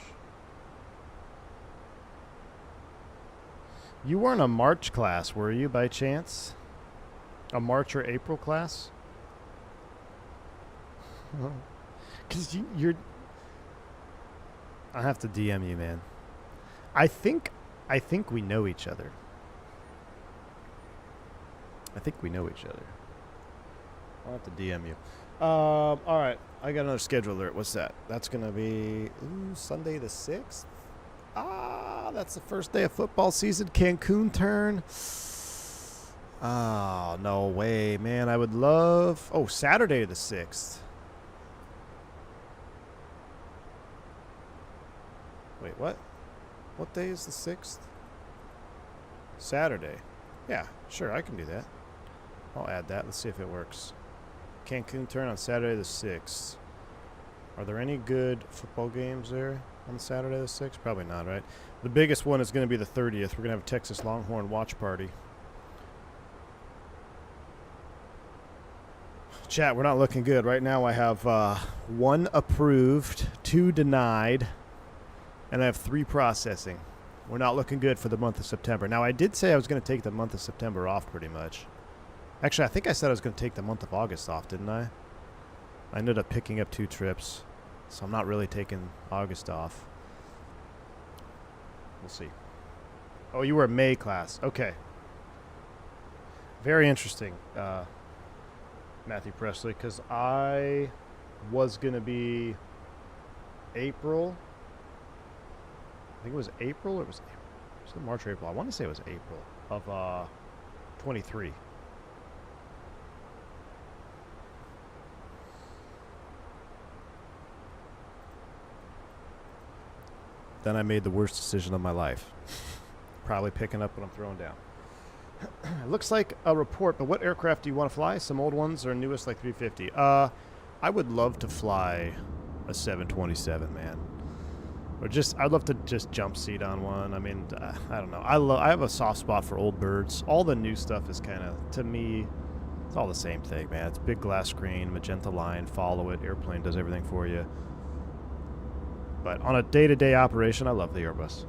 Speaker 1: You weren't a March class, were you, by chance? A March or April class? Because you're... I have to DM you, man. I think we know each other. I'll have to DM you. All right. I got another schedule alert. What's that? That's going to be Sunday the 6th. That's the first day of football season. Cancun turn. Oh, no way, man. I would love... Oh, Saturday the 6th. Wait, what? What day is the 6th? Saturday. Yeah, sure, I can do that. I'll add that. Let's see if it works. Cancun turn on Saturday the 6th. Are there any good football games there on Saturday the 6th? Probably not, right? The biggest one is going to be the 30th. We're going to have a Texas Longhorn watch party. Chat, we're not looking good. Right now I have 1 approved, 2 denied, and I have 3 processing. We're not looking good for the month of September. Now, I did say I was going to take the month of September off pretty much. Actually, I think I said I was going to take the month of August off, didn't I? I ended up picking up 2 trips, so I'm not really taking August off. We'll see. Oh, you were a May class. Okay. Very interesting, Matthew Presley, because I was going to be April. I think it was April, or was it March or April? I want to say it was April of 23. Then I made the worst decision of my life. Probably picking up what I'm throwing down. It looks like a report, but what aircraft do you want to fly? Some old ones or newest like 350? I would love to fly a 727, man. Or just, I'd love to just jump seat on one. I mean, I don't know. I have a soft spot for old birds. All the new stuff is kind of, to me, it's all the same thing, man. It's big glass screen, magenta line, follow it. Airplane does everything for you. But on a day-to-day operation, I love the Airbus.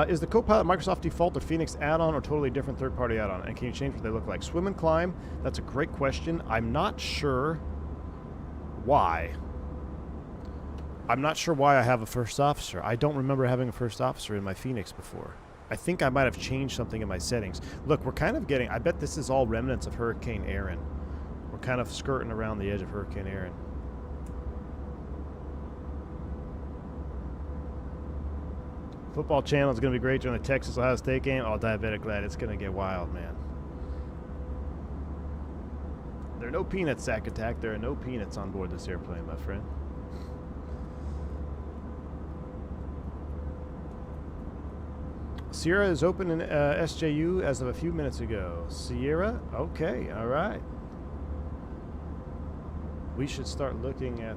Speaker 1: Is the Copilot Microsoft default or Fenix add-on or totally different third-party add-on? And can you change what they look like? Swim and climb, that's a great question. I'm not sure why. I'm not sure why I have a first officer. I don't remember having a first officer in my Fenix before. I think I might have changed something in my settings. Look, we're kind of getting... I bet this is all remnants of Hurricane Erin. We're kind of skirting around the edge of Hurricane Erin. Football channel is going to be great during the Texas-Ohio State game. Oh, diabetic lad, it's going to get wild, man. There are no peanuts, Sack Attack. There are no peanuts on board this airplane, my friend. Sierra is open in SJU as of a few minutes ago. Sierra? Okay, all right. We should start looking at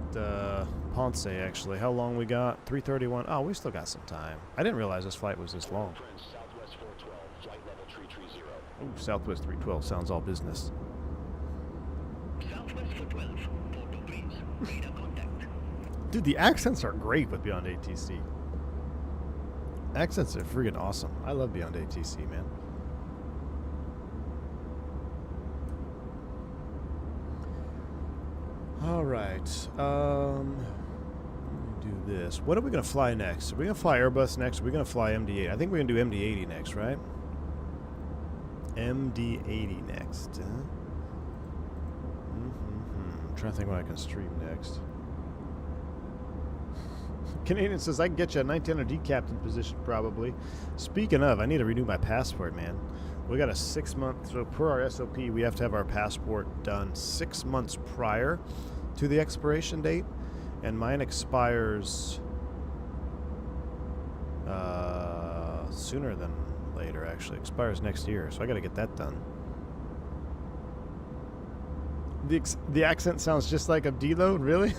Speaker 1: Ponce, actually. How long we got? 3:31. Oh, we still got some time. I didn't realize this flight was this long.
Speaker 6: Southwest 412, flight level 330.
Speaker 1: Ooh, Southwest 312 sounds all business.
Speaker 4: Southwest 412, Porto Breeze, radar contact.
Speaker 1: Dude, the accents are great with Beyond ATC. Accents are friggin' awesome. I love Beyond ATC, man. All right. Let me do this. What are we going to fly next? Are we going to fly Airbus next? Or are we going to fly MD-8? I think we're going to do MD-80 next, right? MD-80 next. Huh? I'm trying to think what I can stream next. Canadian says, I can get you a 1900D captain position, probably. Speaking of, I need to renew my passport, man. We got a 6-month, so per our SOP, we have to have our passport done 6 months prior to the expiration date, and mine expires sooner than later, actually. Expires next year, so I got to get that done. The accent sounds just like Abdilo, really?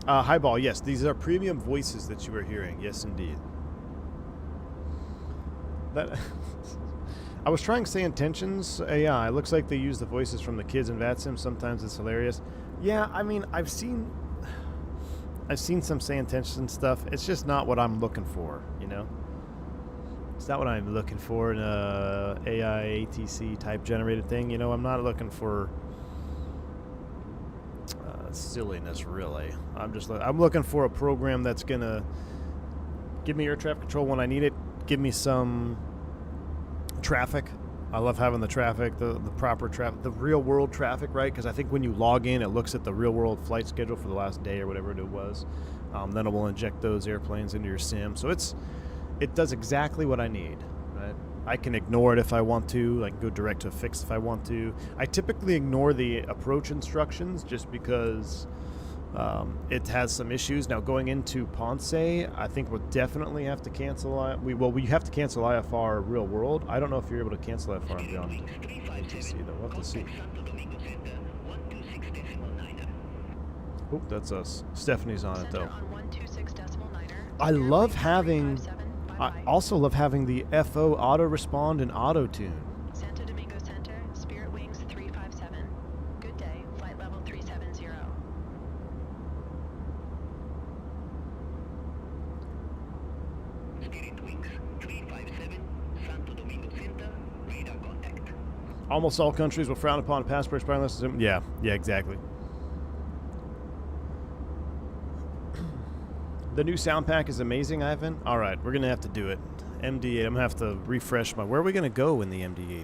Speaker 1: Highball, yes, these are premium voices that you are hearing. Yes, indeed. That I was trying Say Intentions AI. It looks like they use the voices from the kids in VATSIM. Sometimes it's hilarious. Yeah, I mean, I've seen some Say Intentions stuff. It's just not what I'm looking for, you know? It's not what I'm looking for in a AI ATC type generated thing. You know, I'm not looking for silliness, really. I'm looking for a program that's gonna give me air traffic control when I need it. Give me some traffic. I love having the traffic, the proper traffic, the real world traffic, right? Because I think when you log in, it looks at the real world flight schedule for the last day or whatever it was. Then it will inject those airplanes into your sim. So it does exactly what I need, right? I can ignore it if I want to. I can go direct to a fix if I want to. I typically ignore the approach instructions just because it has some issues. Now, going into Ponce, I think we'll definitely have to cancel. We have to cancel IFR real world. I don't know if you're able to cancel IFR and beyond ATC, though. We'll have to see. Oop, that's us. Stephanie's on it, though. I love having... I also love having the FO auto respond and auto tune.
Speaker 5: Santo Domingo Center, Spirit Wings 357. Good day, flight level 370.
Speaker 4: Spirit Wings 357, Santo Domingo Center, radar contact.
Speaker 1: Almost all countries will frown upon passports expiring unless it's... Yeah, exactly. The new sound pack is amazing, Ivan. All right, we're going to have to do it. MD-8, I'm going to have to refresh my... Where are we going to go in the MD-80?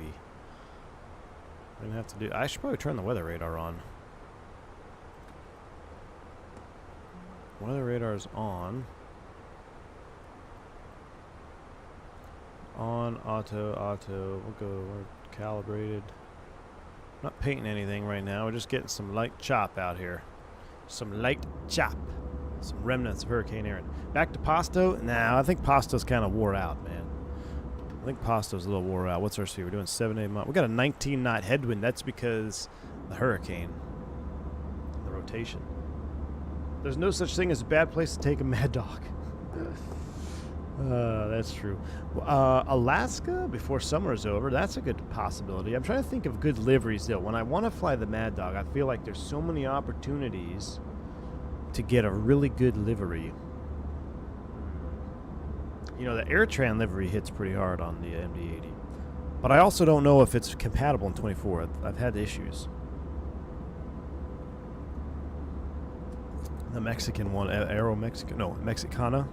Speaker 1: We're going to have to do... I should probably turn the weather radar on. Weather radar is on. On, auto. We'll go... We're calibrated. Not painting anything right now. We're just getting some light chop out here. Some light chop. Some remnants of Hurricane Erin. Back to Pasto? Nah, I think Pasto's kind of wore out, man. think Pasto's a little wore out. What's our speed? We're doing 7-8 miles. We got a 19 knot headwind. That's because the hurricane, the rotation. There's no such thing as a bad place to take a Mad Dog. That's true. Alaska before summer is over. That's a good possibility. I'm trying to think of good liveries though. When I want to fly the Mad Dog, I feel like there's so many opportunities to get a really good livery. You know, the AirTran livery hits pretty hard on the MD-80. But I also don't know if it's compatible in 24. I've had issues. The Mexican one, Mexicana.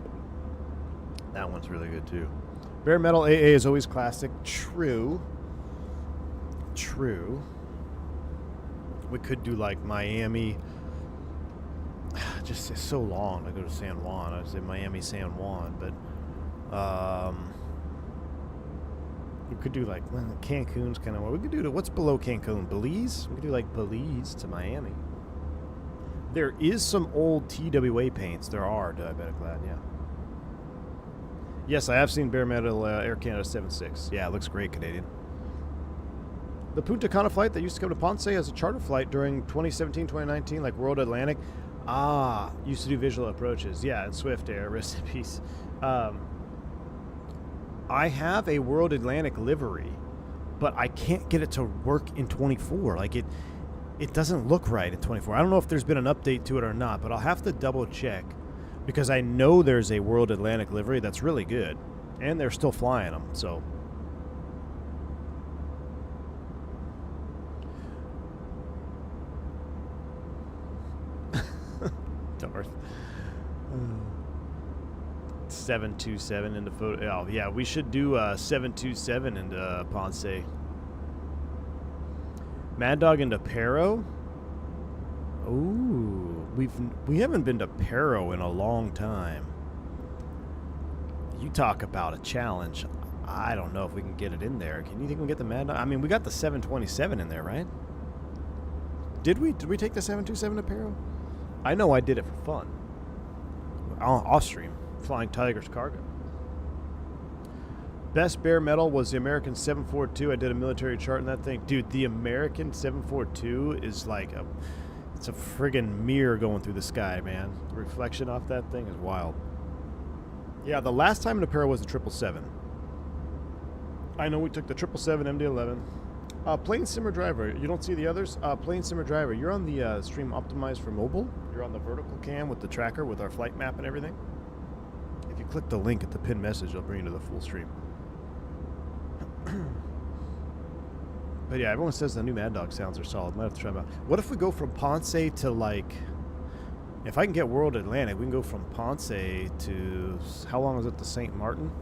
Speaker 1: That one's really good too. Bare metal AA is always classic. True. True. We could do like Miami. Just it's so long to go to San Juan. I would say Miami, San Juan, but we could do like Cancun's kind of. We could do what's below Cancun? Belize. We could do like Belize to Miami. There is some old TWA paints. There are diabetic lad. Yeah. Yes, I have seen bare metal Air Canada 7.6. Yeah, it looks great, Canadian. The Punta Cana flight that used to come to Ponce as a charter flight during 2017, 2019, like World Atlantic. Ah, used to do visual approaches. Yeah, and Swift Air, rest in peace. I have a World Atlantic livery, but I can't get it to work in 24. Like it doesn't look right in 24. I don't know if there's been an update to it or not, but I'll have to double check because I know there's a World Atlantic livery that's really good, and they're still flying them. So. Darth. 727 into photo. Oh, yeah, we should do 727 into Ponce. Mad Dog into Pero. Ooh, we haven't been to Pero in a long time. You talk about a challenge. I don't know if we can get it in there. Can you think we can get the Mad Dog? I mean, we got the 727 in there, right? Did we take the 727 to Pero? I know I did it for fun. Off stream. Flying Tigers cargo. Best bare metal was the American 742. I did a military chart in that thing. Dude, the American 742 is like it's a friggin' mirror going through the sky, man. The reflection off that thing is wild. Yeah, the last time in Apparel was the 777. I know we took the 777 MD-11. Plane Simmer Driver. You don't see the others? Plane Simmer Driver. You're on the stream optimized for mobile. You're on the vertical cam with the tracker with our flight map and everything. If you click the link at the pinned message, it'll bring you to the full stream. But yeah, everyone says the new Mad Dog sounds are solid. Might have to try them out. What if we go from Ponce to like... If I can get World Atlantic, we can go from Ponce to... How long is it to St. Martin?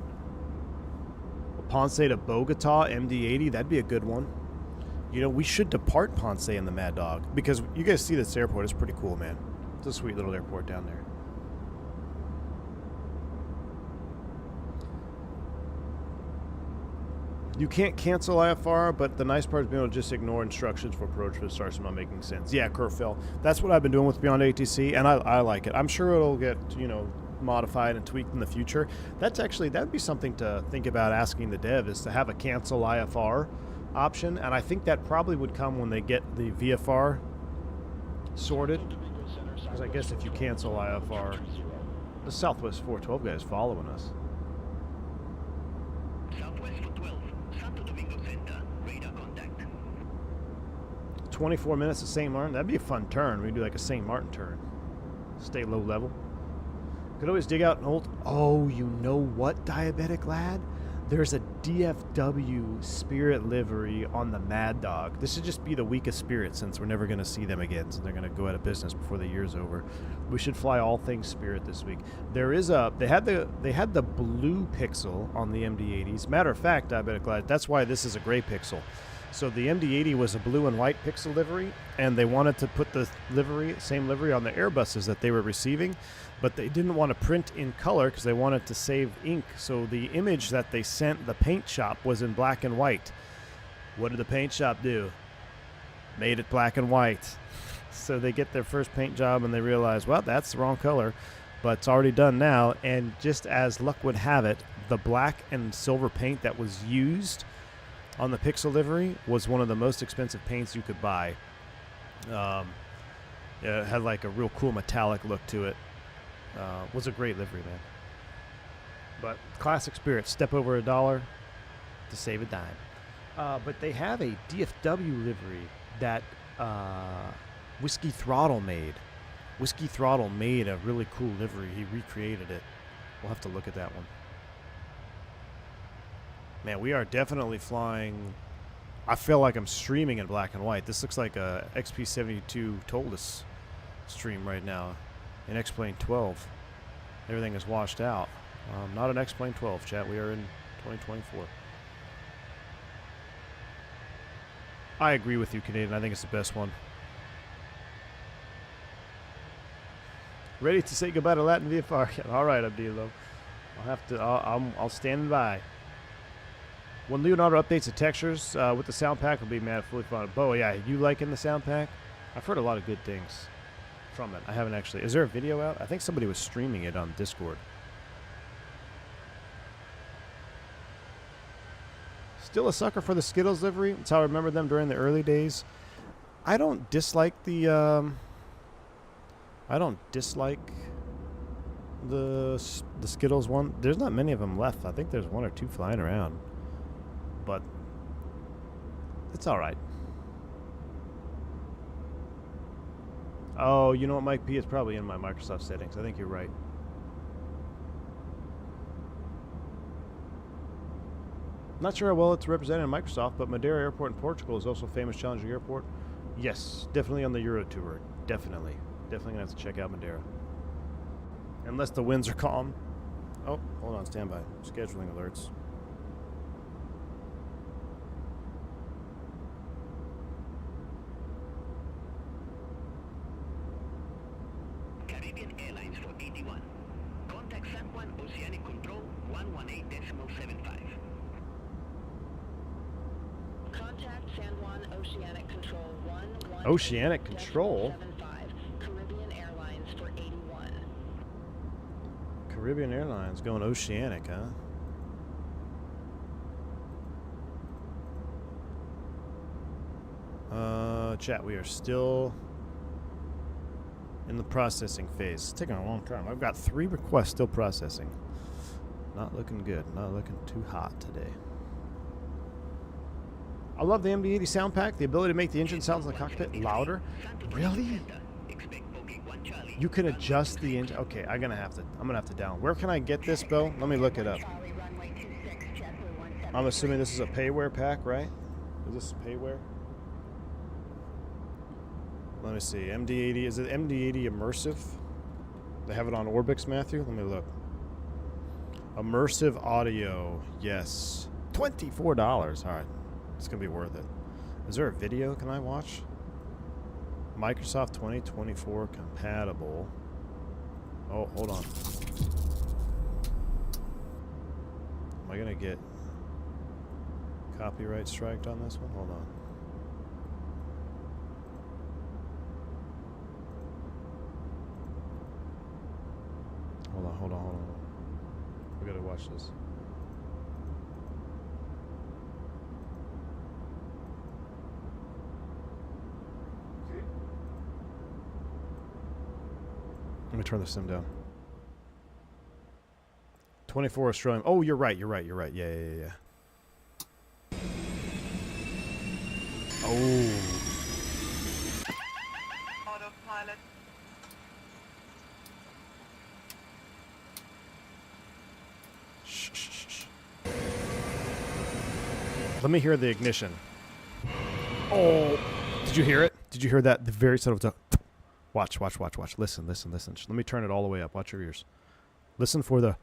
Speaker 1: Ponce to Bogota, MD-80. That'd be a good one. You know, we should depart Ponce in the Mad Dog. Because you guys see this airport. It's pretty cool, man. It's a sweet little airport down there. You can't cancel IFR, but the nice part is being able to just ignore instructions for approach if it starts not making sense. Yeah, Kerfell. That's what I've been doing with Beyond ATC, and I like it. I'm sure it'll get, you know, modified and tweaked in the future. That'd be something to think about asking the dev, is to have a cancel IFR option, and I think that probably would come when they get the VFR sorted. Because I guess if you cancel IFR, the Southwest 412 guy is following us. 24 minutes to St. Martin. That'd be a fun turn. We could do like a St. Martin turn. Stay low level. Could always dig out and hold. Oh, you know what, diabetic lad? There's a DFW Spirit livery on the Mad Dog. This should just be the week of Spirit, since we're never going to see them again, so they're going to go out of business before the year's over. We should fly all things Spirit this week. There is a they had the blue pixel on the MD-80s. Matter of fact, diabetic lad, that's why this is a gray pixel. So the MD-80 was a blue and white pixel livery, and they wanted to put the same livery on the Airbuses that they were receiving, but they didn't want to print in color because they wanted to save ink. So the image that they sent the paint shop was in black and white. What did the paint shop do? Made it black and white. So they get their first paint job and they realize, well, that's the wrong color, but it's already done now. And just as luck would have it, the black and silver paint that was used on the Pixel livery was one of the most expensive paints you could buy. It had like a real cool metallic look to it. Was a great livery, man. But classic spirit, step over $1 to save a dime. But they have a DFW livery that Whiskey Throttle made. Whiskey Throttle made a really cool livery. He recreated it. We'll have to look at that one. Man, we are definitely flying. I feel like I'm streaming in black and white. This looks like a XP72 Toldus stream right now in X-Plane 12. Everything is washed out. Not an X-Plane 12, chat. We are in 2024. I agree with you, Canadian. I think it's the best one. Ready to say goodbye to Latin VFR? All right, Abdilo. I'll have to. I'll stand by. When Leonardo updates the textures with the sound pack, will be mad fully fun. Bo, yeah, you liking the sound pack? I've heard a lot of good things from it. I haven't actually. Is there a video out? I think somebody was streaming it on Discord. Still a sucker for the Skittles livery. That's how I remember them during the early days. I don't dislike the. I don't dislike the Skittles one. There's not many of them left. I think there's 1 or 2 flying around. But it's all right. Oh, you know what, Mike P? It's probably in my Microsoft settings. I think you're right. Not sure how well it's represented in Microsoft, but Madeira Airport in Portugal is also a famous challenging airport. Yes, definitely on the Euro Tour. Definitely. Definitely going to have to check out Madeira. Unless the winds are calm. Oh, hold on, stand by. Scheduling alerts.
Speaker 4: Caribbean Airlines for 81. Contact San Juan Oceanic Control 118.75.
Speaker 5: Contact San Juan Oceanic Control 118.75.
Speaker 1: Oceanic Control?
Speaker 5: Caribbean Airlines for 81.
Speaker 1: Caribbean Airlines going oceanic, huh? Chat, we are still in the processing phase. It's taking a long time. I've got 3 requests still processing. Not looking good. Not looking too hot today. I love the MD-80 sound pack. The ability to make the engine sounds in the cockpit louder. Really? You can adjust the engine. Okay, I'm gonna have to down. Where can I get this, Bill? Let me look it up. I'm assuming this is a payware pack, right? Is this payware? Let me see. MD-80. Is it MD-80 immersive? They have it on Orbix, Matthew. Let me look. Immersive audio. Yes. $24. All right. It's gonna be worth it. Is there a video can I watch? Microsoft 2024 compatible. Oh, hold on. Am I gonna get copyright striked on this one? Hold on. Hold on. We gotta watch this. Let me turn the sim down. 24 Australian. Oh, you're right. Yeah. Oh.
Speaker 7: Autopilot.
Speaker 1: Shh. Let me hear the ignition. Oh. Did you hear it? Did you hear that? The very sound of the... Watch. Listen. Let me turn it all the way up. Watch your ears. Listen for the...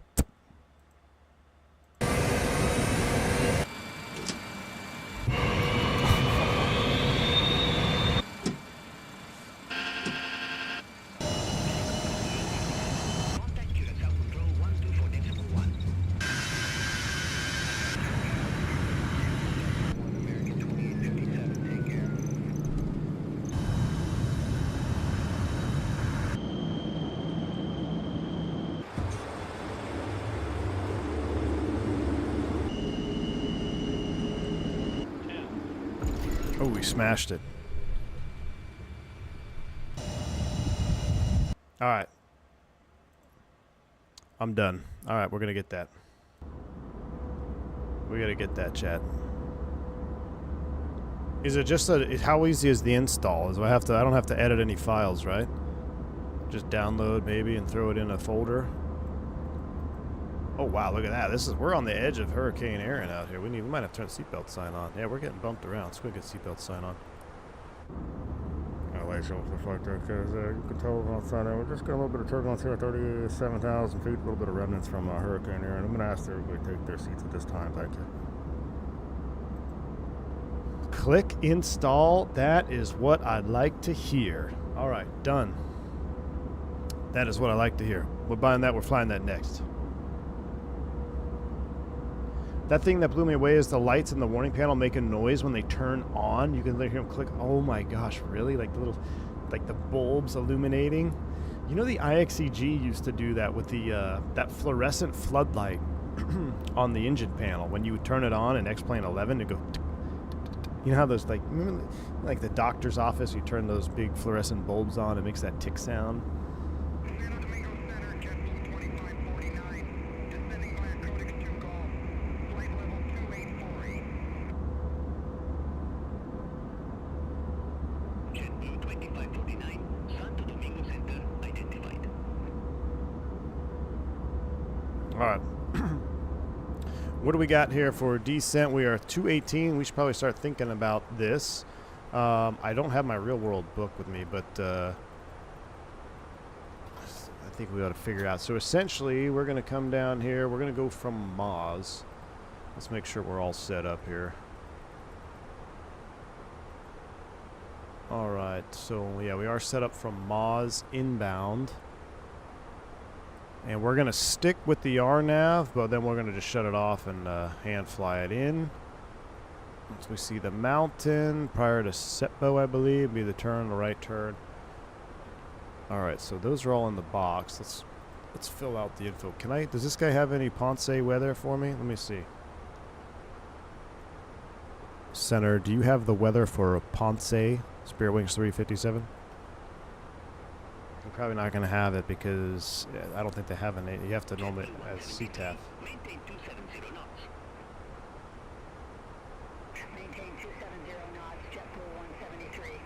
Speaker 1: we smashed it. All right. I'm done. All right, we're going to get that. We got to get that, chat. Is it just how easy is the install? I don't have to edit any files, right? Just download maybe and throw it in a folder. Oh wow, look at that. We're on the edge of Hurricane Aaron out here. We might have to turn the seatbelt sign on. Yeah, we're getting bumped around. Let's go get seatbelt sign on. I like stuff like that because you can tell on the side there. We're just got a little bit of turbulence here at 37,000 feet, a little bit of remnants from Hurricane Aaron. I'm going to ask everybody to take their seats at this time. Thank you. Click install. That is what I'd like to hear. All right, done. That is what I like to hear. We're buying that. We're flying that next. That thing that blew me away is the lights in the warning panel make a noise when they turn on. You can hear them click. Oh my gosh, really? Like the bulbs illuminating. You know the IXEG used to do that with the that fluorescent floodlight on the engine panel. When you would turn it on in X-Plane 11, it'd go. You know how those remember like the doctor's office, you turn those big fluorescent bulbs on, it makes that tick sound. All right. What do we got here for descent? We are 218. We should probably start thinking about this. I don't have my real world book with me, but I think we ought to figure it out. So essentially, we're going to come down here. We're going to go from Moz. Let's make sure we're all set up here. All right. So, yeah, we are set up from Moz inbound. And we're going to stick with the RNAV, but then we're going to just shut it off and hand fly it in. Once we see the mountain, prior to Setbo, I believe, be the turn, the right turn. All right, so those are all in the box. Let's fill out the info. Does this guy have any Ponce weather for me? Let me see. Center, do you have the weather for Ponce, Spirit Wings 357? I'm probably not going to have it because I don't think they have an. You have to normally as CTAF.
Speaker 4: Maintain 270 knots. Maintain 270 knots, JetBlue 173.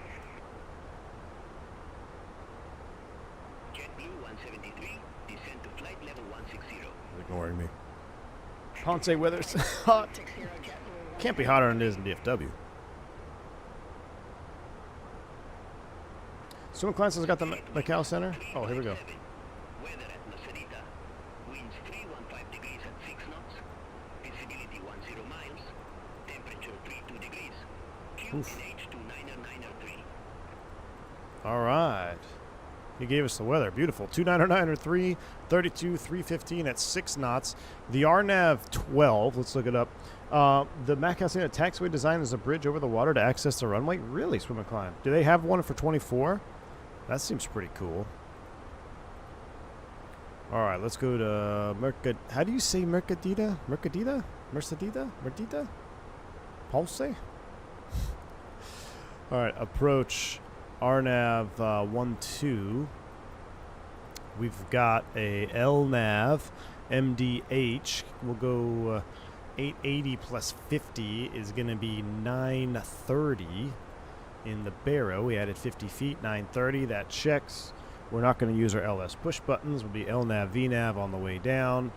Speaker 4: JetBlue 173, descend to flight level 160.
Speaker 1: Ignoring me. Ponce weather's hot. Can't be hotter than it is in DFW. Swimming Clancy's got the Macau Center. Oh, here we go.
Speaker 4: Weather at Nacerita. Winds 315 degrees at 6 knots. Visibility 10 miles. Temperature 32 degrees. QNH to 993.
Speaker 1: All right. He gave us the weather. Beautiful. 2993, 32, 315 at 6 knots. The RNAV 12. Let's look it up. The Macau Center taxiway design is a bridge over the water to access the runway. Really, Swim and Climb. Do they have one for 24? That seems pretty cool. All right, let's go to How do you say Mercadita? Mercadita? Mercedita? Merdita? Pulse? All right, approach RNAV 12. We've got a LNAV MDH. We'll go 880 plus 50 is going to be 930. In the Barrow, we added 50 feet, 930. That checks. We're not going to use our LS push buttons. We'll be LNAV, VNAV on the way down.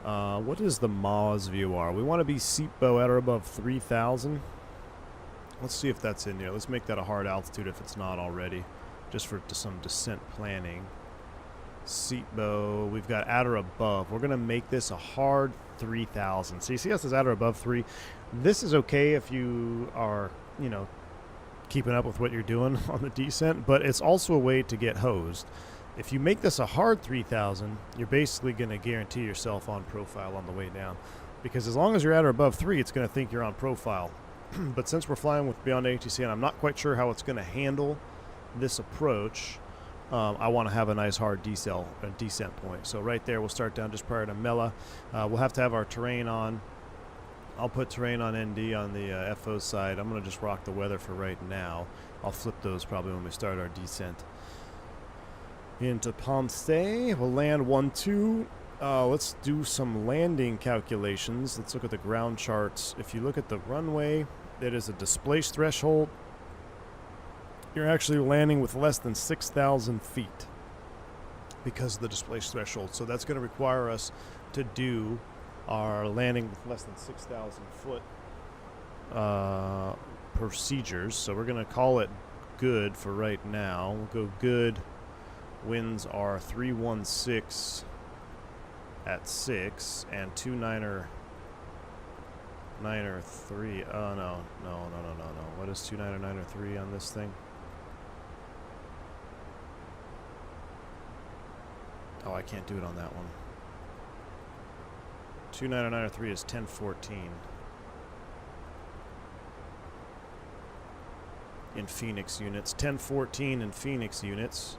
Speaker 1: What is the Moz VOR? We want to be SEPO at or above 3,000. Let's see if that's in there. Let's make that a hard altitude if it's not already, just for some descent planning. SEPO, we've got at or above. We're going to make this a hard 3,000. So you see us as at or above 3. This is okay if you are, keeping up with what you're doing on the descent, but it's also a way to get hosed. If you make this a hard 3,000, you're basically going to guarantee yourself on profile on the way down, because as long as you're at or above 3, it's going to think you're on profile. But since we're flying with Beyond ATC, and I'm not quite sure how it's going to handle this approach, I want to have a nice hard descent point. So right there, we'll start down just prior to Mela. We'll have to have our terrain on. I'll put terrain on ND on the FO side. I'm going to just rock the weather for right now. I'll flip those probably when we start our descent. Into Ponce. We'll land 1-2. Let's do some landing calculations. Let's look at the ground charts. If you look at the runway, it is a displaced threshold. You're actually landing with less than 6,000 feet because of the displaced threshold. So that's going to require us to do our landing with less than 6,000 foot procedures. So we're going to call it good for right now. We'll go good. Winds are 316 at 6 and 2.9 Oh no. What is 2.9 on this thing? Oh, I can't do it on that one. 2.9 is 1014 in Phoenix units. 1014 in Phoenix units.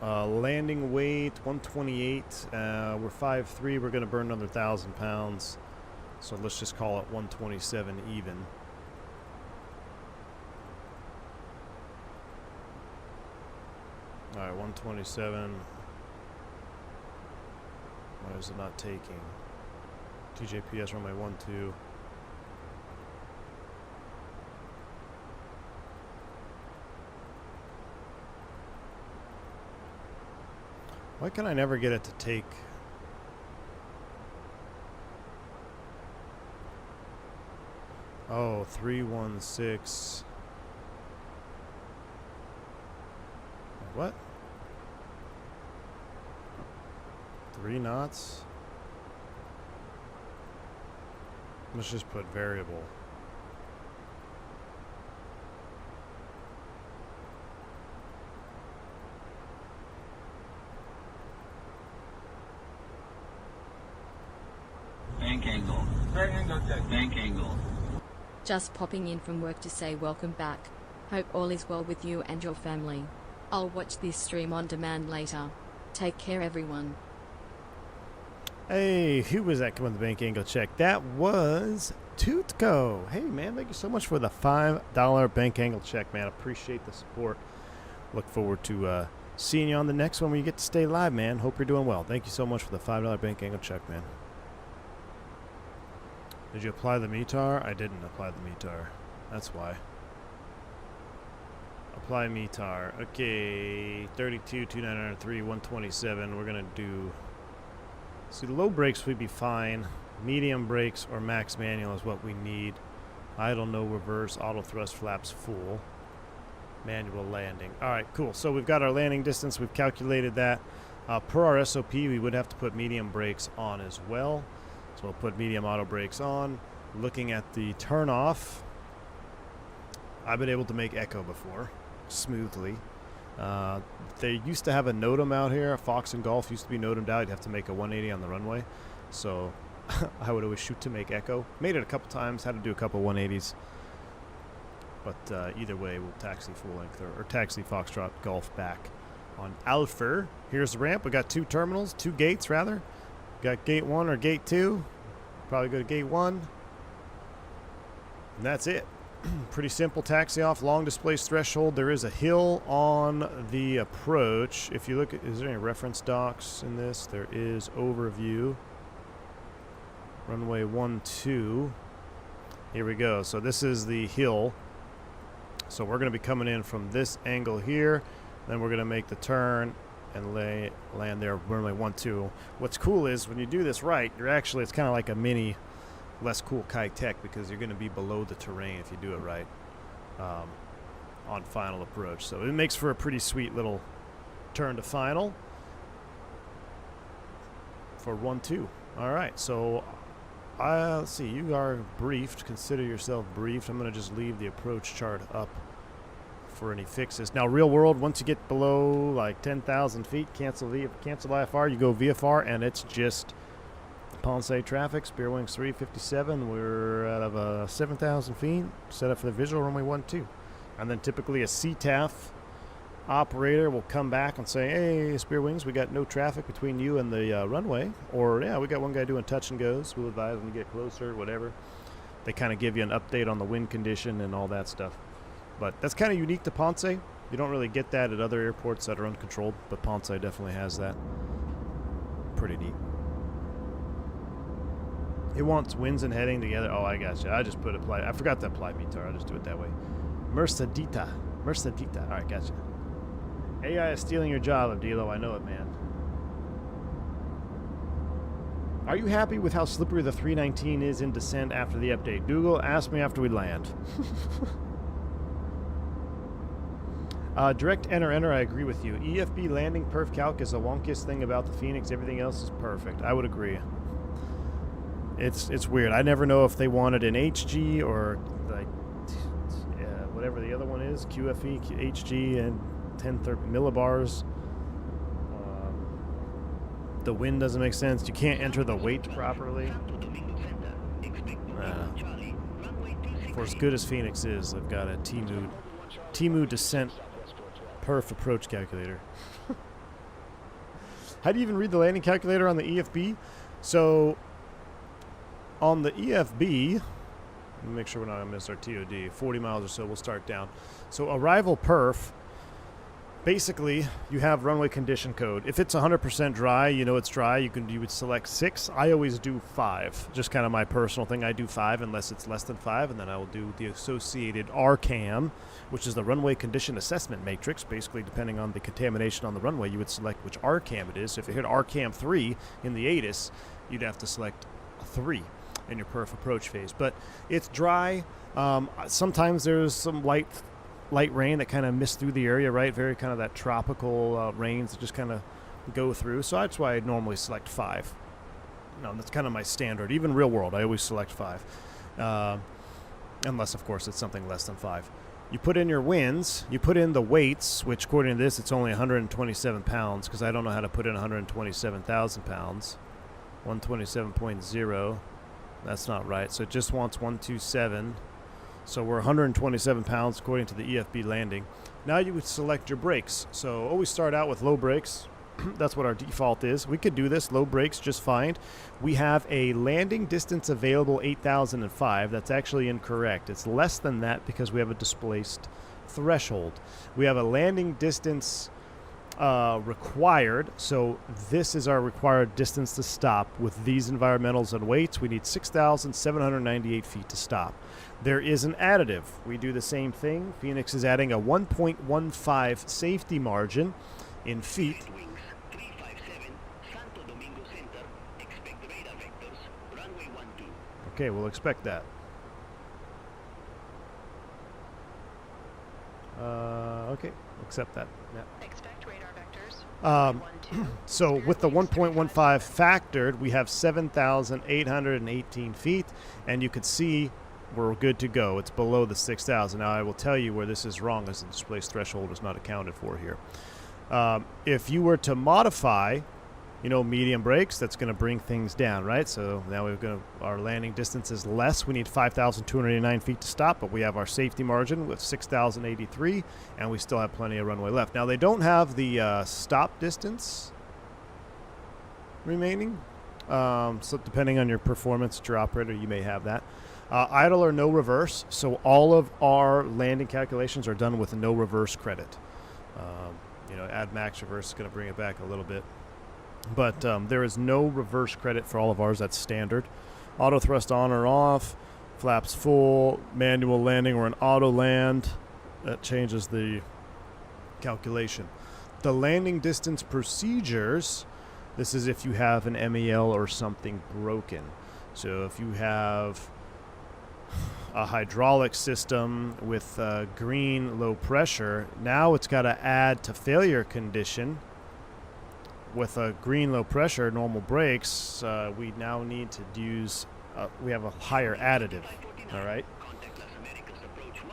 Speaker 1: Landing weight 128. We're 5'3". We're going to burn another 1,000 pounds. So let's just call it 127 even. All right, 127. Why is it not taking? TJPS runway 12. Why can I never get it to take? Oh, 316. What? 3 knots? Let's just put variable.
Speaker 8: Bank angle. Right angle check. Bank angle.
Speaker 2: Just popping in from work to say welcome back. Hope all is well with you and your family. I'll watch this stream on demand later. Take care, everyone.
Speaker 1: Hey, who was that coming with the bank angle check? That was Tootco. Hey, man, thank you so much for the $5 bank angle check, man. Appreciate the support. Look forward to seeing you on the next one where you get to stay live, man. Hope you're doing well. Thank you so much for the $5 bank angle check, man. Did you apply the METAR? I didn't apply the METAR. That's why. Apply METAR. Okay, 32, 2,903, 127. We're going to do... See, low brakes would be fine. Medium brakes or max manual is what we need. Idle, no reverse, auto thrust flaps full. Manual landing. All right, cool. So we've got our landing distance. We've calculated that. Per our SOP, we would have to put medium brakes on as well. So we'll put medium auto brakes on. Looking at the turnoff, I've been able to make echo before smoothly. They used to have a NOTAM out here. Fox and Golf used to be NOTAMed out. You'd have to make a 180 on the runway. So I would always shoot to make echo. Made it a couple times. Had to do a couple 180s. But either way, we'll taxi full length or taxi Foxtrot Golf back on Alpha. Here's the ramp. We got 2 terminals, 2 gates rather. Got gate 1 or gate 2. Probably go to gate 1. And that's it. Pretty simple taxi off, long displaced threshold. There is a hill on the approach. If you look at, is there any reference docs in this? There is overview. Runway 12. Here we go. So this is the hill. So we're going to be coming in from this angle here. Then we're going to make the turn and land there, runway 12. What's cool is when you do this right, you're actually, it's kind of like a mini less cool Kitech because you're going to be below the terrain if you do it right on final approach. So it makes for a pretty sweet little turn to final for 1-2. All right, so let's see, you are briefed. Consider yourself briefed. I'm going to just leave the approach chart up for any fixes. Now, real world, once you get below like 10,000 feet, cancel IFR, you go VFR, and it's just Ponce traffic, Spear Wings 357. We're out of 7,000 feet, set up for the visual runway 12. And then typically a CTAF operator will come back and say, hey, Spear Wings, we got no traffic between you and the runway. Or, yeah, we got one guy doing touch and goes. We'll advise them to get closer, whatever. They kind of give you an update on the wind condition and all that stuff. But that's kind of unique to Ponce. You don't really get that at other airports that are uncontrolled, but Ponce definitely has that. Pretty neat. It wants winds and heading together. Oh, I got you. I just put apply. I forgot to apply METAR. I'll just do it that way. Mercedita. All right, gotcha. AI is stealing your job, Abdilo. I know it, man. Are you happy with how slippery the 319 is in descent after the update? Google, ask me after we land. Direct enter, I agree with you. EFB landing perf calc is the wonkiest thing about the Fenix. Everything else is perfect. I would agree. It's weird. I never know if they wanted an HG or like whatever the other one is, QFE, HG, and 1030 millibars. The wind doesn't make sense. You can't enter the weight properly. For as good as Fenix is, they've got a Temu descent perf approach calculator. How do you even read the landing calculator on the EFB? So on the EFB, let me make sure we're not going to miss our TOD. 40 miles or so, we'll start down. So arrival perf, basically, you have runway condition code. If it's 100% dry, you know it's dry, you would select 6. I always do 5. Just kind of my personal thing. I do 5 unless it's less than 5, and then I will do the associated RCAM, which is the runway condition assessment matrix. Basically, depending on the contamination on the runway, you would select which RCAM it is. So if you hit RCAM 3 in the ATIS, you'd have to select 3 in your perf approach phase. But it's dry. Sometimes there's some light rain that kind of mist through the area, right? Very kind of that tropical rains that just kind of go through. So that's why I normally select 5. That's kind of my standard. Even real world, I always select 5. Unless, of course, it's something less than 5. You put in your winds, you put in the weights, which according to this, it's only 127 pounds, because I don't know how to put in 127,000 pounds. 127.0. That's not right. So it just wants 127. So we're 127 pounds according to the EFB landing. Now you would select your brakes. So always start out with low brakes. That's what our default is. We could do this, low brakes, just fine. We have a landing distance available 8,005. That's actually incorrect. It's less than that because we have a displaced threshold. We have a landing distance required, so this is our required distance to stop. With these environmentals and weights, we need 6,798 feet to stop. There is an additive. We do the same thing. Fenix is adding a 1.15 safety margin in feet. Okay, we'll expect that. Okay, accept that. Yeah.
Speaker 5: Expect radar vectors.
Speaker 1: So with the 1.15 factored, we have 7,818 feet, and you can see we're good to go. It's below the 6,000. Now I will tell you where this is wrong, as the displaced threshold is not accounted for here. If you were to modify, medium brakes, that's going to bring things down, right? So now our landing distance is less. We need 5,289 feet to stop, but we have our safety margin with 6,083, and we still have plenty of runway left. Now they don't have the stop distance remaining. So depending on your performance at your operator, you may have that. Idle or no reverse. So all of our landing calculations are done with no reverse credit. Add max reverse is going to bring it back a little bit. But there is no reverse credit for all of ours. That's standard. Auto thrust on or off. Flaps full. Manual landing or an auto land. That changes the calculation. The landing distance procedures. This is if you have an MEL or something broken. So if you have a hydraulic system with green low pressure, now it's got to add to failure condition. With a green low pressure, normal brakes, we now need to use, we have a higher additive, all right?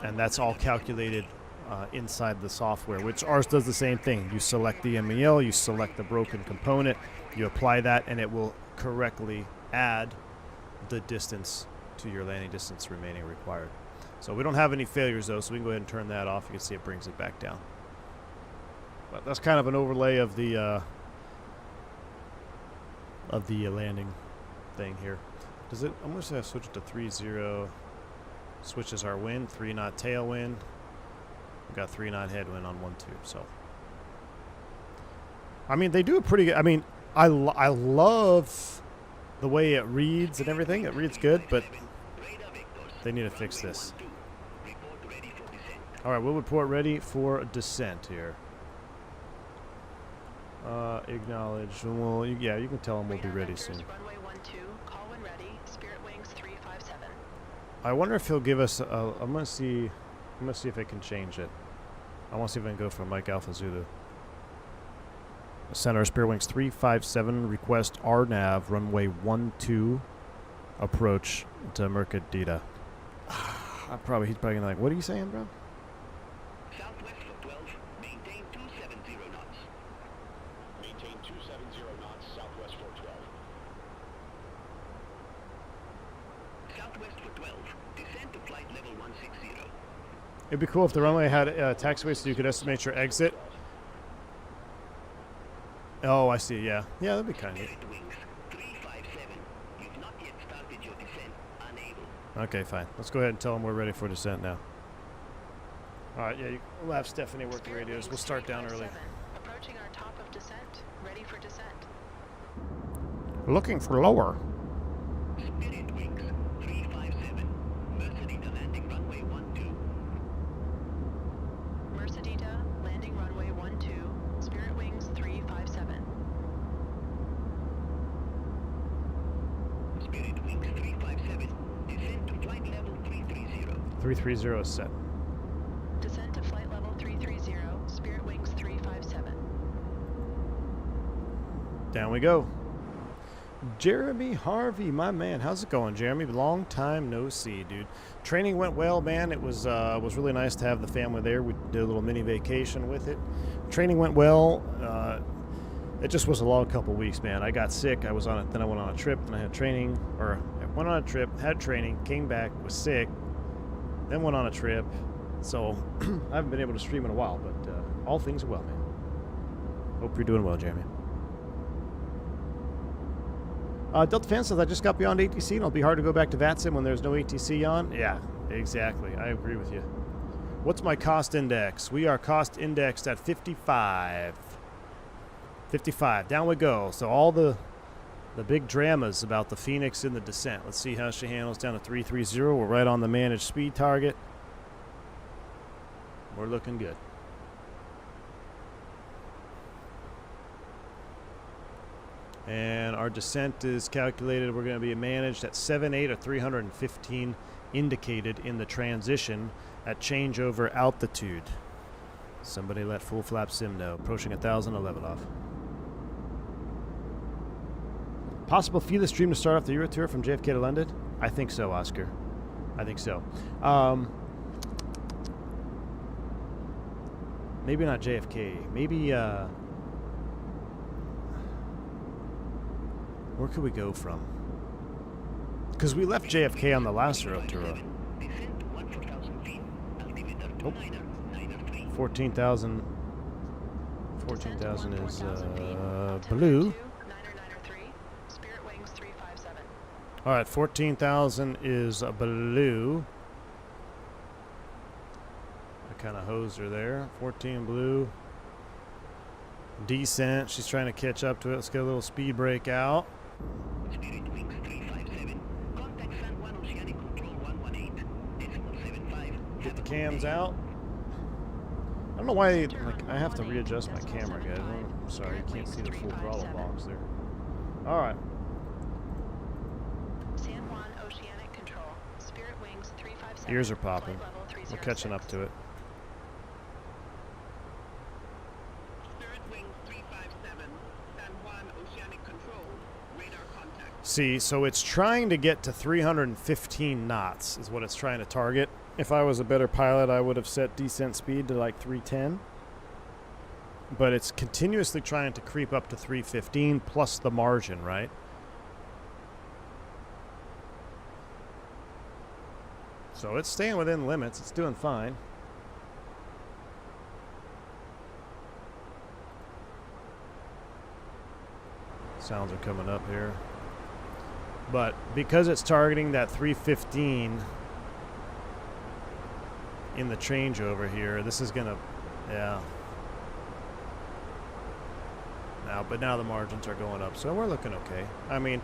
Speaker 1: And that's all calculated inside the software, which ours does the same thing. You select the MEL, you select the broken component, you apply that, and it will correctly add the distance to your landing distance remaining required. So we don't have any failures, though, so we can go ahead and turn that off. You can see it brings it back down. But that's kind of an overlay of the landing thing here. Does it? I'm going to switch it to 3-0. Switches our wind, 3-knot tailwind. We've got 3-knot headwind on 1 tube. So, I mean, they do a pretty good. I mean, I love the way it reads and everything. It reads good, but they need to fix this. All right, we'll report ready for descent here. Acknowledge. Well, yeah, you can tell them we'll be ready soon.
Speaker 5: Runway 12, call when ready. Spirit wings 357.
Speaker 1: I wonder if he'll give us. I'm gonna see if I can change it. I want to see if I can go from Mike Alpha Zulu. Center Spirit Wings 357. Request RNAV runway 12 approach to Mercadita. He's probably gonna like. What are you saying, bro?
Speaker 4: Southwest for 12, maintain 270 knots.
Speaker 6: Maintain 270 knots, southwest for 12.
Speaker 4: Southwest for 12, descend to flight level 160.
Speaker 1: It'd be cool if the runway had taxiway so you could estimate your exit. Oh, I see. Yeah, yeah, that'd be kind of neat.
Speaker 4: Spirit wings 357, you've not yet started your descent, unable.
Speaker 1: Okay, fine. Let's go ahead and tell them we're ready for descent now. All right, yeah, we'll have Stephanie work the
Speaker 5: Spirit
Speaker 1: radios.
Speaker 5: wings
Speaker 1: We'll start down early.
Speaker 5: 357, approaching our top of descent. Ready for descent.
Speaker 1: Looking for lower.
Speaker 4: Spirit wings 357, Mercedita landing runway 12.
Speaker 5: Mercedita, landing runway 12, Spirit wings 357.
Speaker 4: Spirit wings 357, descend to flight level 330.
Speaker 1: 330 is set.
Speaker 5: Descent to flight level 330, Spirit wings 357.
Speaker 1: Down we go. Jeremy Harvey, my man. How's it going, Jeremy? Long time no see, dude. Training went well, man. It was really nice to have the family there. We did a little mini vacation with it. Training went well. It just was a long couple weeks, man. I got sick. I was on it. Then I went on a trip. Then I had training. Or I went on a trip, had training, came back, was sick, then went on a trip. So I haven't been able to stream in a while, but all things are well, man. Hope you're doing well, Jeremy. Delta Fan says, I just got beyond ATC, and it'll be hard to go back to VATSIM when there's no ATC on. Yeah, exactly. I agree with you. What's my cost index? We are cost indexed at 55. 55. Down we go. So all the big dramas about the Phoenix in the descent. Let's see how she handles down to 330. We're right on the managed speed target. We're looking good. And our descent is calculated. We're going to be managed at 7.8 or 315 indicated in the transition at changeover altitude. Somebody let full flap sim know. Approaching 1,000, a level off. Possible feeder stream to start off the Euro tour from JFK to London? I think so, Oscar. I think so. Maybe not JFK. Maybe, where could we go from? Because we left JFK on the last Euro tour. Oh. 14,000. 14,000 is blue. All right, 14,000 is blue. I kind of hosed her there. 14 blue. Descent. She's trying to catch up to it. Let's get a little speed break out.
Speaker 4: Spirit wings 357, contact San Juan Oceanic Control 118.75.
Speaker 1: Get the cams out. I don't know why I have to readjust my camera, guys. I'm sorry, you can't see the full throttle box there. All right.
Speaker 5: San Juan Oceanic Control, Spirit wings 357.
Speaker 1: Ears are popping.
Speaker 5: Flight level
Speaker 1: We're catching up to it.
Speaker 7: Spirit wings 357, San Juan Oceanic Control, radar contact.
Speaker 1: See, so it's trying to get to 315 knots is what it's trying to target. If I was a better pilot, I would have set descent speed to like 310. But it's continuously trying to creep up to 315 plus the margin, right? So it's staying within limits. It's doing fine. Sounds are coming up here. But because it's targeting that 315 in the changeover here, this is gonna, yeah. But now the margins are going up, so we're looking okay. I mean,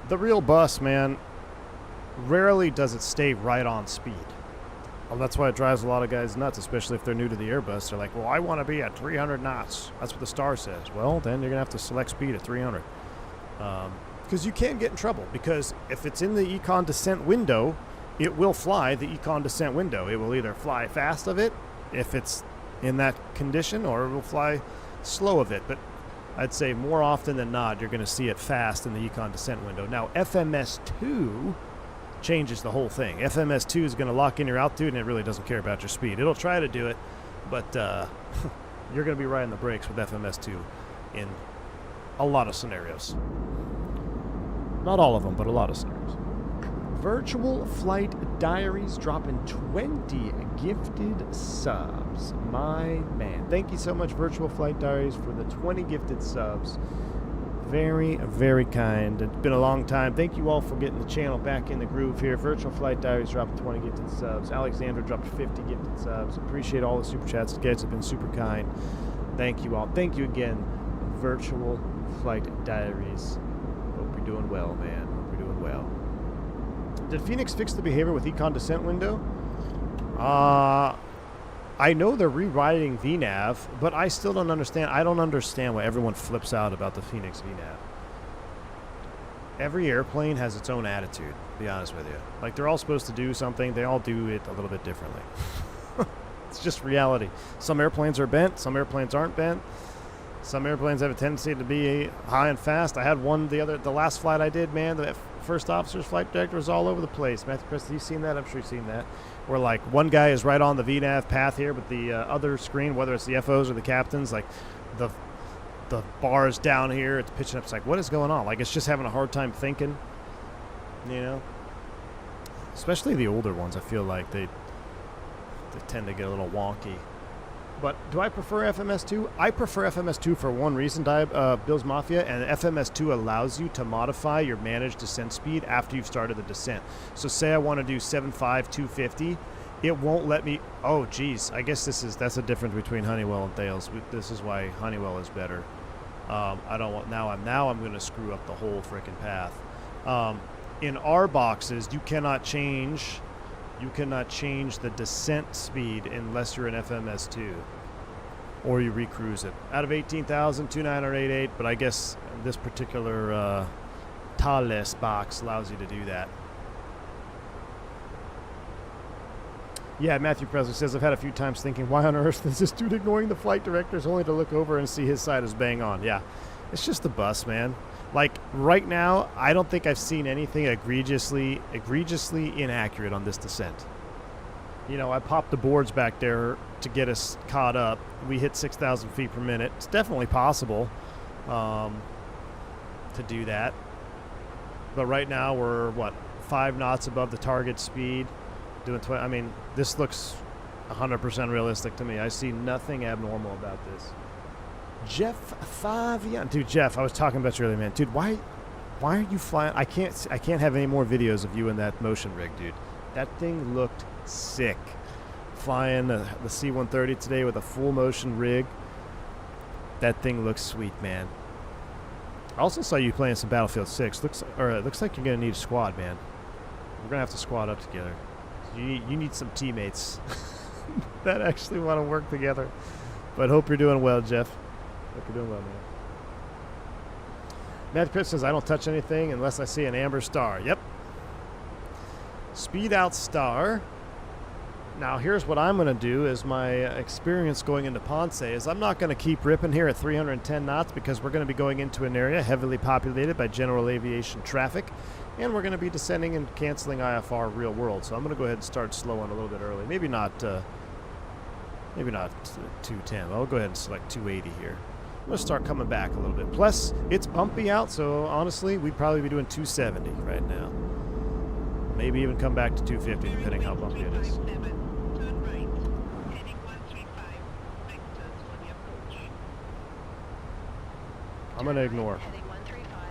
Speaker 1: the real bus, man, rarely does it stay right on speed. Well, that's why it drives a lot of guys nuts, especially if they're new to the Airbus. They're like, well, I want to be at 300 knots. That's what the star says. Well, then you're going to have to select speed at 300. Because you can get in trouble. Because if it's in the econ descent window, it will fly the econ descent window. It will either fly fast of it, if it's in that condition, or it will fly slow of it. But I'd say more often than not, you're going to see it fast in the econ descent window. Now, FMS2 changes the whole thing. FMS2 is going to lock in your altitude, and it really doesn't care about your speed. It'll try to do it, but you're going to be riding the brakes with FMS2 in a lot of scenarios. Not all of them, but a lot of scenarios. Virtual Flight Diaries dropping 20 gifted subs. My man. Thank you so much, Virtual Flight Diaries, for the 20 gifted subs. Very, very kind. It's been a long time. Thank you all for getting the channel back in the groove here. Virtual Flight Diaries dropped 20 gifted subs. Alexandra dropped 50 gifted subs. Appreciate all the super chats. You guys have been super kind. Thank you all. Thank you again, Virtual Flight Diaries. Hope you're doing well, man. Hope you're doing well. Did Phoenix fix the behavior with econ descent window? I know they're rewriting VNAV, but I still don't understand. I don't understand why everyone flips out about the Phoenix VNAV. Every airplane has its own attitude, to be honest with you. Like, they're all supposed to do something. They all do it a little bit differently. It's just reality. Some airplanes are bent. Some airplanes aren't bent. Some airplanes have a tendency to be high and fast. I had one the last flight I did, man. The first officer's flight director was all over the place. Matthew Preston, you've seen that? I'm sure you've seen that. Where, like, one guy is right on the VNAV path here, but the other screen, whether it's the FOs or the captains, like, the bars down here, it's pitching up. It's like, what is going on? Like, it's just having a hard time thinking, you know? Especially the older ones, I feel like they tend to get a little wonky. But do I prefer FMS2? I prefer FMS2 for one reason, Bill's Mafia, and FMS2 allows you to modify your managed descent speed after you've started the descent. So say I want to do 7.5, 250, it won't let me. Oh, geez, I guess that's a difference between Honeywell and Thales. This is why Honeywell is better. I don't want now. I'm going to screw up the whole freaking path. In our boxes, you cannot change. You cannot change the descent speed unless you're in FMS2 or you recruise it. Out of 18,000, 2,988, but I guess this particular Thales box allows you to do that. Yeah, Matthew Presley says, I've had a few times thinking, why on earth is this dude ignoring the flight directors only to look over and see his side is bang on? Yeah, it's just the bus, man. Like, right now, I don't think I've seen anything egregiously inaccurate on this descent. You know, I popped the boards back there to get us caught up. We hit 6,000 feet per minute. It's definitely possible to do that. But right now, we're, 5 knots above the target speed. I mean, this looks 100% realistic to me. I see nothing abnormal about this. Jeff Favian, dude, Jeff, I was talking about you earlier, man. Dude, why are you flying? I can't have any more videos of you in that motion rig, dude. That thing looked sick. Flying the C-130 today with a full motion rig. That thing looks sweet, man. I also saw you playing some Battlefield 6. It looks like you're gonna need a squad, man. We're gonna have to squad up together. You need some teammates that actually want to work together. But hope you're doing well, Jeff. Hope you're doing well, man. Matt Pitt says, I don't touch anything unless I see an amber star. Yep. Speed out star. Now, here's what I'm going to do is my experience going into Ponce is I'm not going to keep ripping here at 310 knots because we're going to be going into an area heavily populated by general aviation traffic, and we're going to be descending and canceling IFR real world. So I'm going to go ahead and start slowing a little bit early. Maybe not 210. I'll go ahead and select 280 here. I'm going to start coming back a little bit. Plus, it's bumpy out, so honestly, we'd probably be doing 270 right now. Maybe even come back to 250, depending how bumpy it is. I'm going to ignore.
Speaker 5: Heading 135,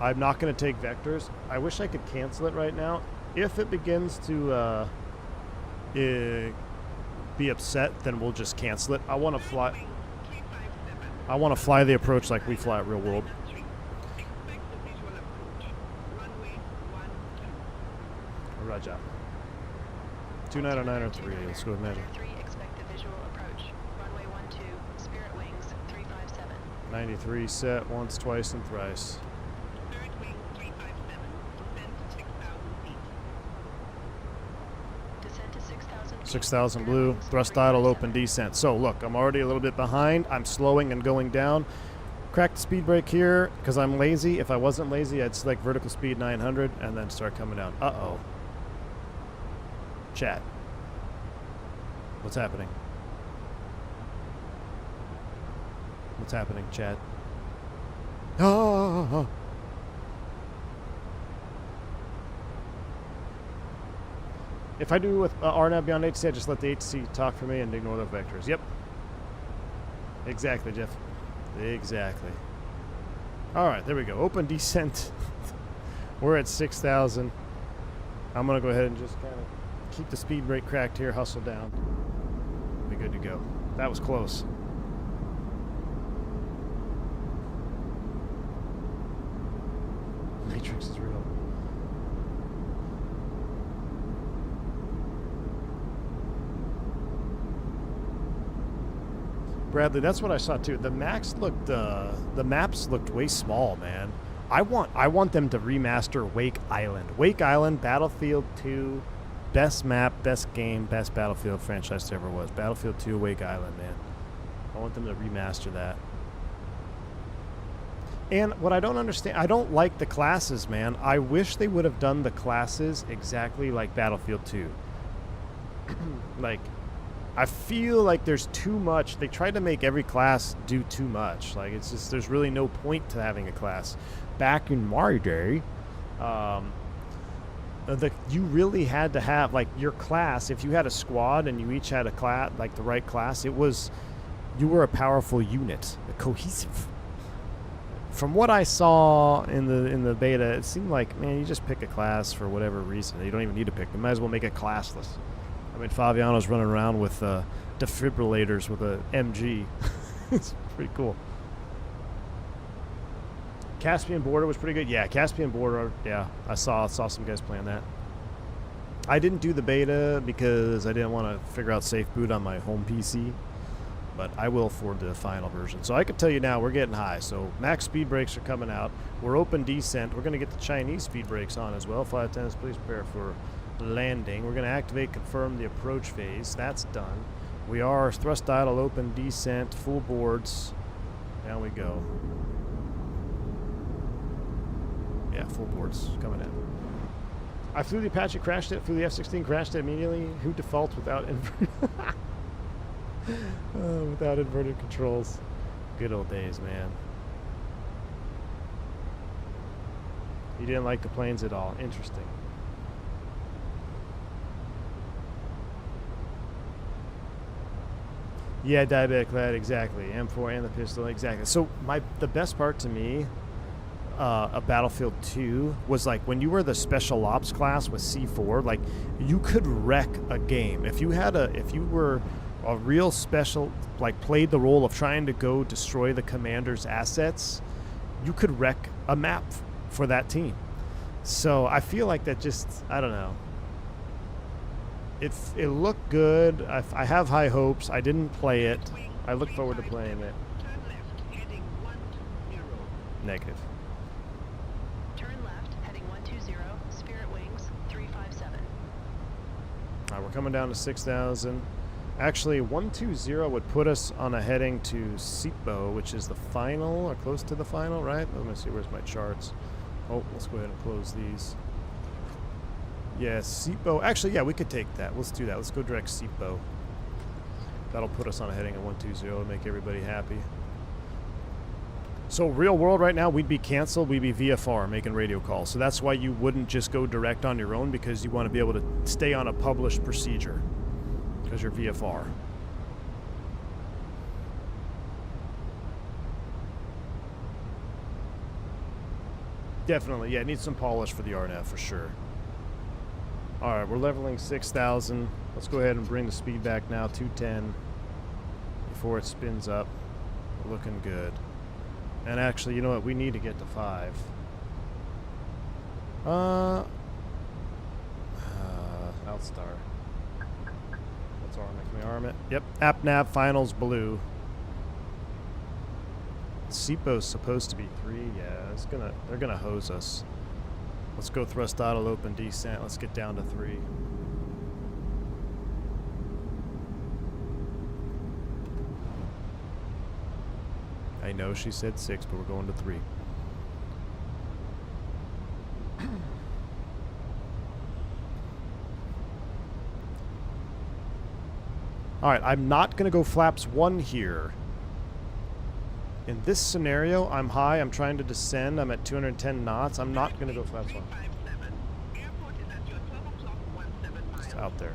Speaker 1: I'm not going to take vectors. I wish I could cancel it right now. If it begins to be upset, then we'll just cancel it. I want to fly. I want to fly the approach like we fly at real world. Roger. 2909 or 3. Let's go with magic.
Speaker 5: 3, expect the visual approach. Runway 12, Spirit Wings 357.
Speaker 1: 93 set once, twice, and thrice.
Speaker 7: Spirit Wing 357, descend to 6,000 feet.
Speaker 5: Descend to 6,000 feet.
Speaker 1: 6,000 blue. Thrust idle, open descent. So look, I'm already a little bit behind. I'm slowing and going down. Crack the speed brake here because I'm lazy. If I wasn't lazy, I'd select vertical speed 900 and then start coming down. Uh-oh. Chat. What's happening? What's happening, chat? Oh. If I do with RNAV beyond HC, I just let the HC talk for me and ignore the vectors. Yep. Exactly, Jeff. Exactly. All right, there we go. Open descent. We're at 6,000. I'm going to go ahead and just kind of keep the speed brake cracked here, hustle down. Be good to go. That was close. Matrix is real. Bradley, that's what I saw too. The maps looked way small, man. I want them to remaster Wake Island. Wake Island, Battlefield 2, best map, best game, best Battlefield franchise there ever was. Battlefield 2, Wake Island, man. I want them to remaster that. And what I don't understand, I don't like the classes, man. I wish they would have done the classes exactly like Battlefield 2. Like, I feel like there's too much. They tried to make every class do too much. Like, it's just, there's really no point to having a class. Back in my day, you really had to have, like, your class. If you had a squad and you each had a class, like the right class, it was, you were a powerful unit, a cohesive. From what I saw in the beta, it seemed like, man, you just pick a class for whatever reason. You don't even need to pick them. Might as well make it classless. I mean, Fabiano's running around with defibrillators with a MG. It's pretty cool. Caspian Border was pretty good. Yeah, Caspian Border. Yeah, I saw some guys playing that. I didn't do the beta because I didn't want to figure out safe boot on my home PC, but I will for the final version. So I can tell you now, we're getting high. So max speed brakes are coming out. We're open descent. We're going to get the Chinese speed brakes on as well. Flight attendants, please prepare for landing. We're going to activate, confirm the approach phase. That's done. We are thrust idle, open descent, full boards. Down we go. Yeah, full boards coming in. I flew the Apache, crashed it. Flew the F-16, crashed it immediately. Who defaults without without inverted controls? Good old days, man. You didn't like the planes at all. Interesting. Yeah, diabetic lad, exactly. M4 and the pistol, exactly. So the best part to me of Battlefield 2 was like when you were the special ops class with C4, like you could wreck a game. If you were a real special, like played the role of trying to go destroy the commander's assets, you could wreck a map for that team. So I feel like that just, I don't know. It looked good. I have high hopes. I didn't play it. I look forward to playing it.
Speaker 7: Turn left, heading 120.
Speaker 1: Negative.
Speaker 5: Turn left, heading 120, Spirit Wings 357.
Speaker 1: All right, we're coming down to 6,000. Actually, 120 would put us on a heading to Sipo, which is the final, or close to the final, right? Let me see, where's my charts? Oh, let's go ahead and close these. Yeah, Sipo. Actually, yeah, we could take that. Let's do that. Let's go direct Sipo. That'll put us on a heading at 120 and make everybody happy. So real world right now, we'd be canceled. We'd be VFR, making radio calls. So that's why you wouldn't just go direct on your own, because you want to be able to stay on a published procedure because you're VFR. Definitely, yeah, it needs some polish for the RNF for sure. All right, we're leveling 6,000. Let's go ahead and bring the speed back now, 210, before it spins up. We're looking good. And actually, you know what? We need to get to 5. Outstar. Let's arm it. Can we arm it? Yep. App nav finals blue. SEPO's supposed to be 3. Yeah, they're gonna hose us. Let's go thrust throttle open descent. Let's get down to 3. I know she said 6, but we're going to 3. All right, I'm not going to go flaps 1 here. In this scenario, I'm high. I'm trying to descend. I'm at 210 knots. I'm not going to go flaps 1. Just out there.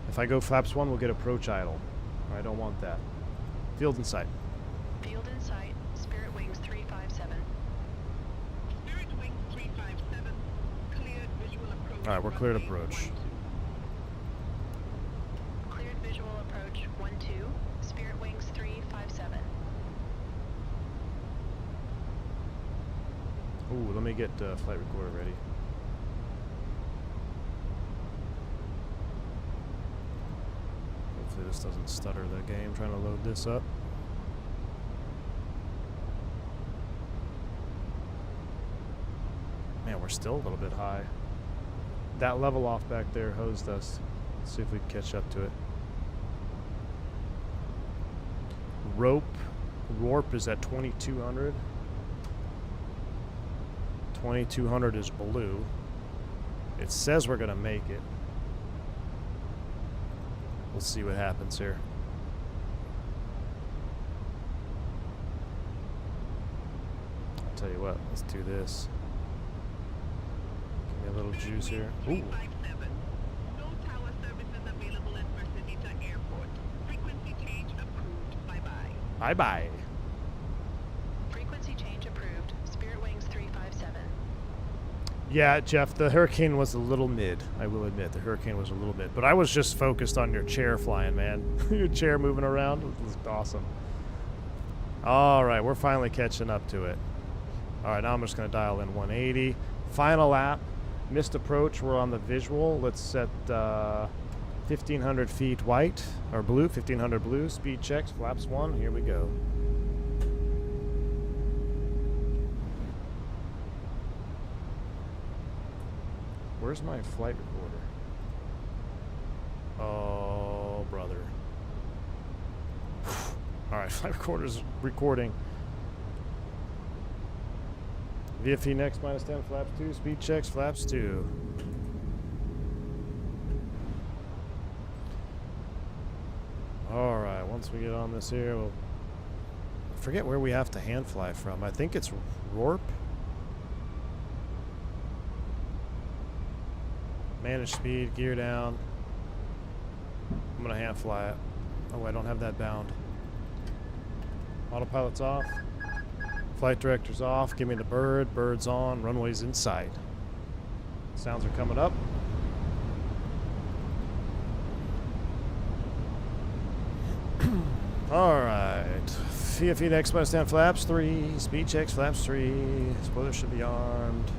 Speaker 1: If I go flaps 1, we'll get approach idle. I don't want that. Field in sight.
Speaker 5: Field in sight. Spirit Wings 357.
Speaker 7: Spirit Wings 357. Cleared visual approach.
Speaker 1: All right, we're cleared approach.
Speaker 5: Cleared visual approach 12. Spirit Wings 357.
Speaker 1: Ooh, let me get flight recorder ready. Hopefully this doesn't stutter the game trying to load this up. Man, we're still a little bit high. That level off back there hosed us. Let's see if we can catch up to it. Warp is at 2200. 2200 is blue. It says we're gonna make it. We'll see what happens here. I'll tell you what, let's do this. Give me a little juice here. Ooh.
Speaker 7: 357. No tower services available at Mercedita Airport. Frequency change approved. Bye-bye.
Speaker 1: Bye-bye.
Speaker 5: Frequency change approved. Spirit Wings 357.
Speaker 1: Yeah, Jeff, the Hurricane was a little mid. I will admit, the Hurricane was a little mid. But I was just focused on your chair flying, man. Your chair moving around. It was awesome. All right, we're finally catching up to it. All right, now I'm just going to dial in 180. Final lap. Missed approach. We're on the visual. Let's set 1,500 feet white, or blue, 1,500 blue. Speed checks, flaps 1. Here we go. Where's my flight recorder? Oh, brother. All right, flight recorder's recording. VFE next, -10, flaps 2. Speed checks, flaps 2. All right, once we get on this here, we'll forget where we have to hand fly from. I think it's Rorp. Manage speed, gear down. I'm gonna hand fly it. Oh, I don't have that bound. Autopilot's off. Flight director's off. Give me the bird. Bird's on. Runway's in sight. Sounds are coming up. All right. VFE next, stand flaps 3. Speed checks, flaps 3. Spoilers should be armed.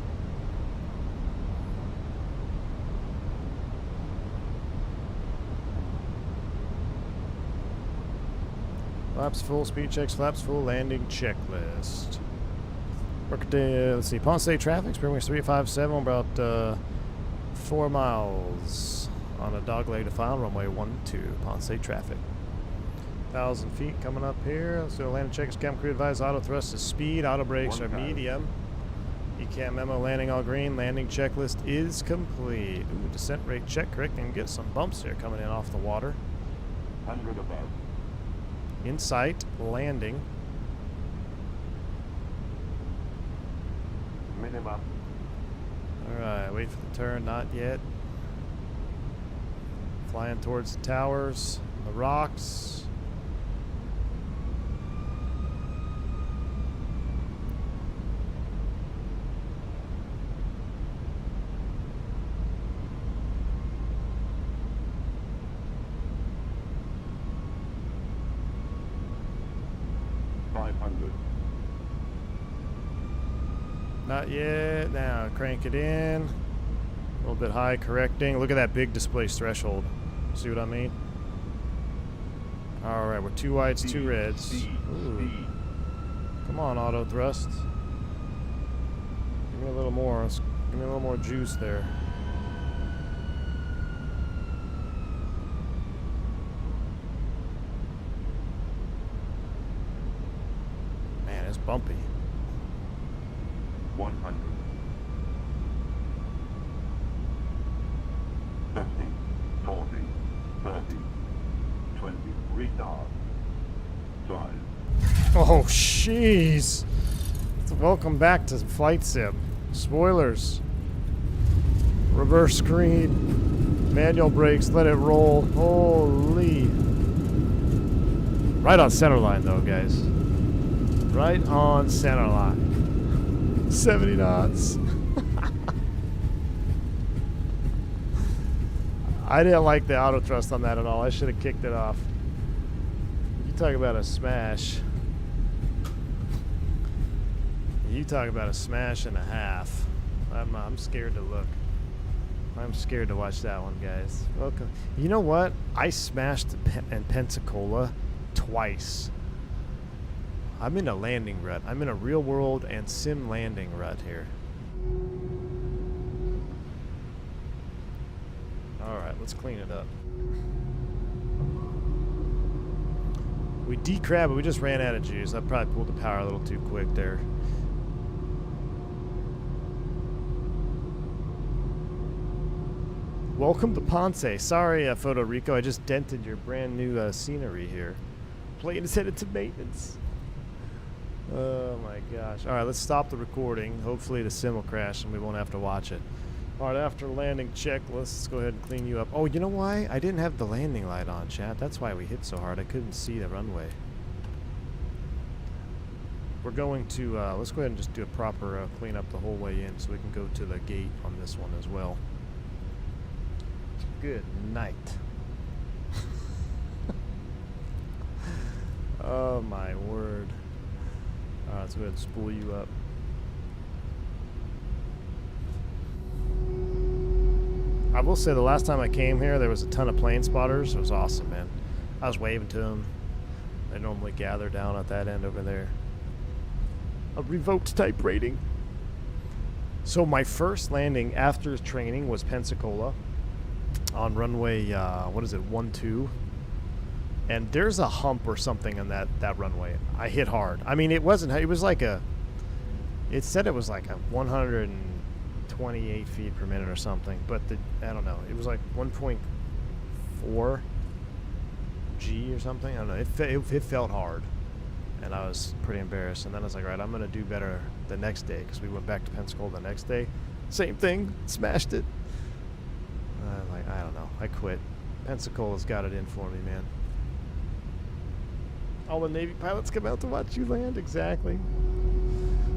Speaker 1: Flaps full, speed checks, flaps full, landing checklist. Let's see, Ponce traffic, Springway 357, about 4 miles on a dogleg to file, runway 12, Ponce traffic. 1,000 feet coming up here. Let's do a landing check. Cam crew advised auto thrust is speed, auto brakes are medium. ECAM memo landing all green, landing checklist is complete. Ooh, descent rate check correct, and get some bumps here coming in off the water.
Speaker 6: 100 above.
Speaker 1: In sight, landing.
Speaker 6: Minimum.
Speaker 1: Alright, wait for the turn, not yet. Flying towards the towers, the rocks.
Speaker 6: 500.
Speaker 1: Not yet. Now crank it in. A little bit high, correcting. Look at that big displace threshold. See what I mean? All right, we're 2 whites, 2 reds.
Speaker 6: Speed.
Speaker 1: Come on, auto thrust. Give me a little more. Give me a little more juice there. Man, it's bumpy.
Speaker 6: 100. 50, 40, 30, 20, retard. 5.
Speaker 1: Oh, jeez. Welcome back to Flight Sim. Spoilers. Reverse screen. Manual brakes. Let it roll. Holy. Right on center line, though, guys. Right on center line. 70 knots. I didn't like the auto thrust on that at all. I should have kicked it off. You talk about a smash. You talk about a smash and a half. I'm scared to look. I'm scared to watch that one, guys. Welcome. You know what? I smashed in Pensacola twice. I'm in a landing rut. I'm in a real world and sim landing rut here. Alright, let's clean it up. We decrabbed, but we just ran out of juice. I probably pulled the power a little too quick there. Welcome to Ponce. Sorry, Photo Rico, I just dented your brand new scenery here. Plane is headed to maintenance. Oh my gosh. Alright, let's stop the recording. Hopefully the sim will crash and we won't have to watch it. Alright, after landing check, let's go ahead and clean you up. Oh, you know why? I didn't have the landing light on, chat. That's why we hit so hard. I couldn't see the runway. We're going to, let's go ahead and just do a proper clean up the whole way in so we can go to the gate on this one as well. Good night. Oh my word. Alright, let's go ahead and spool you up. I will say the last time I came here, there was a ton of plane spotters. It was awesome, man. I was waving to them. They normally gather down at that end over there. A revoked type rating. So my first landing after training was Pensacola on runway, what is it, 12. And there's a hump or something on that runway. I hit hard. I mean, it wasn't, it was like a, it said it was like a 128 feet per minute or something. But I don't know. It was like 1.4 G or something. I don't know. It felt hard. And I was pretty embarrassed. And then I was like, all right, I'm going to do better the next day. Because we went back to Pensacola the next day. Same thing. Smashed it. Like, I don't know. I quit. Pensacola's got it in for me, man. All the Navy pilots come out to watch you land. Exactly.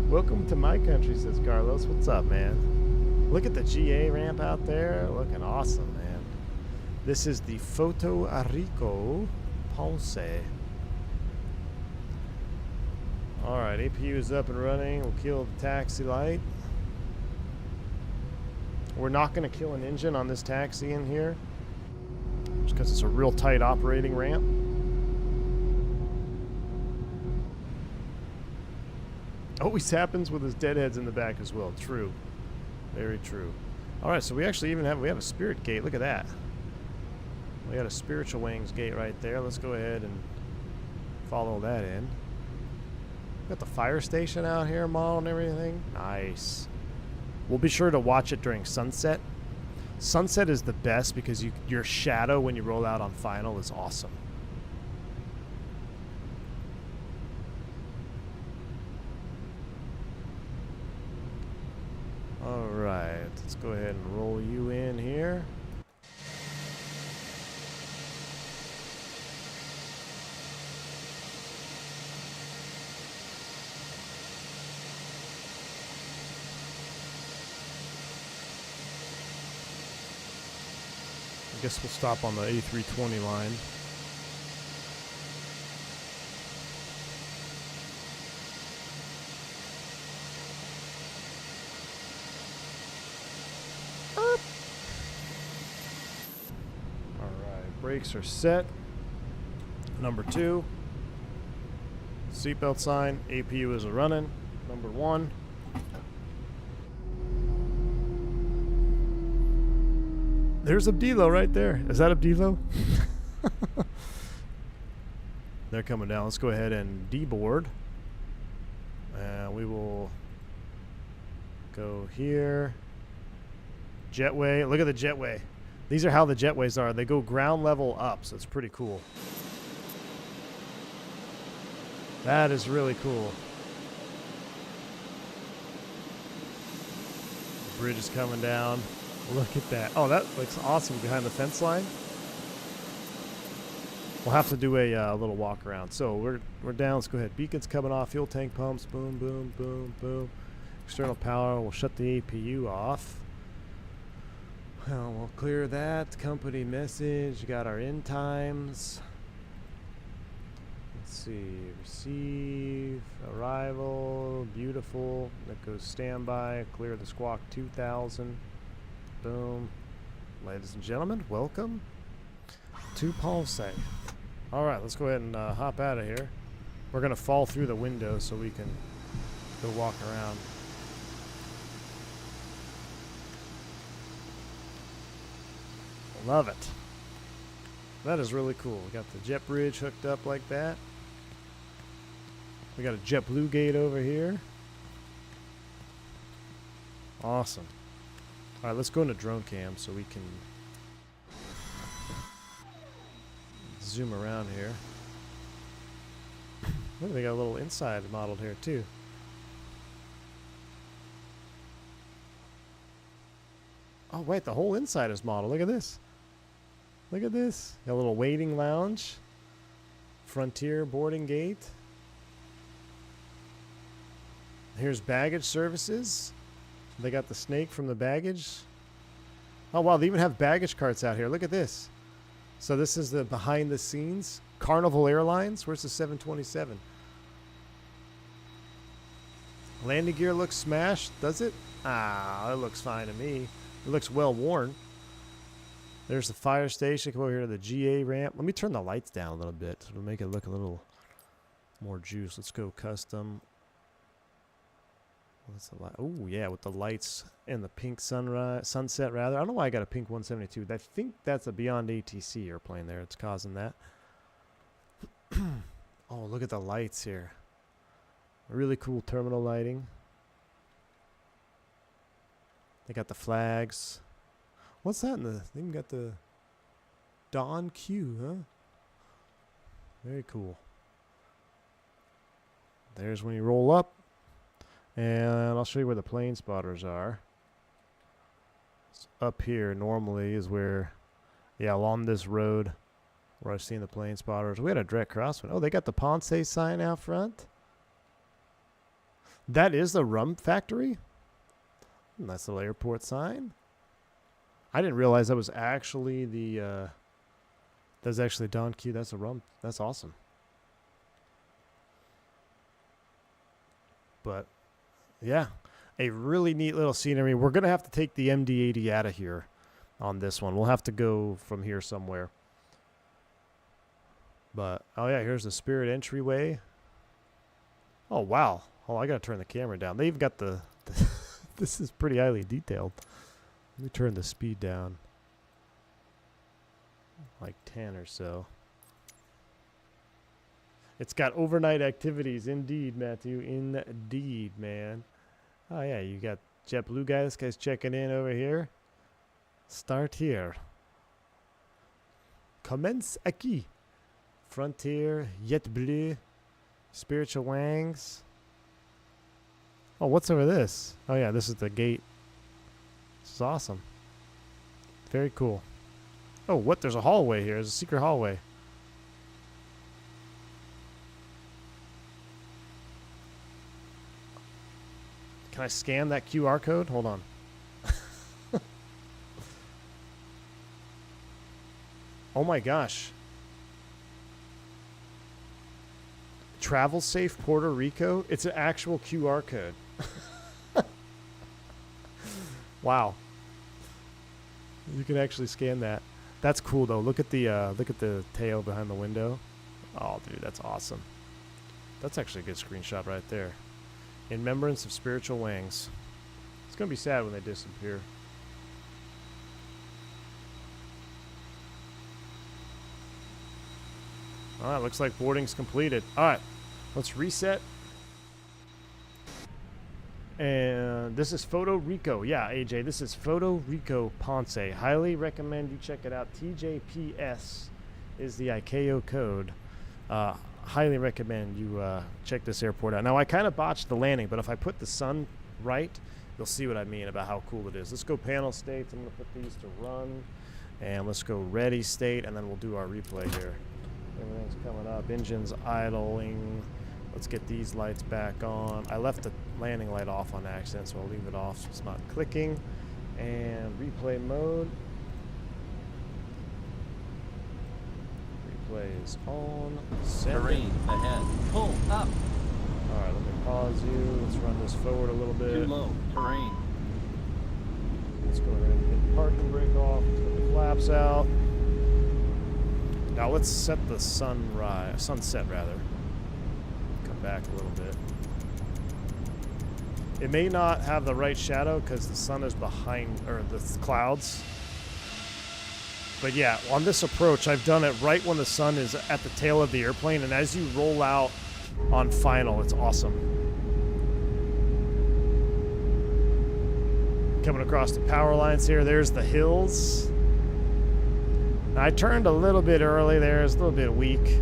Speaker 1: Welcome to my country, says Carlos. What's up, man? Look at the GA ramp out there. Looking awesome, man. This is the Puerto Rico Ponce. Alright, APU is up and running. We'll kill the taxi light. We're not going to kill an engine on this taxi in here, just because it's a real tight operating ramp. Always happens with his deadheads in the back as well. True. Very true. Alright, so we actually even have a spirit gate. Look at that. We got a spiritual wings gate right there. Let's go ahead and follow that in. Got the fire station out here modeled and everything. Nice. We'll be sure to watch it during sunset. Sunset is the best because your shadow when you roll out on final is awesome. Alright, let's go ahead and roll you in here. I guess we'll stop on the A320 line. Brakes are set. Number 2. Seatbelt sign. APU is running. Number 1. There's Abdilo right there. Is that Abdilo? They're coming down. Let's go ahead and deboard. We will go here. Jetway. Look at the jetway. These are how the jetways are. They go ground level up, so it's pretty cool. That is really cool. The bridge is coming down. Look at that. Oh, that looks awesome behind the fence line. We'll have to do a little walk around. So we're down. Let's go ahead. Beacon's coming off. Fuel tank pumps. Boom, boom, boom, boom. External power. We'll shut the APU off. Well, we'll clear that. Company message. Got our end times. Let's see. Receive. Arrival. Beautiful. That goes standby. Clear the squawk 2000. Boom. Ladies and gentlemen, welcome to Ponce. Alright, let's go ahead and hop out of here. We're going to fall through the window so we can go walk around. Love it. That is really cool. We got the jet bridge hooked up like that. We got a JetBlue gate over here. Awesome. Alright, let's go into drone cam so we can zoom around here. Look, they got a little inside modeled here too. Oh wait, the whole inside is modeled. Look at this. Look at this. Got a little waiting lounge. Frontier boarding gate. Here's baggage services. They got the snake from the baggage. Oh wow, they even have baggage carts out here. Look at this. So this is the behind the scenes. Carnival Airlines. Where's the 727? Landing gear looks smashed, does it? Ah, it looks fine to me. It looks well worn. There's the fire station. Come over here to the GA ramp. Let me turn the lights down a little bit. It'll make it look a little more juice. Let's go custom. What's the light? Oh yeah, with the lights and the pink sunset rather. I don't know why I got a pink 172. I think that's a Beyond ATC airplane there. It's causing that. Oh, look at the lights here. Really cool terminal lighting. They got the flags. What's that in the? They even got the Dawn Q, huh? Very cool. There's when you roll up. And I'll show you where the plane spotters are. So up here normally is where, yeah, along this road where I've seen the plane spotters. We had a direct crosswind. Oh, they got the Ponce sign out front. That is the rum factory. Nice little airport sign. I didn't realize that was actually the, that's actually Don Q. That's a rum. That's awesome. But yeah, a really neat little scenery. We're going to have to take the MD-80 out of here on this one. We'll have to go from here somewhere. But, oh yeah, here's the Spirit entryway. Oh, wow. Oh, I got to turn the camera down. They've got the this is pretty highly detailed. Let me turn the speed down. Like 10 or so. It's got overnight activities. Indeed, Matthew. Indeed, man. Oh, yeah, you got JetBlue guy. This guy's checking in over here. Start here. Commence aquí. Frontier, JetBlue, Spiritual Wangs. Oh, what's over this? Oh, yeah, this is the gate. This is awesome. Very cool. Oh, what? There's a hallway here. There's a secret hallway. Can I scan that QR code? Hold on. Oh my gosh. Travel Safe Puerto Rico. It's an actual QR code. Wow. You can actually scan that. That's cool though. Look at the tail behind the window. Oh, dude, that's awesome. That's actually a good screenshot right there. In remembrance of spiritual wings. It's gonna be sad when they disappear. All right, looks like boarding's completed. All right, let's reset. And this is Photo Rico. Yeah, AJ, this is Photo Rico Ponce. Highly recommend you check it out. TJPS is the ICAO code. Highly recommend you check this airport out. Now, I kind of botched the landing, but if I put the sun right, you'll see what I mean about how cool it is. Let's go panel states. I'm going to put these to run. And let's go ready state, and then we'll do our replay here. Everything's coming up. Engines idling. Let's get these lights back on. I left the landing light off on accident, so I'll leave it off so it's not clicking. And replay mode. Replay is on.
Speaker 8: Terrain ahead. Pull up.
Speaker 1: Alright, let me pause you. Let's run this forward a little bit.
Speaker 8: Too low. Terrain.
Speaker 1: Let's go ahead and get the parking brake off. Let's get the flaps out. Now let's set the sunset rather. Come back a little bit. It may not have the right shadow because the sun is behind, or the clouds. But yeah, on this approach, I've done it right when the sun is at the tail of the airplane, and as you roll out on final, it's awesome. Coming across the power lines here, there's the hills. I turned a little bit early there, it's a little bit weak.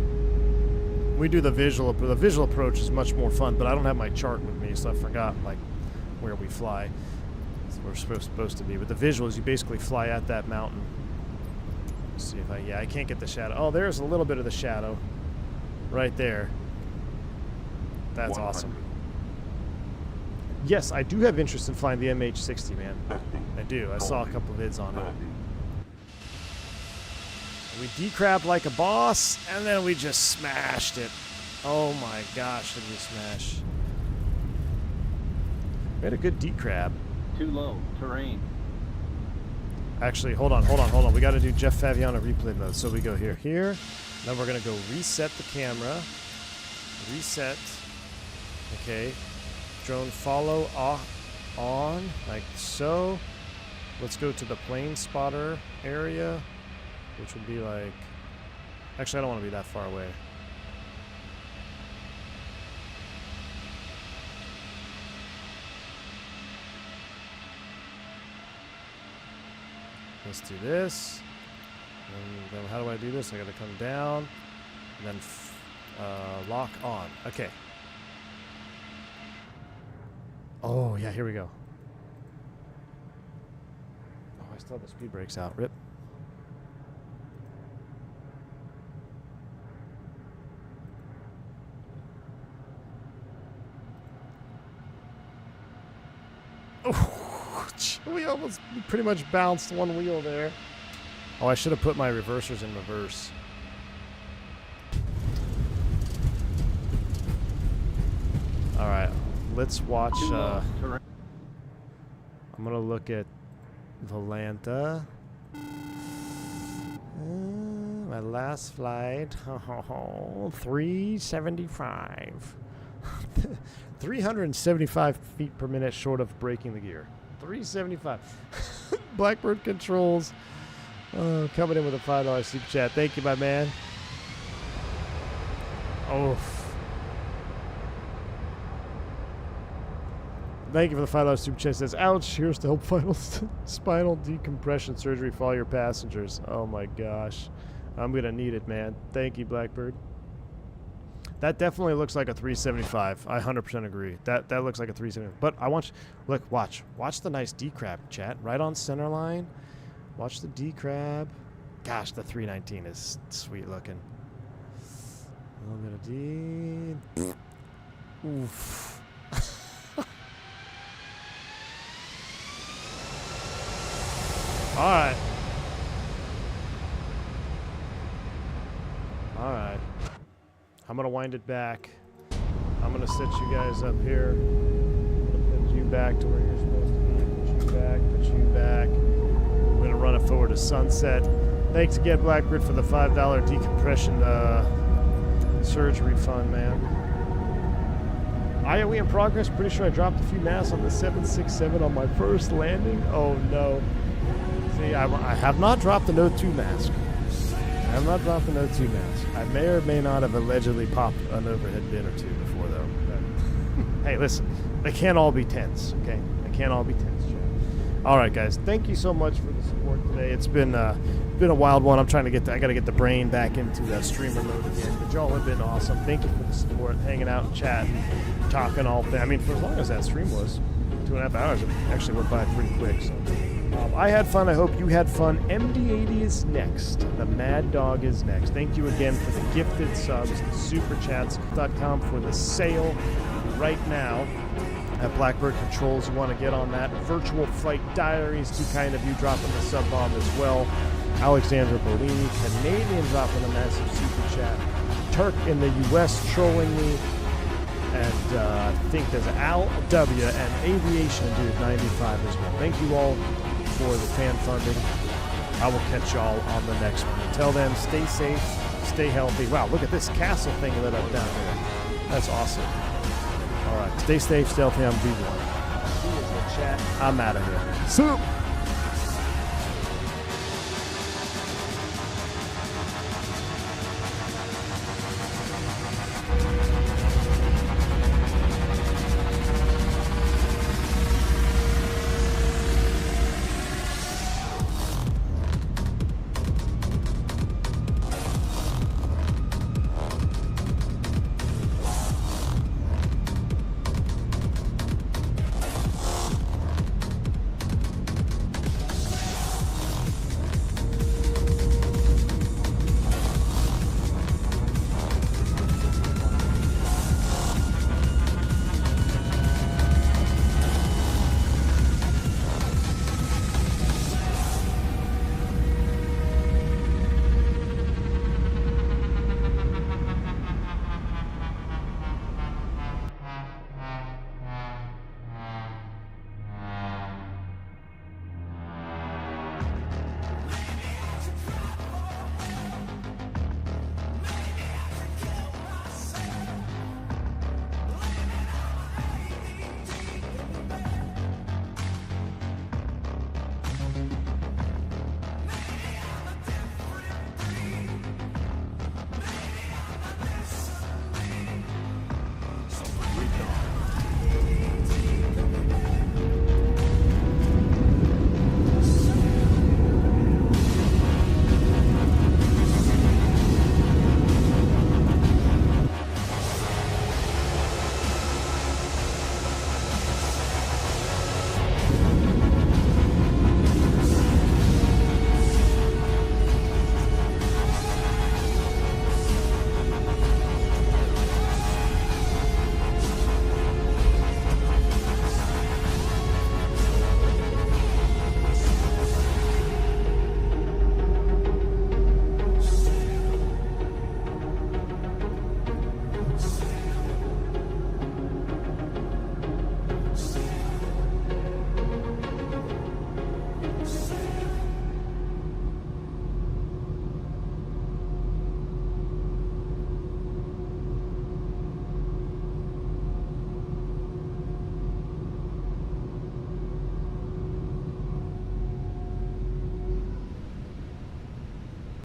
Speaker 1: We do the visual approach is much more fun, but I don't have my chart with me, so I forgot like where we fly. That's where we're supposed to be. But the visuals, you basically fly at that mountain. Let's see if I can't get the shadow. Oh, there's a little bit of the shadow right there. That's awesome. Yes, I do have interest in flying the MH60, man. I do. I saw a couple of vids on it. We decrabbed like a boss, and then we just smashed it. Oh my gosh, did we smash. We had a good decrab.
Speaker 8: Too low. Terrain.
Speaker 1: Actually, hold on. We got to do Jeff Favignana replay mode. So we go here. Then we're going to go reset the camera. Reset. Okay. Drone follow on, like so. Let's go to the plane spotter area, which would be like... Actually, I don't want to be that far away. Let's do this. And then how do I do this? I got to come down and then lock on. Okay. Oh, yeah, here we go. Oh, I still have the speed brakes out. Rip. Oh, we almost pretty much bounced one wheel there. Oh, I should have put my reversers in reverse. All right, let's watch. I'm gonna look at Volanta. My last flight. 375. 375 feet per minute short of breaking the gear. 375. Blackbird Controls coming in with a $5 super chat. Thank you, my man. Oh. Thank you for the $5 super chat. It says, ouch, here's to help final spinal decompression surgery for all your passengers. Oh my gosh. I'm going to need it, man. Thank you, Blackbird. That definitely looks like a 375. I 100% agree. That looks like a 375. But I want you, look, watch the nice decrab, chat. Right on center line. Watch the decrab. Gosh, the 319 is sweet looking. A little bit of D. Oof. All right. All right. I'm going to wind it back. I'm going to set you guys up here. I'm going to put you back to where you're supposed to be. Put you back. We're going to run it forward to sunset. Thanks again, Blackbird, for the $5 decompression surgery fund, man. IOE in progress. Pretty sure I dropped a few masks on the 767 on my first landing. Oh no. See, I have not dropped the Note 2 mask. I have not dropped the Note 2 mask. I may or may not have allegedly popped an overhead bin or two before, though. But hey, listen, they can't all be tense, okay? They can't all be tense, Chad. All right, guys, thank you so much for the support today. It's been a wild one. I'm trying to get I got to get the brain back into streamer mode again. But y'all have been awesome. Thank you for the support, hanging out and chatting, talking all day. I mean, for as long as that stream was, 2.5 hours, it actually went by pretty quick. So I had fun. I hope you had fun. MD80 is next. The Mad Dog is next. Thank you again for the gifted subs, the superchats.com for the sale right now. At Blackbird Controls, you want to get on that. Virtual Flight Diaries, too kind of you dropping the sub bomb as well. Alexander Bellini, Canadian, dropping a massive super chat. Turk in the U.S. trolling me. And I think there's Al W. and Aviation Dude 95 as well. Thank you all for the fan funding. I will catch y'all on the next one. Until then, stay safe, stay healthy. Wow, look at this castle thing lit up down there. That's awesome. All right, stay safe, stay healthy. I'm B1. See you in the chat. I'm out of here. Soup.